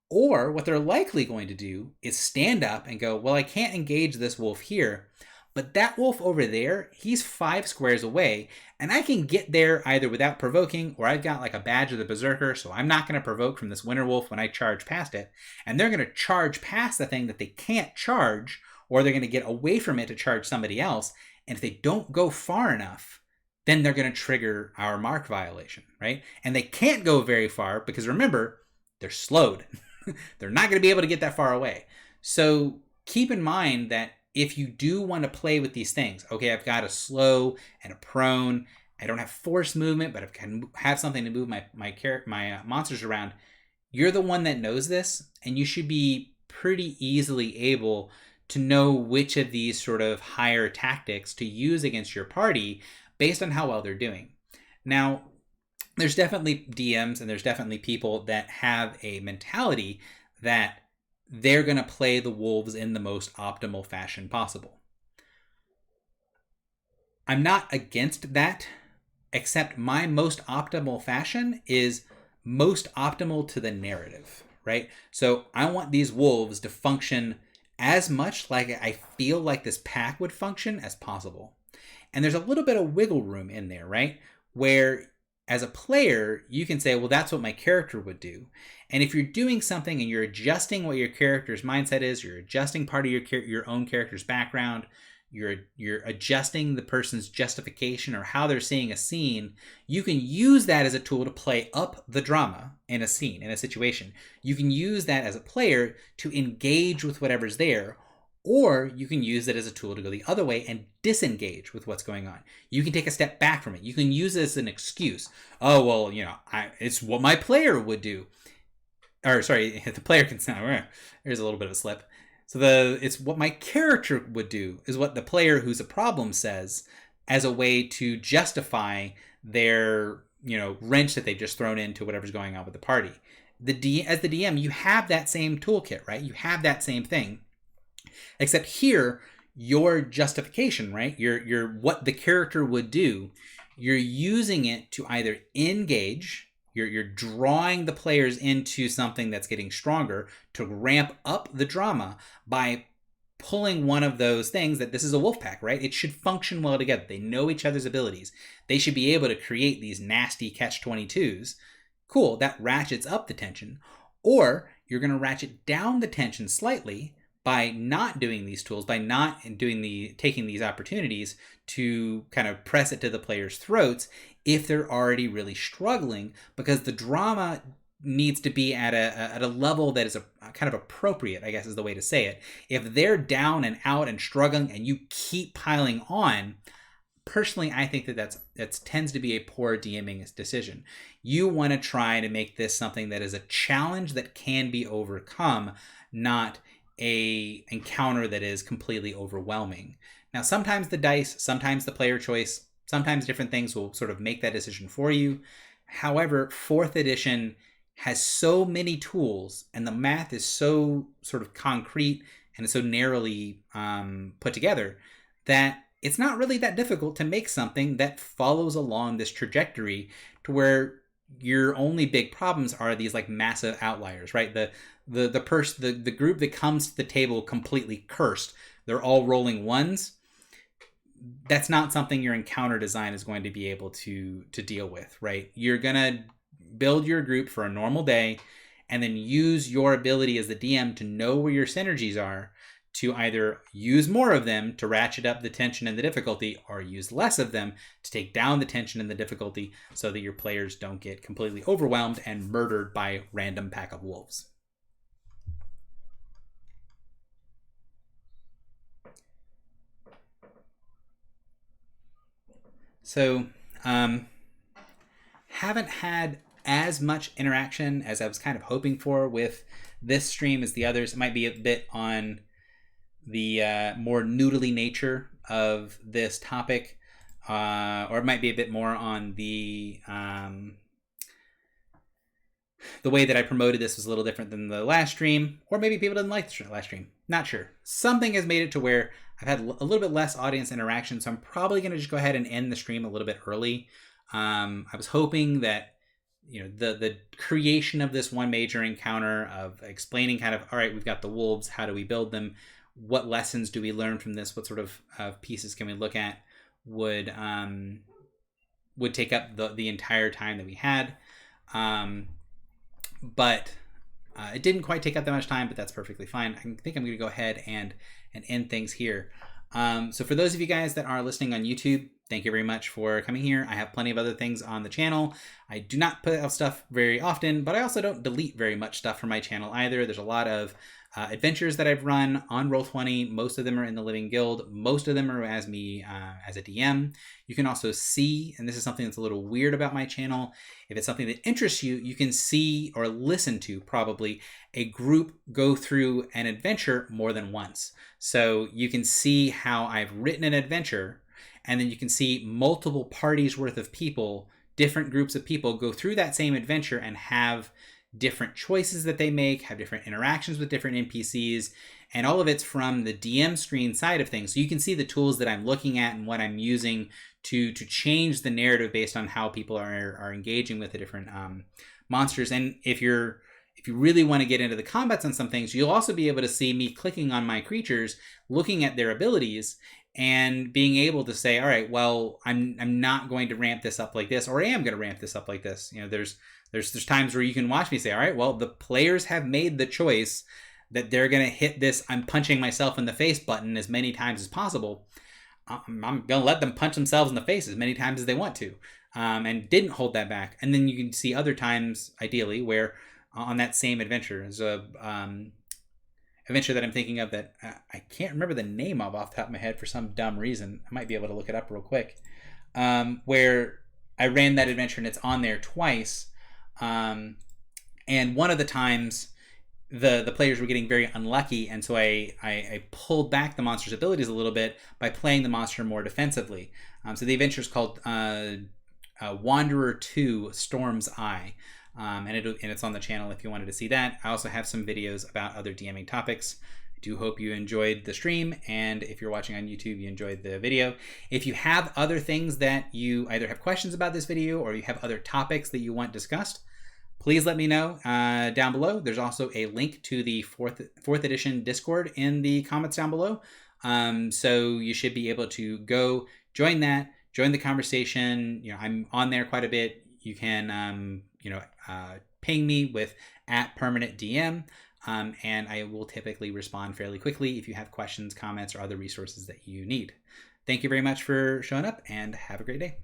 or what they're likely going to do is stand up and go, well, I can't engage this wolf here, but that wolf over there, he's 5 squares away, and I can get there either without provoking, or I've got like a badge of the Berserker, so I'm not going to provoke from this Winter Wolf when I charge past it, and they're going to charge past the thing that they can't charge, or they're going to get away from it to charge somebody else, and if they don't go far enough, then they're going to trigger our mark violation, right? And they can't go very far because remember, they're slowed. They're not going to be able to get that far away. So keep in mind that if you do want to play with these things, okay, I've got a slow and a prone. I don't have force movement, but I can have something to move my monsters around. You're the one that knows this, and you should be pretty easily able to know which of these sort of higher tactics to use against your party based on how well they're doing. Now, there's definitely DMs and there's definitely people that have a mentality that they're going to play the wolves in the most optimal fashion possible. I'm not against that, except my most optimal fashion is most optimal to the narrative, right? So I want these wolves to function as much like I feel like this pack would function as possible. And there's a little bit of wiggle room in there, right? Where as a player, you can say, well, that's what my character would do. And if you're doing something and you're adjusting what your character's mindset is, you're adjusting part of your own character's background, you're adjusting the person's justification or how they're seeing a scene, you can use that as a tool to play up the drama in a scene, in a situation. You can use that as a player to engage with whatever's there, or you can use it as a tool to go the other way and disengage with what's going on. You can take a step back from it. You can use it as an excuse. Oh, well, it's what my player would do. Or, sorry, the player can sound, there's a little bit of a slip. So it's what my character would do is what the player who's a problem says as a way to justify their, wrench that they've just thrown into whatever's going on with the party. As the DM, you have that same toolkit, right? You have that same thing. Except here, your justification, right? Your what the character would do, you're using it to either engage, you're drawing the players into something that's getting stronger to ramp up the drama by pulling one of those things that this is a wolf pack, right? It should function well together. They know each other's abilities. They should be able to create these nasty catch-22s. Cool, that ratchets up the tension. Or you're going to ratchet down the tension slightly by not doing these tools, by not taking these opportunities to kind of press it to the players' throats if they're already really struggling, because the drama needs to be at a level that is a kind of appropriate, I guess is the way to say it. If they're down and out and struggling and you keep piling on, personally, I think that tends to be a poor DMing decision. You want to try to make this something that is a challenge that can be overcome, not a encounter that is completely overwhelming. Now, sometimes the dice, sometimes the player choice, sometimes different things will sort of make that decision for you. However, 4th edition has so many tools and the math is so sort of concrete and so narrowly put together that it's not really that difficult to make something that follows along this trajectory to where your only big problems are these like massive outliers, right? The group that comes to the table completely cursed, they're all rolling ones. That's not something your encounter design is going to be able to deal with, right? You're gonna build your group for a normal day and then use your ability as the DM to know where your synergies are to either use more of them to ratchet up the tension and the difficulty, or use less of them to take down the tension and the difficulty so that your players don't get completely overwhelmed and murdered by a random pack of wolves. So, haven't had as much interaction as I was kind of hoping for with this stream as the others. It might be a bit on the more noodly nature of this topic, or it might be a bit more on the way that I promoted this was a little different than the last stream, or maybe people didn't like the last stream. Not sure. Something has made it to where I've had a little bit less audience interaction, so I'm probably going to just go ahead and end the stream a little bit early. I was hoping that the creation of this one major encounter, of explaining kind of, all right, we've got the wolves, how do we build them, what lessons do we learn from this, what sort of pieces can we look at, would take up the entire time that we had. But it didn't quite take up that much time, but that's perfectly fine. I think I'm going to go ahead and end things here. So for those of you guys that are listening on YouTube, thank you very much for coming here. I have plenty of other things on the channel. I do not put out stuff very often, but I also don't delete very much stuff from my channel either. There's a lot of adventures that I've run on Roll20. Most of them are in the Living Guild. Most of them are as me as a DM. You can also see, and this is something that's a little weird about my channel, if it's something that interests you, you can see or listen to probably a group go through an adventure more than once. So you can see how I've written an adventure, and then you can see multiple parties worth of people, different groups of people go through that same adventure and have different choices that they make, have different interactions with different NPCs, and all of it's from the DM screen side of things. So you can see the tools that I'm looking at and what I'm using to change the narrative based on how people are engaging with the different monsters. And if you really want to get into the combats on some things, you'll also be able to see me clicking on my creatures, looking at their abilities, and being able to say, all right, well, I'm not going to ramp this up like this, or I am going to ramp this up like this. There's times where you can watch me say, all right, well, the players have made the choice that they're going to hit this I'm punching myself in the face button as many times as possible. I'm going to let them punch themselves in the face as many times as they want to, and didn't hold that back. And then you can see other times, ideally, where on that same adventure, there's a adventure that I'm thinking of that I can't remember the name of off the top of my head for some dumb reason. I might be able to look it up real quick, where I ran that adventure and it's on there twice. And one of the times the players were getting very unlucky, and so I pulled back the monster's abilities a little bit by playing the monster more defensively. So the adventure is called Wanderer 2 Storm's Eye, and it's on the channel if you wanted to see that. I also have some videos about other DMing topics. I do hope you enjoyed the stream, and if you're watching on YouTube, you enjoyed the video. If you have other things that you either have questions about this video or you have other topics that you want discussed, please let me know down below. There's also a link to the fourth edition Discord in the comments down below. So you should be able to go join that, join the conversation. I'm on there quite a bit. You can, ping me with @permanentdm, and I will typically respond fairly quickly if you have questions, comments, or other resources that you need. Thank you very much for showing up, and have a great day.